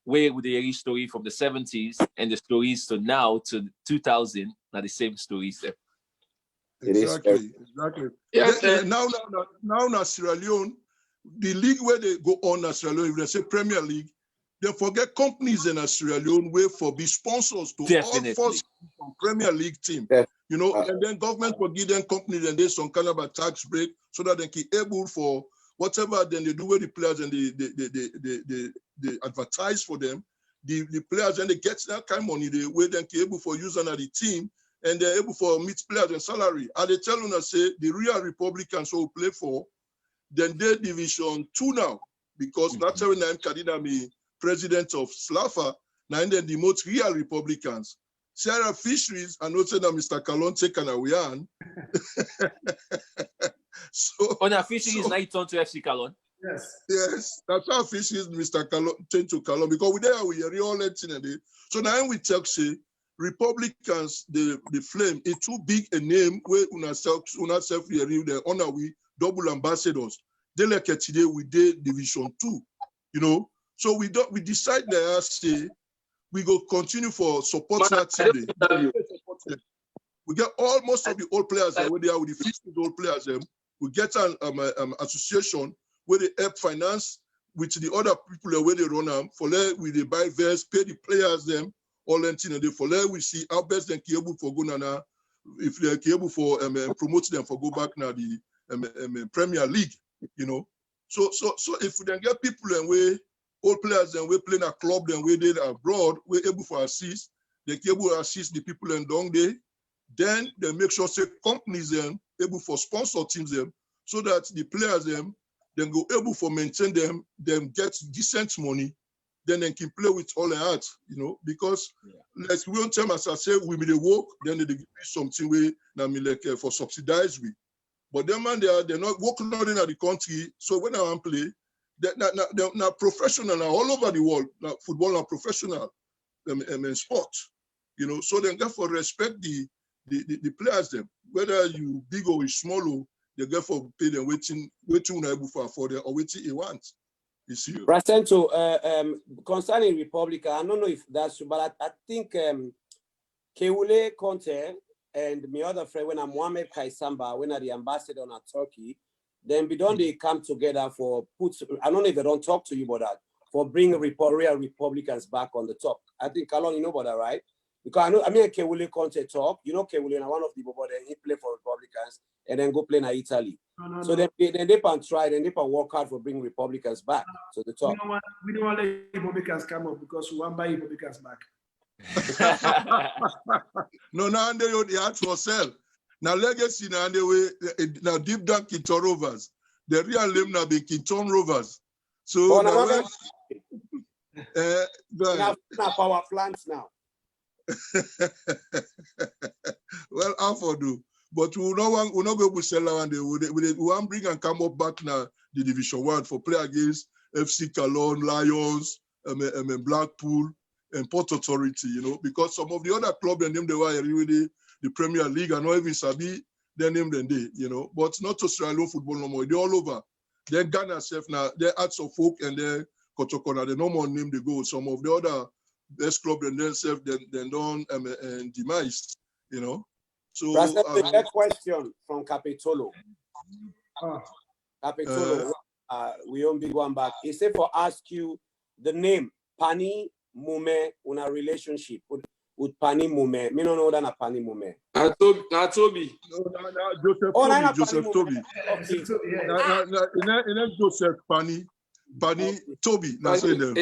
Where with the story from the 70s and the stories to now to 2000 are the same stories there. Exactly. Yes, now Sierra Leone, the league where they go on Sierra Leone, if they say Premier League, they forget companies in Sierra Leone where for be sponsors to Definitely. all first Premier League team. You know, and then government will give them companies and there's some kind of a tax break so that they can able for whatever then they do with the players and they advertise for them, the players and they get that kind of money they where they can able for using the team and they're able for meet players and salary. And they tell us say the real Republicans who play for then they Division 2 now because that's when I'm Kadina president of SLAFA now and then the most real Republicans. Sarah Fisheries and also that Mr. Kallon take an away on. So on our fishing is night on to FC Kallon. Yes, that's how Fisheries Mr. Kallon tend to Kallon because we are all letting. So now we talk say Republicans the flame is too big a name where una self the honor we double ambassadors. They like it today we did Division 2, you know. So we decide there say we go continue for support that today. We get most of the old players there where they are with the 50 old players them. We get an association where they help finance with the other people where they run them. For there we they buy vests, pay the players them all and for there we see how best they can able for go now if they are able for promote them for go back now the Premier League, you know. So if we then get people and we old players and we play in a club then we did abroad, we're able for assist, they can able to assist the people and down there. Then they make sure say companies them able for sponsor teams them so that the players them then go able for maintain them get decent money, then they can play with all their heart, you know, because like we don't tell as I say we may work, then they give me something way now me like for subsidized we. But them man they're not working out in the country. So when I want play, they're not professional now all over the world. Now football are professional sport, you know. So then therefore respect the players them, whether you big or small, they get for pay them waiting able for afford or waiting you want. You see. Racento, concerning Republica, I don't know if that's true, but I think Keule Conte and my other friend, when I'm Mohamed Kallon, when I'm the ambassador on Turkey, then we don't they come together for I don't know if they don't talk to you about that, for bring real Republicans back on the top. I think Kallon, you know about that, right? Because I mean Kewule Conte talk. You know Kewule now one of the people that he play for Republicans and then go play in Italy. So then they can try, then they can work hard for bringing Republicans back to the top. We don't want to let Republicans come up because we want to buy Republicans back. No, now they had for sale. Now legacy now they way now deep down Kinton Rovers. The real name now be Kinton Rovers. So now power plants now. Well, I for do. But we not go to sell around. We want bring and come up back now the Division 1 for play against FC Kallon, Lions, Blackpool, and Port Authority, you know, because some of the other clubs and them they were really the Premier League and not even Sabi, their name then they, you know, but not Australian football no more. They're all over. They're Ghana self now, they're Arts of Folk and they're Kotokona, they no more name they go. Some of the other best clubs and themselves then don't demise, you know. So a question from Capitolo. Capitolo, we don't big one back. He said for ask you the name Pani Mume on a relationship with Pani Mume. Me no know that na Pani Mume. Toby. Joseph Toby. Joseph Pani Toby. Now say them.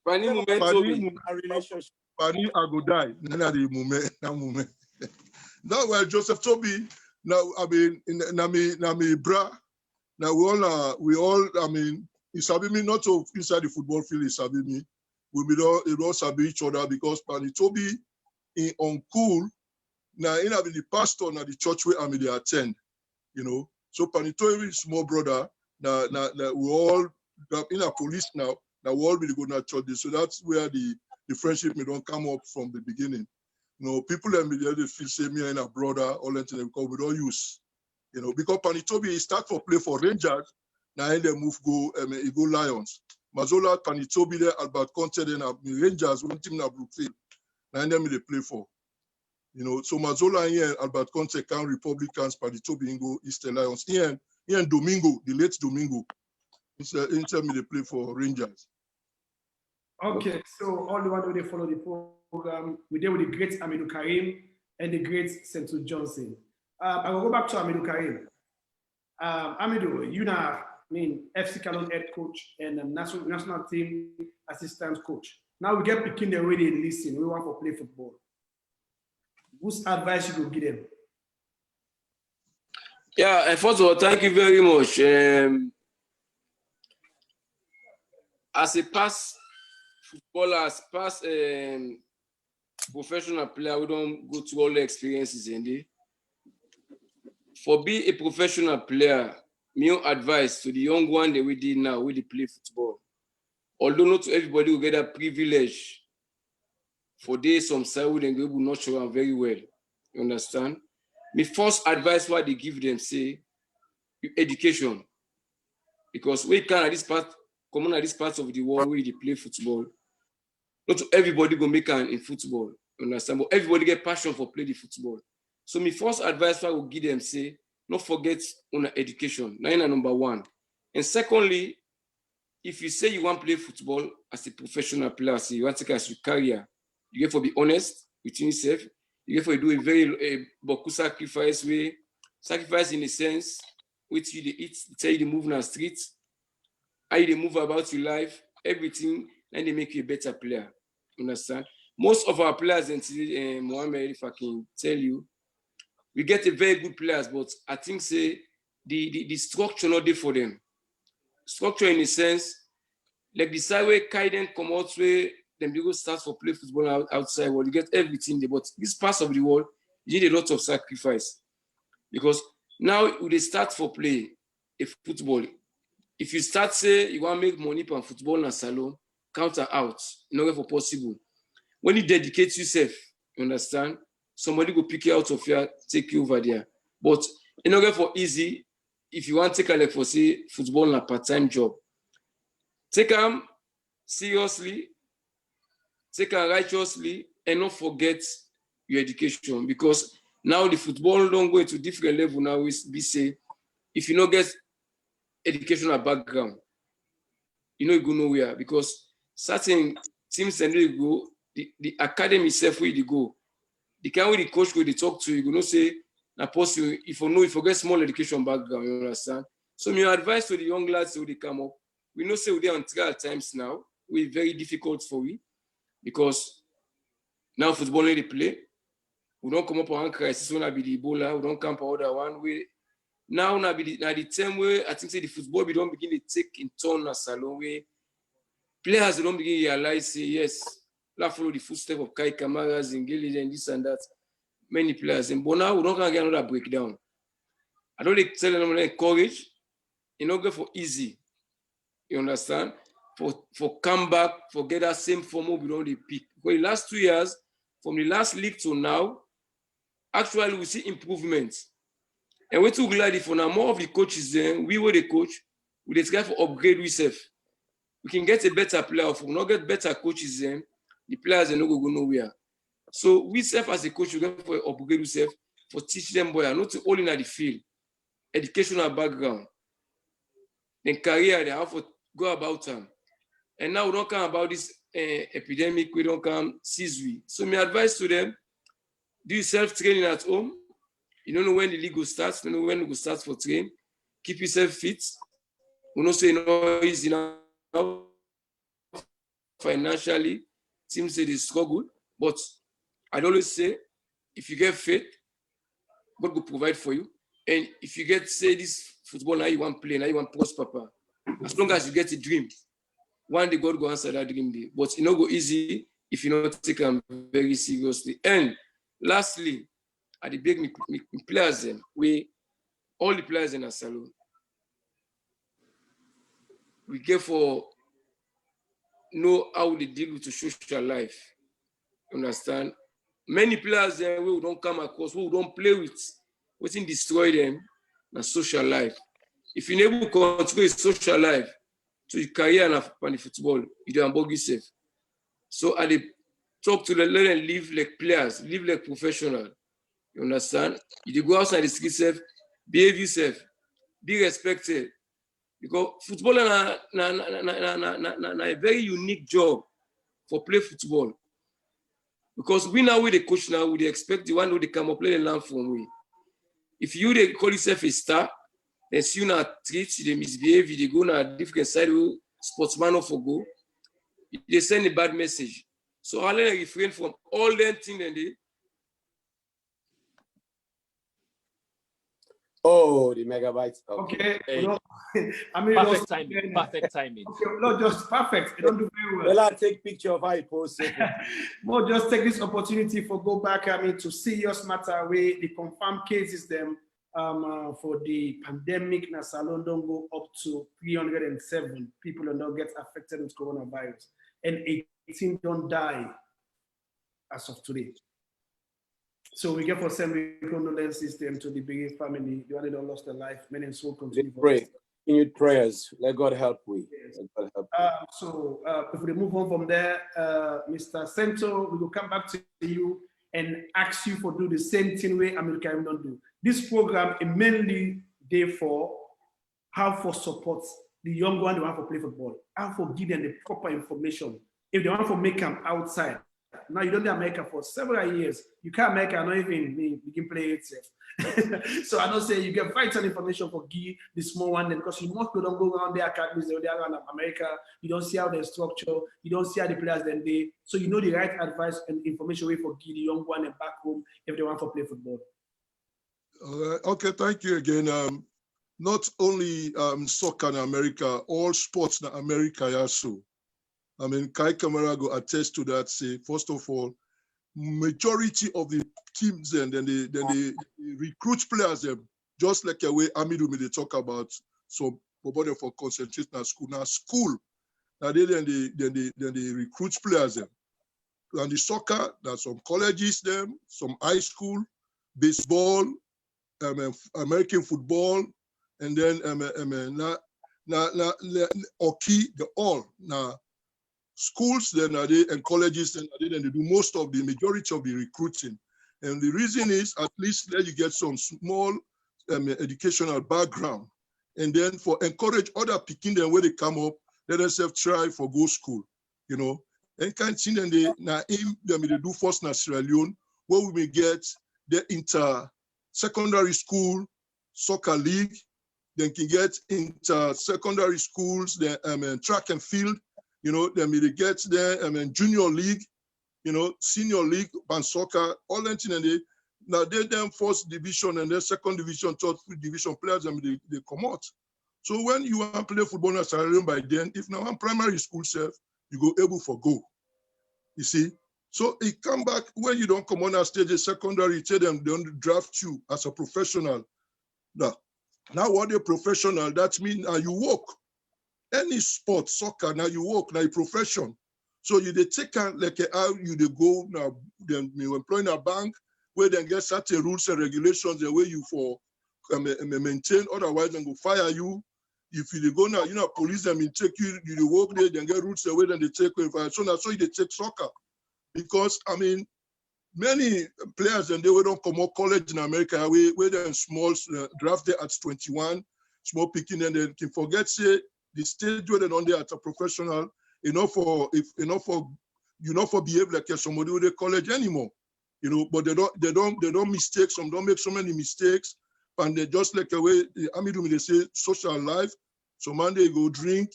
Pani Mume Toby. A relationship. Pani Agodai. Nana the Mume. Na Mume. Now, well, Joseph Toby, now, I mean, Nami Bra, now we all, I mean, it's me not to inside the football field, it's me. We all sabi each other because Pani Toby in uncool, now, in the pastor, now the church where they attend, you know. So Pani Toby is small brother, now we all, in a police now we all really go to church. So that's where the friendship may don't come up from the beginning. You know, people immediately feel say me and a brother, all that because we don't use, you know, because Panitobi he start for play for Rangers, now they move go Lions. Mazola Panitobi there, Albert Conte then Rangers, one team na Brookfield, now them they play for, you know. So Mazola here, Albert Conte can Republicans, Panitobi go Eastern Lions. Here Domingo, the late Domingo, Inter me they play for Rangers. Okay, so all the one who they follow the program, we deal with the great Mohamed Kallon and the great Central Johnson. I will go back to Mohamed Kallon. Amidou, you now FC Kallon head coach and national team assistant coach. Now we get picking the way they listen. We want to play football. Whose advice you could give them? Yeah, first of all, thank you very much. As a past footballer, as past professional player, we don't go through all the experiences in there. For being a professional player, my advice to the young one that we did now, we play football. Although not everybody will get that privilege, for days some side and they will not show them very well. You understand? My first advice what they give them say education. Because we can at this part, common at this part of the world where they play football. Not everybody go make an in football, you understand? But everybody get passion for play the football. So my first advice I will give them say, not forget on education. Now number one. And secondly, if you say you want to play football as a professional player, say you want to take as your career, you have to be honest with yourself. You have to do a very beaucoup sacrifice way. Sacrifice in a sense, which you eat, tell you to move in the streets, how you move about your life, everything, and they make you a better player. Understand? Most of our players, until Mohamed, if I can tell you, we get a very good players, but I think say the structure not there for them. Structure in a sense, like the side where Kaiden come out where them they go start for play football outside world, you get everything there. But this part of the world, you need a lot of sacrifice. Because now when they start for play a football, if you start say you want to make money from football in a salon, counter out, in order for possible. When you dedicate yourself, you understand, somebody will pick you out of here, take you over there. But in order for easy, if you want to take a like for say football in a part-time job, take them seriously, take them righteously, and not forget your education. Because now the football don't go into different level now. We say, if you don't get educational background, you know you go nowhere. Because certain teams and they go, the academy itself where you go. The kind where the coach go, they talk to you, you know, say, na possible if you know, if you get small education background, you understand? So my advice to the young lads who they come up, we know say we are on trial times now. We're very difficult for we because now football they play. We don't come up on crisis when I be the Ebola, we don't come for other one way. Now be the time where I think say the football we don't begin to take in turn as salon where players don't begin to realize say yes, let's follow the footsteps of Kai Kamara, Zingeli, and this and that. Many players. But now we don't get another breakdown. I don't like tell them encourage. You know, go for easy. You understand? For come back, for get that same form we don't pick. For the last 2 years, from the last league to now, actually we see improvements. And we're too glad for now more of the coaches then, we were the coach, we try for upgrade ourselves. We can get a better player, if we not get better coaches then, the players are not going to go nowhere. So we self as a coach, we go for upgrade ourselves, for teach them boy, not to all in the field, educational background, then career, they have to go about them. And now we don't come about this epidemic, we don't come seize we. So my advice to them, do self-training at home. You don't know when the league will start, you don't know when it will start for train. Keep yourself fit. We don't say no easy now financially. Teams say they struggle, but I'd always say, if you get faith, God will provide for you. And if you get, say, this football, now you want to play, now you want to prosper, as long as you get a dream, one day God will answer that dream day. But it not go easy if you not take them very seriously. And lastly, at the big players, then, all the players in our salon, we get for know how they deal with the social life. Understand? Many players there we don't come across, who don't play with, we can destroy them in social life. If you're able to control social life to your career and football, you don't bug yourself. So I talk to the learn and live like players, live like professionals. You understand? You go outside the street self, behave yourself, be respected. Because football is a very unique job for play football. Because we now with the coach now, we expect the one who they come up play and learn from we. If you they call yourself a star, then see you now treat, they misbehave, they go on a different side where sportsman for go, they send a bad message. So I'll refrain from all them things and they. Oh, the megabytes. Okay. Hey. I mean, Perfect timing. Perfect timing. Okay, not just perfect. You don't do very well. Well, I'll take picture of how you post it. More just take this opportunity for go back. I mean, to serious matter where the confirmed cases them for the pandemic in Salon don't go up to 307 people and don't get affected with coronavirus, and 18 don't die as of today. So we get for sending condolences to the Biggie family. The one that lost their life. Many souls continue. Pray. Continued prayers. Let God help we. Yes. Let God help So if we move on from there, Mr. Sento, we will come back to you and ask you for do the same thing way America don't do. This program is mainly there for how for support the young one they want to play football, how for give them the proper information. If they want to make them outside. Now you don't do America for several years. You can't make not even begin play itself. So I don't say you get vital information for give the small one then because you most people don't go around their academies, they're around America. You don't see how they structure, you don't see how the players then they. So you know the right advice and information way for give the young one and back home if they want to play football. Okay, thank you again. Not only soccer in America, all sports in America also. I mean, Kai Kamara go attest to that. Say, first of all, majority of the teams then they recruit players them just like a way Amidou they talk about some body for concentration at school. Now school, now then they recruit players them. And the soccer, there's some colleges them, some high school, baseball, American football, and then hockey, the all now. Schools then are they and colleges then are they do most of the majority of the recruiting, and the reason is at least there you get some small educational background, and then for encourage other picking them where they come up, let themselves try for go school, you know, and can't see them they now aim them they do first na Sierra Leone, where we may get the inter-secondary school soccer league, then can get inter-secondary schools, the track and field, you know, then they get the junior league, you know, senior league, and soccer, all that thing, and now they them first division and then second division, third division players, and they come out. So when you want to play football in Sierra Leone by then, if now one primary school self, you go able for go. You see? So it come back when you don't come on a stage, secondary, tell them they don't draft you as a professional. Now what a professional, that means you work. Any sport, soccer, now you work, now you profession. So you they take like how you they go now, then you employ in a bank where they get certain rules and regulations the way you for maintain, otherwise they go fire you. If you go now, you know, police them in take you, you work there, then get rules the way then they take you. So now so they take soccer. Because I mean, many players and they don't come out college in America where they're small, drafted at 21, small picking, and they can forget say the stage where they're on there as a professional, for behave like somebody with a college anymore, you know. But they don't mistake. Some don't make so many mistakes, and they just like the way they say social life. So man they go drink,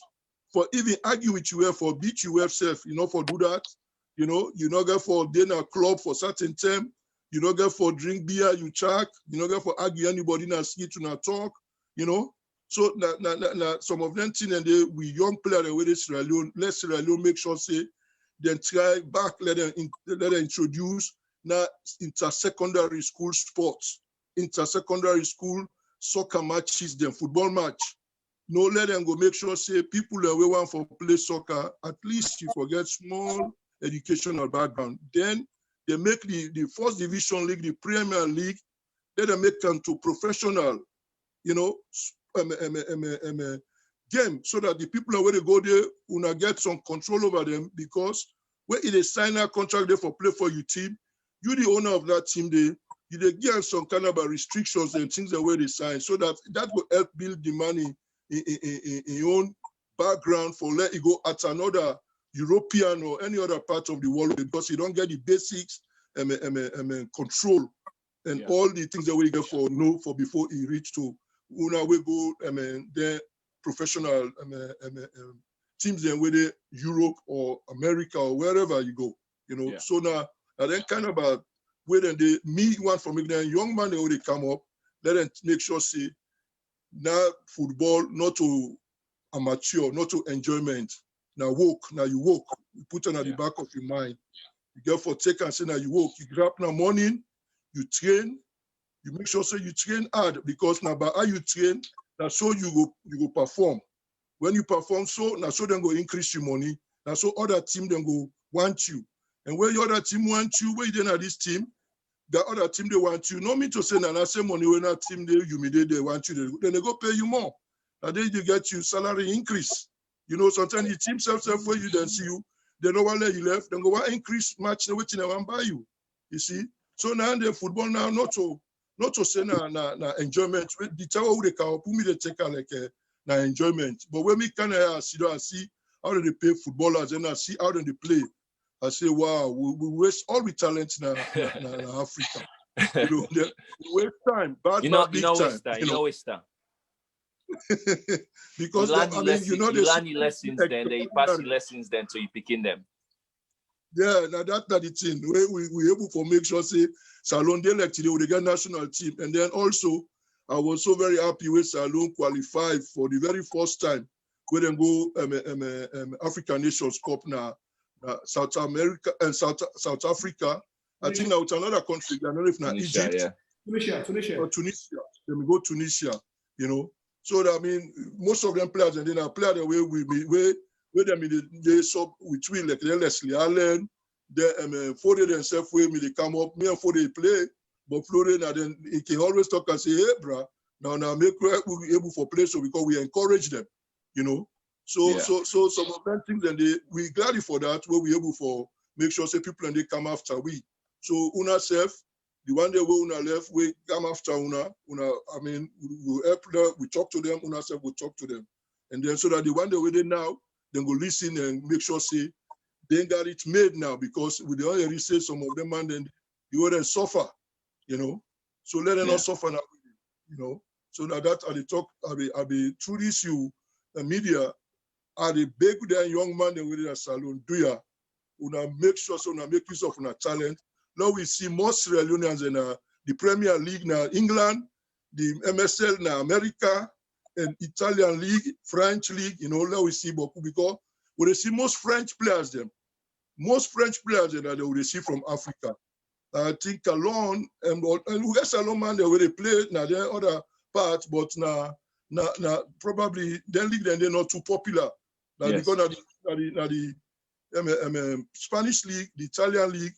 for even argue with you, for beat you self, for do that. You know, you not get for dinner club for certain time. You not get for drink beer, you check. You not get for argue anybody na skit to not talk. You know, so some of them things and we young players with Sierra Leone. Let Sierra Leone make sure say then try back. Let them introduce now inter-secondary school sports, inter-secondary school soccer matches, then football match. No, let them go make sure say people that we want for play soccer at least you forget small educational background. Then they make the first division league, the Premier League, then they make them to professional, game, so that the people that when they go there will get some control over them, because when they sign a contract there for play for your team, you the owner of that team, they give some kind of restrictions and things the way they sign, so that will help build the money in your own background for let it go at another European or any other part of the world, because you don't get the basics control and all the things that we get for before he reach to una we go the professional teams then whether Europe or America or wherever you go, So now then kind of about where then they me one from the young man they come up, let them make sure see now football not to amateur, not to enjoyment. Now walk, now you walk. You put it at the back of your mind. You get for take and say now you walk. You grab now morning, you train, you make sure say you train hard, because now by how you train, now so you go perform. When you perform so now so then go increase your money. Now so other team then go want you. And when your other team want you, where you then at this team, the other team they want you. No mean to say now that same money when that team they want you, then they go pay you more. And then you get your salary increase. Sometimes the team self where you then see you, they don't want to let you left, then go want increase match the waiting they want buy you. You see? So now the football now not to say na enjoyment. The time who they can put me they take like na enjoyment. But when me can see how they pay footballers and I see how they play, I say wow, we waste all the talent in Africa. They waste time, big time. Waste time. Because you learn the lessons, then they pass the lessons then to you picking them. Yeah, now that's the thing. We able to make sure say Salon they like today with the Ghana national team, and then also I was so very happy with Salon qualified for the very first time when they go African Nations Cup now, South America and South Africa. I think now it's another country. I don't know if now Egypt, Tunisia, or Tunisia. Then we go Tunisia. So that, I mean, most of them players and then I play the way where them they sub between like Leslie Allen, for themselves where they come up, me and for they play, but Florida then he can always talk and say, hey bro, now make we be able for play, so because we encourage them, So some of them things and we glad for that where we able for make sure say people and they come after we. So una self. The one day we una left, we come after una. I mean, we help them, we talk to them, una self we talk to them. And then so that the one day we did now, then go listen and make sure say they got it made now because with the already say some of them and then you wouldn't suffer, you know. So let them not suffer now, you know. So that at the talk, I be through this media, are the big young man they with a salon do ya. Una make sure so una make use of una talent. Now we see more Sierra Leoneans in the Premier League now, England, the MSL now, America, and Italian League, French League, you know, now we see beaucoup because we see most French players them. Most French players that they will receive from Africa. I think Kallon and we get Salon man they will play now there other parts, but now probably then league then they're not too popular. Now because the Spanish league, the Italian league,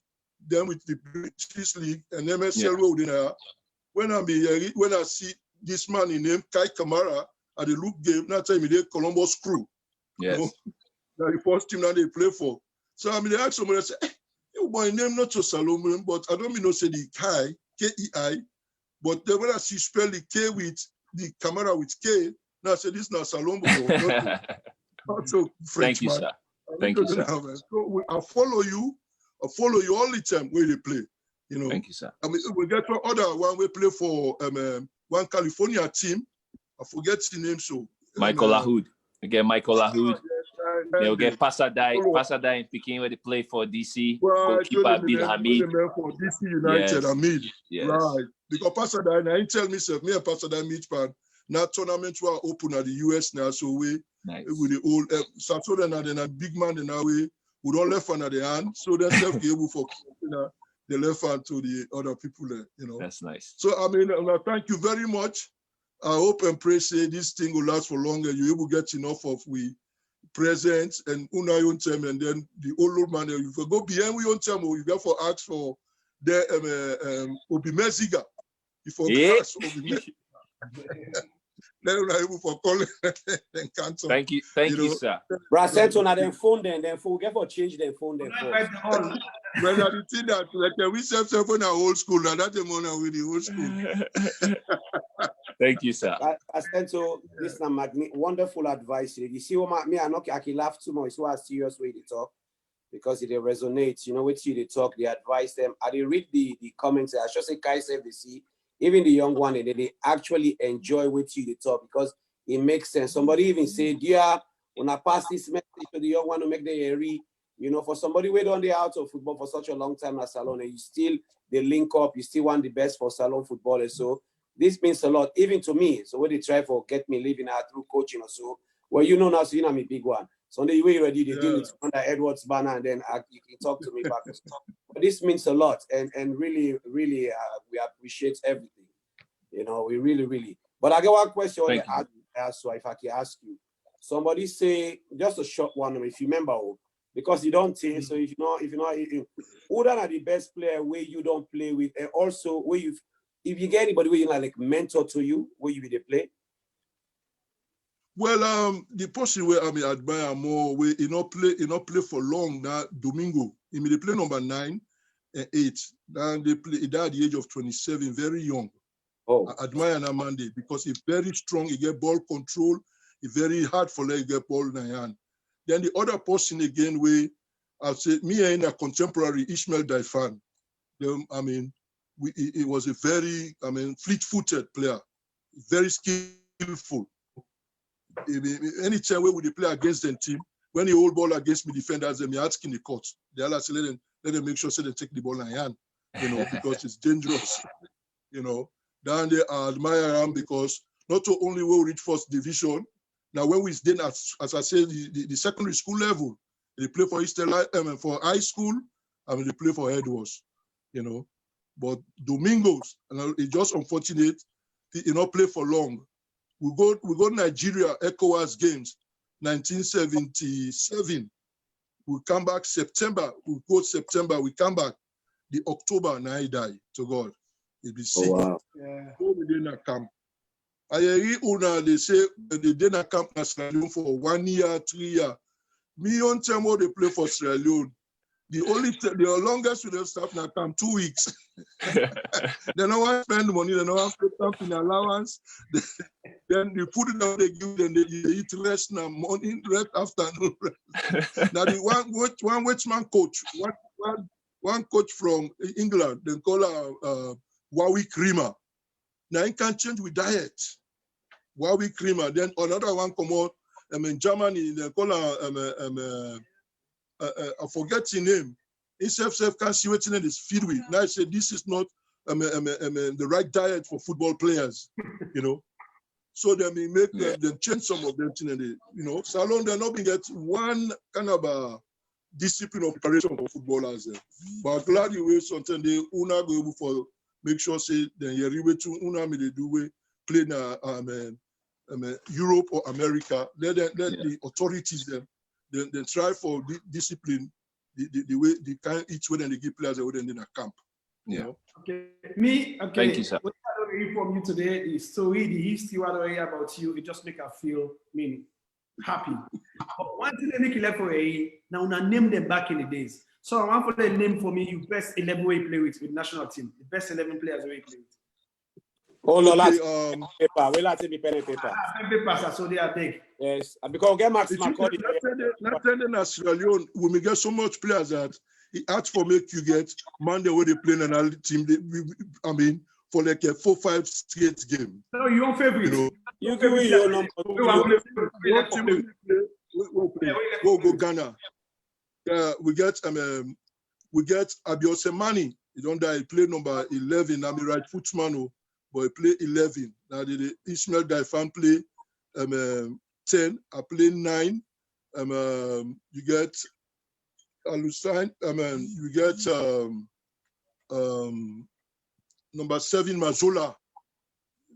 then with the British league and MSL road in there. When I see this man in name Kai Kamara at the look game, now time they Columbus Crew. Yes. You know, the first team that they play for. So I mean, they ask someone, they say, hey, my name not so Salomon, but I don't mean to say the Kai, K-E-I, but then when I see spell the K with the camera with K, now I say this is not Salomon. Not so French. Thank you, man. sir. Thank you, sir. So I follow you all the time where they play. You know. Thank you, sir. I mean, we get to other one we play for one California team. I forget the name so. Michael Lahoud. Again, Michael Lahoud. They'll get Pasadai in Peking where they play for DC. Goalkeeper Bill Hamid. For DC United, Hamid. Yes. Right. Because Pasadai, now he tell me, me and Pasadai meet pan. Now tournaments were open at the US now, so we with the old Saturday and then a big man in our way, we don't left hand at the hand, so they're able for the left hand to the other people there, you know. That's nice. So I mean, thank you very much. I hope and pray say this thing will last for longer. You will get enough of we presents and una time, and then the old man you go behind we on time you go for ask for the Obi Meziga. You forget Obi then we're able for calling and cancel. Thank you, sir. Brasento na them phone then forget for change their phone then. When I think that like we self on our old school now that the money with the old school. Thank you, sir. Brasento, this is a wonderful advice. You see what me I can laugh too much. So a serious way to talk because it resonates. You know, with you they talk, they advise them. I did read the comments. I should say Kai said they see. Even the young one, they actually enjoy with you the talk because it makes sense. Somebody even say, dear, when I pass this message to the young one to make the area, you know, for somebody who don't the out of football for such a long time as Salon, and you still they link up, you still want the best for Salon footballers. So this means a lot, even to me. So when they try for get me living out through coaching or so, well, you know now, so you know I'm a big one. So the way you ready, they deal with under Edwards banner, and then you can talk to me back. But this means a lot, and really, really, we appreciate everything. You know, we really. But I got one question I ask, so if I can ask you, somebody say just a short one, if you remember, because you don't say. So if you know, who are the best player where you don't play with, and also where if you get anybody where you like mentor to you, where you will they play. Well, the person where I admire more, where he not play for long. Now Domingo, he may play number 9 and 8. Then they play. He died at the age of 27, very young. Oh, I admire Namande because he's very strong. He get ball control. It's very hard for him to get ball in the hand. Then the other person again, where I say me and a contemporary Ishmael Daifan. He was a very fleet-footed player, very skillful. Anytime we would play against the team, when he hold ball against me defenders, they ask in the court. They always say let them make sure they take the ball in hand, you know, because it's dangerous, you know. Then they admire him because not only will we reach first division, now when we then as I said the secondary school level, they play for for high school, they play for Edwards, you know. But Domingos, and it's just unfortunate, he not play for long. We go to Nigeria ECOWAS games, 1977. We come back September. We go September. We come back the October. Now he die to God. He be sick. Oh, wow. Yeah. We didn't camp. They say they didn't camp in Sierra Leone for 1 year, 3 years. Me on time they play for Sierra Leone. the longest we have staff now come 2 weeks. They don't want to spend money, they don't want to pay something allowance. Then you put it on, they give them, they eat rest now, morning, rest, afternoon rest. Now the one Welshman coach, one coach from England, they call her Wawi Creamer. Now he can change with diet. Wawi Creamer. Then another one come out, in Germany, they call her I forget his name. He self can't see what it is feed with. Now I say this is not the right diet for football players, you know. So then we make them change some of them, you know. Salon they're not being get one kind of a discipline of preparation for footballers. But I'm glad you will something they una go able for make sure say then you to una me they do we play na Europe or America. Let the authorities them. They try for discipline the way they can each way and they give players away in a camp. You know? Okay. Thank you, sir. What I don't hear from you today, the story, the history, what I hear about you, it just make us feel happy. But one thing they make you for now name them back in the days. So I want for the name for me, you best 11 way play with national team. The best 11 players way play with. Oh, no, okay, paper. We'll have to be pen and paper. Papers, so they are big. Yes, because get Max McCauley. Not in Sierra Leone, we may get so much players that it hard for make you get Monday where they play an another team. I mean, for like a 4-5 straight game. No, you don't favorite. You know, you give me your number. We'll go Ghana. We get Abiosemani. He don't die. He play number 11. I'm right footman. But I play 11. Now the Ismail Daifan play 10. I play 9. You get Alusain. You get number 7 Mazola.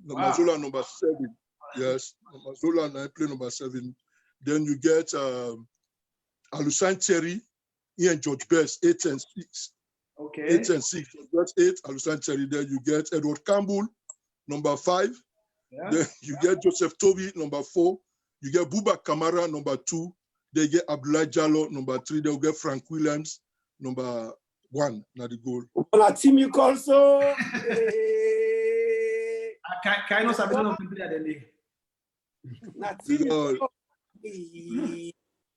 Mazola number 7. Yes, Mazola and I play number 7. Then you get Alusain Thierry. He and George Best 8 and 6. Okay. 8 and 6. That's 8. Alusain Thierry. Then you get Edward Campbell. Number 5, then you get Joseph Toby, number 4. You get Buba Kamara, number 2. They get Abdullah Jallo, number 3. They'll get Frank Williams, number 1. Now the goal. On a team you call so. Can I sabi no play at the league?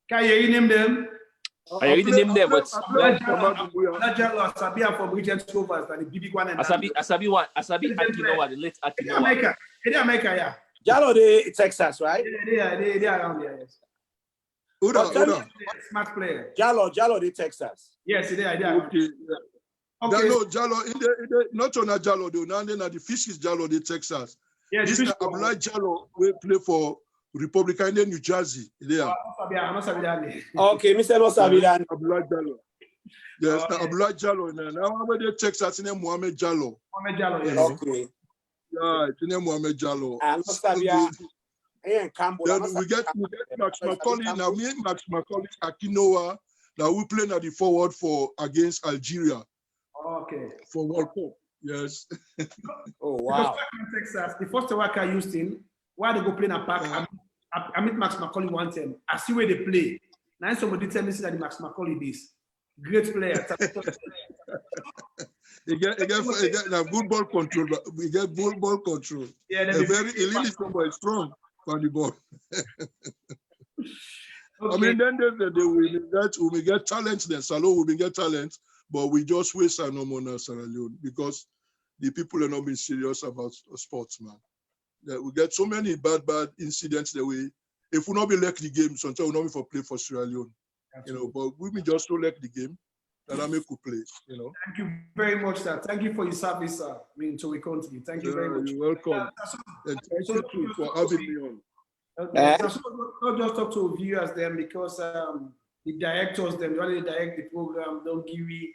Can you name them? I already named them, but Asabi from Regent Rovers and the big one. Asabi Akinoa, the late Akinoa. In America, yeah. Jallo, they Texas, right? They are around there, yes. Uda. Smart player. Jallo, they Texas. Yes, they are. Okay. Okay. No, Jallo, not on a Jallo, though. Now then, the fish is Jallo, they Texas. Yeah, this is Abdullah Jallo, we play for Republican in New Jersey. Yeah. Okay, Mr. Nosabilan. Abdullah Jallo. Yes, Abdullah Jallo. Now, when they Texas, in Mohamed Jallo. Mohamed Jallo, yes. Okay. Yeah, it's in Mohamed Jallo. And Campbell. Then we get Max McCauley. Now, me and Max McCauley, Akinoa. Now, we play at the forward for against Algeria. Okay. For World Cup. Yes. Oh, wow. Because Texas, the first work I used in, while they go play in a park, I meet Max McCauley one time. I see where they play. Now somebody tell me that the Max McCauley is great player. He get good ball control. We get good ball control. Yeah, very elite somebody strong on the ball. Okay. I mean, then we get talent. Then Salon we get talent, but we just waste our no more now, Sierra Leone, because the people are not being serious about sports, man. We get so many bad incidents that if we not be like the game, sometimes we not be for play for Sierra Leone. Absolutely. You know, but we just don't like the game. That I make you play, you know. Thank you very much, sir. Thank you for your service, sir. To we continue. Thank you very much. You're welcome. And thank you for having me on. Okay. So not just talk to viewers then, because the directors them, they only direct the program, don't give me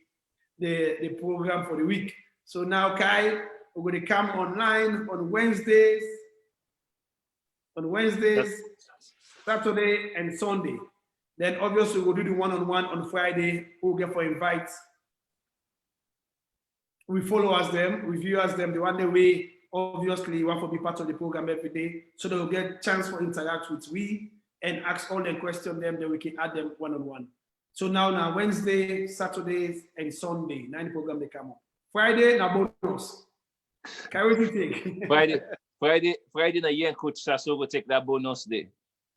the program for the week. So now, Kai, we're going to come online on Wednesdays, Saturday, and Sunday. Then obviously we'll do the one-on-one on Friday. We'll get for invites. We followers them, reviewers them. The one day we obviously want to be part of the program every day, so they'll get chance for interact with we and ask all the questions them. Then we can add them one-on-one. So now Wednesday, Saturday, and Sunday, 9 program they come on. Friday, now bonus. Carry the thing. Friday, na year Coach Sasso will take that bonus day.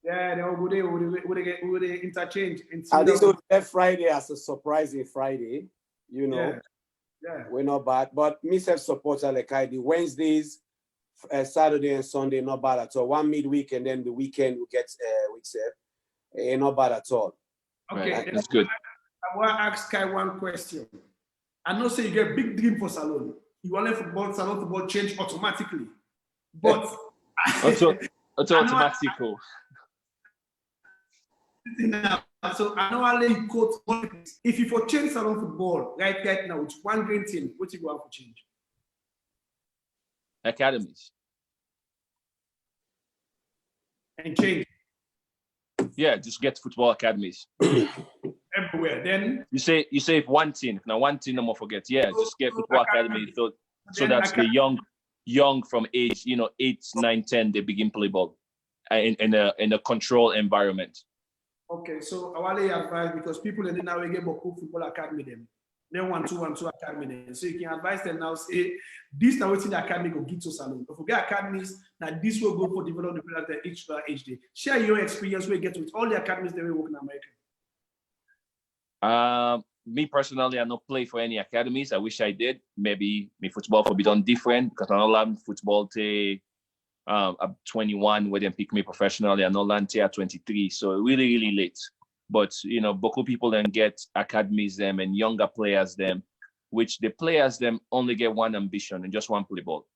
Yeah, they will go there, would they interchange. I think so. Friday as a surprising Friday, you know. Yeah. We're not bad. But me self supporter like I do Wednesdays, Saturday and Sunday, not bad at all. One midweek and then the weekend we get week seven. Not bad at all. Okay, right, that's good. I want to ask Kai one question. I know say you get big dream for Salon. You want Salon football change automatically. But also automatical. So I know I'll let you quote if you for change Salon football right now, it's one great thing. What you go out for change? Academies. And change. Yeah, just get football academies. Everywhere. Then you say if one thing, now one thing no more forget. Yeah, just get football academy. So that's the young from age, 8, 9, 10, they begin play ball in a controlled environment. Okay, so I want to advise because people in now we get Boku Football Academy them. They want to academy them. So you can advise them now, say this now what's in the academy go get to Salon. If we get academies, that this will go for develop the players at each day. Share your experience we get with all the academies that we work in America. Me personally, I don't play for any academies. I wish I did. Maybe my football will be done different because I don't learn football till I'm 21 when they pick me professionally. I don't learn till at 23. So really, really late. But, Boku people then get academies them and younger players them, which the players them only get one ambition and just one play ball.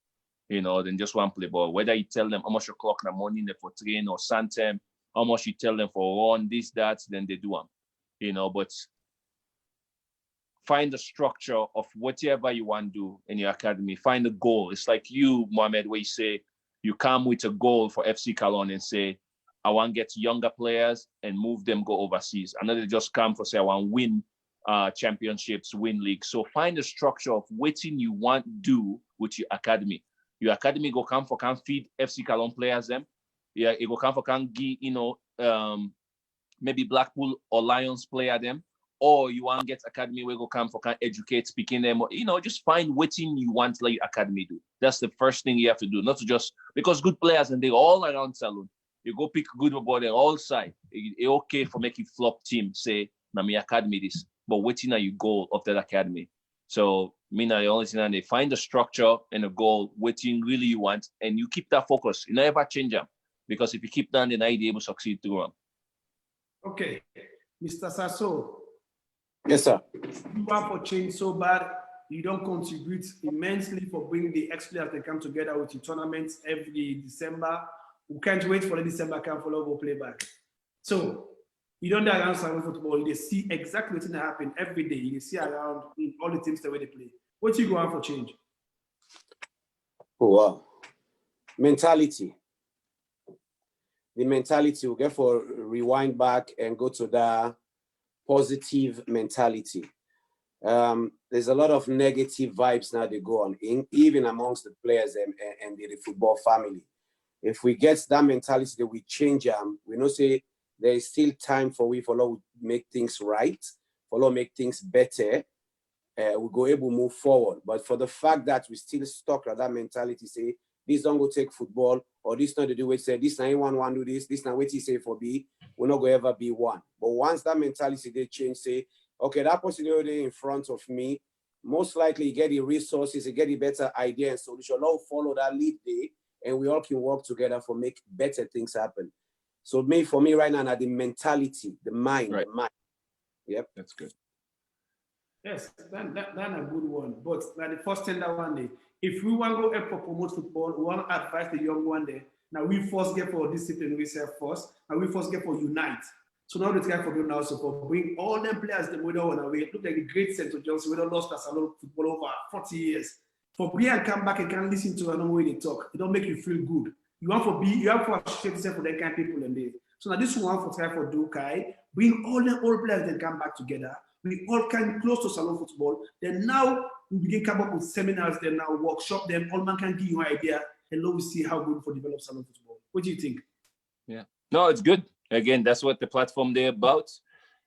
Then just one play ball. Whether you tell them how much you clock in the morning for train or Santem, how much you tell them for run, this, that, then they do them. But find the structure of whatever you want to do in your academy. Find a goal. It's like you, Mohamed, where you say you come with a goal for FC Kallon and say, I want to get younger players and move them go overseas. And then they just come for say, I want to win championships, win leagues. So find the structure of what you want to do with your academy. Your academy go come for can feed FC Kallon players them. Yeah, it go come for can give, maybe Blackpool or Lions player them. Or you want to get academy where go come for can educate, speaking them, just find what you want to let your academy do. That's the first thing you have to do, not to just because good players and they all around Salon. You go pick good about them all side. It's okay for making flop team say, na me academy this, but waiting at your goal of that academy. So the only thing they find the structure and a goal, waiting really you want, and you keep that focus. You never change them. Because if you keep that, then you'll be able to succeed through them. Okay. Mr. Sasso. Yes, sir. You want for change so bad, you don't contribute immensely for bringing the ex-players that come together with your tournaments every December. We can't wait for the December camp for go play back. So you don't around Salon football, you see exactly what's going to happen every day. You see around in all the teams the way they play. What you go on for change? Oh wow. Mentality. The mentality will get for rewind back and go to the positive mentality. There's a lot of negative vibes now they go on, even amongst the players and the football family. If we get that mentality that we change them, we know say there is still time for we follow make things right, follow make things better. We go able to move forward. But for the fact that we still stuck at that mentality, say this don't go take football, or this not to do it, say this not anyone want to do this not what you say for B, we're not going to ever be one. But once that mentality they change, say, okay, that possibility in front of me, most likely you get the resources, you get the better idea and solution. Now follow that lead day, and we all can work together for make better things happen. So for me right now, the mentality, the mind, right. The mind. Yep. That's good. Yes, that's a good one. But like the first thing that one day, if we want to go help promote football, we want to advise the young one day. Now we first get for discipline, we say first, and we first get for unite. So now the time for them now, so for bring all them players the middle one away. Look like the great St. Johnson, we don't lost us a lot of football over 40 years. For bring and come back and can listen to another way they talk. It don't make you feel good. You have to associate yourself with that kind of people and they. So now this one for try for Dukai, bring all the old players that come back together. We all can close to Salon football. Then now we begin come up with seminars. Then now workshop them. All man can give you an idea, and now we see how good for develop Salon football. What do you think? Yeah, no, it's good. Again, that's what the platform they're about.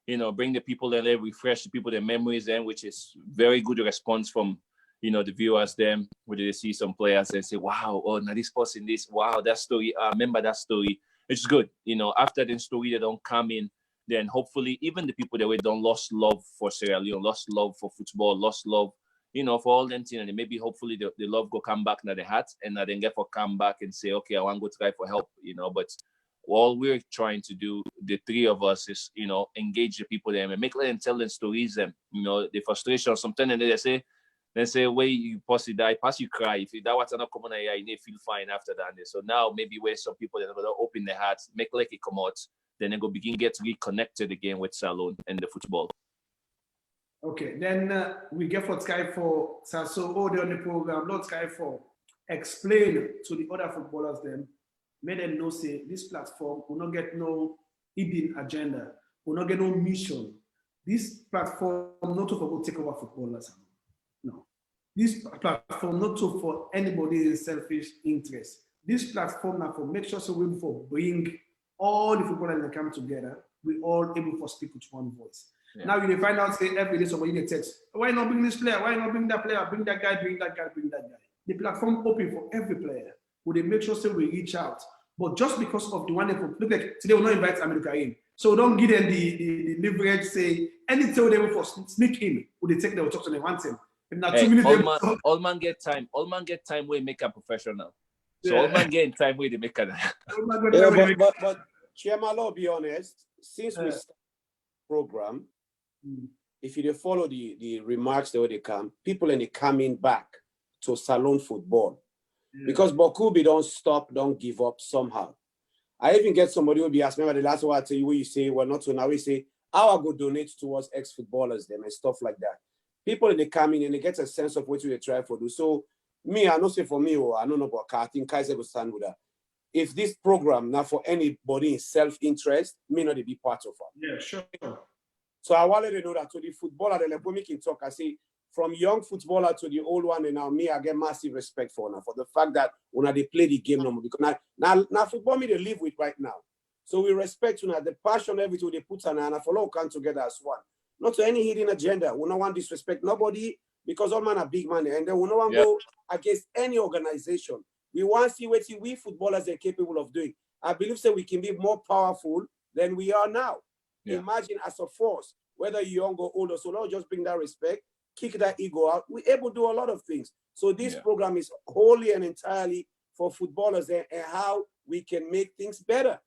bring the people there, refresh the people their memories then, which is very good response from, the viewers them, where they see some players and say, wow, oh, now this person, this, wow, that story, I remember that story. It's good. After the story, they don't come in, then hopefully even the people that we don't lost love for Sierra Leone, lost love for football, lost love, for all them things, and maybe hopefully the love go come back now the heart, and then get for come back and say, okay, I want to go try for help, but all we're trying to do, the three of us, is, engage the people there and make them tell them stories, and, the frustration, sometimes they say, where you pass you die, pass you cry. If that was not coming here, you feel fine after that. So now maybe where some people that are going to open their hearts, make like it come out, then they go begin get reconnected again with Salon and the football. Okay, then we get for Sky for Sasso all on the program, not Sky for explain to the other footballers them, make them know say this platform will not get no hidden agenda, will not get no mission. This platform not to for take over footballers. No. This platform not to for anybody's selfish interest. This platform now for make sure so we for bring all the footballers that come together, we all able to speak with one voice. Yeah. Now you find out say every day somebody get text. Why not bring this player? Why not bring that player? Bring that guy, bring that guy, bring that guy. The platform open for every player. Would they make sure so we reach out? But just because of the one they look like today we'll not invite America in. So don't give them the leverage, say anything they will for sneak in, would they take the talk to them one time. Hey, all man get time. All man get time where make a professional. So all man get time where they make a. But Chairman, I'll be honest. Since we start the program, if you follow the remarks the way they come, people are coming back to Salon football because Bokubi don't stop, don't give up somehow. I even get somebody who will be asking me the last one I tell you what you say. Well, not so now we say how I go donate towards ex-footballers them and stuff like that. People they come in and they get a sense of what we try to do. So me, I know say for me, I don't know about I think Kaiser will stand with that. If this program now for anybody in self-interest, may not be part of it. Yeah, sure. So I want to know that to the footballer, the let me can talk. I say from young footballer to the old one, and now me, I get massive respect for now for the fact that when they play the game no more because now football me they live with right now. So we respect the passion, everything they put on and I follow come together as one. Not to any hidden agenda. We don't want disrespect nobody because all man are big money. And then we don't want to go against any organization. We want to see what we footballers are capable of doing. I believe that we can be more powerful than we are now. Yeah. Imagine as a force, whether you're young or older. So don't just bring that respect, kick that ego out. We're able to do a lot of things. So this program is wholly and entirely for footballers and how we can make things better.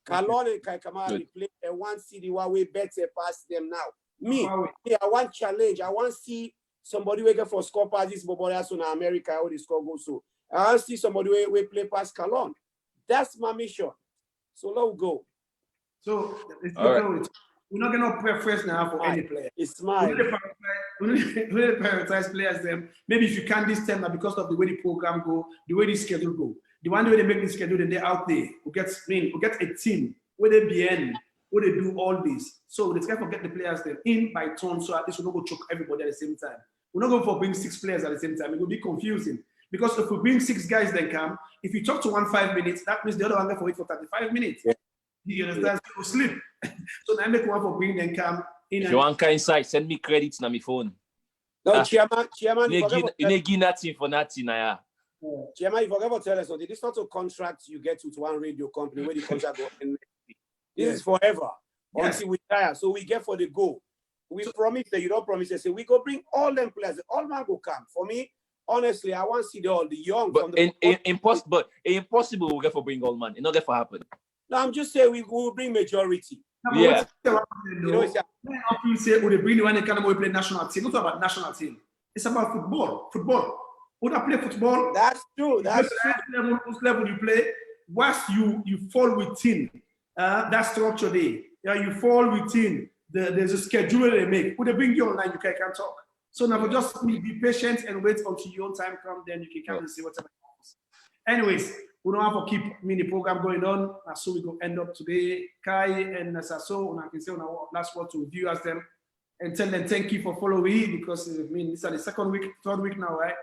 Kallon and Kaikamari play and one city where we better pass them now. Me, I want challenge. I want to see somebody wake up for score pass this Bobolas in America or the score goes so. I want to see somebody we play past Kallon. That's my mission. So let's go. So we're not gonna preference now for any player. It's mine. We need to prioritize players them. Maybe if you can this time because of the way the program go, the way the schedule go. The one way they make the schedule, then they're out there. We get a team where they be in, where they do all this. So they try to get the players them in by turn, so at least we don't go choke everybody at the same time. We're not going for bring 6 players at the same time. It will be confusing. Because if we bring 6 guys then come, if you talk to one 5 minutes, that means the other one going for wait for 35 minutes. Yeah. You understand? So sleep. So now I make one for bring them come in. If you want kind side, send me credits on my phone. No, Chairman, you need nothing for nothing, yeah. Chairman, if you ever tell us something, this is not a contract you get with one radio company where the contract go and this is forever until we retire. So we get for the goal. We promise that you don't promise. Say we go bring all them players. All man go come. For me, honestly, I want to see the young. But impossible. We get for bring all man. It not get for happen. No, I'm just saying we will bring majority. You know, you say we bring the one that can play national team. Not about national team. It's about football. Football. When I play football, that's true. That's true. Whose level you play, once you fall within that structure there, you fall within there's a schedule they make. When they bring you online, you can't talk. So now just be patient and wait until your own time comes, then you can come and see whatever happens. Anyways, we don't have to keep the program going on. So we go end up today. Kai and Sasso, and I can say on our last word to viewers them and tell them thank you for following because this is the second week, third week now, right?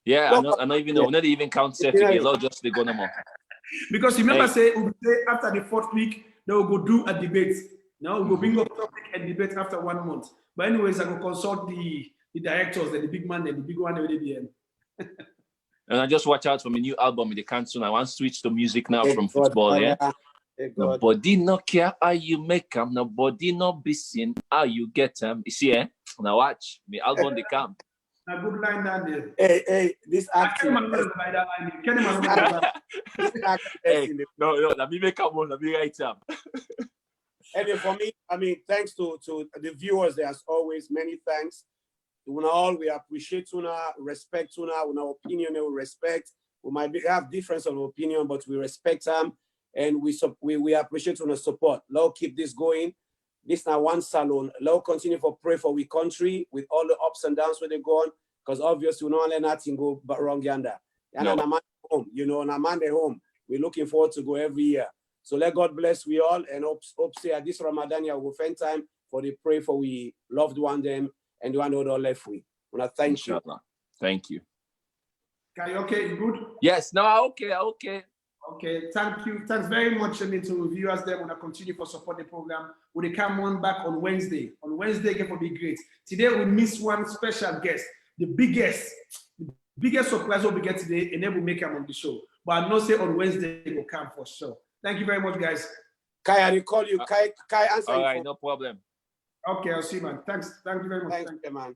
Yeah, I know even know. We not even count set again. Just they go no more. Because you remember say after the 4th week, Then we'll go do a debate. Now we'll go bring up topic and debate after 1 month. But anyways, I will consult the directors, the big man, and the big one at the end. And I just watch out for my new album in the council. I want to switch to music now from football, yeah? Nobody no care how you make them. Nobody no be seen how you get them. You see, eh? Now watch. My album the camp. A good line down there. Hey, this acting. Hey, no, let me make up one. Let me write them. Anyway, for me, I mean, thanks to the viewers, as always, many thanks. We appreciate respect our opinion, we respect. We might have difference of opinion, but we respect them, and we appreciate support. Lord, keep this going. This now one salon. Lord, continue for pray for we country with all the ups and downs where they go on, because obviously we don't let nothing go wrong yonder. And no. Home, and I'm home. We're looking forward to go every year. So let God bless we all, and hope say at this Ramadan we'll find time for the pray for we loved one them and the one who don't left we. Thank you. Thank you. Okay, you good? Yes, no, okay. Okay, thank you. Thanks very much to viewers there. We'll continue for support the program. We'll come on back on Wednesday. On Wednesday, it will be great. Today we miss one special guest, the biggest surprise we'll get today, and then we'll make him on the show. But I know say on Wednesday he will come for sure. Thank you very much, guys. Kai, I will call you. Kai, answer. All right, no problem. Okay, I'll see you, man. Thanks. Thank you very much. Thanks, man.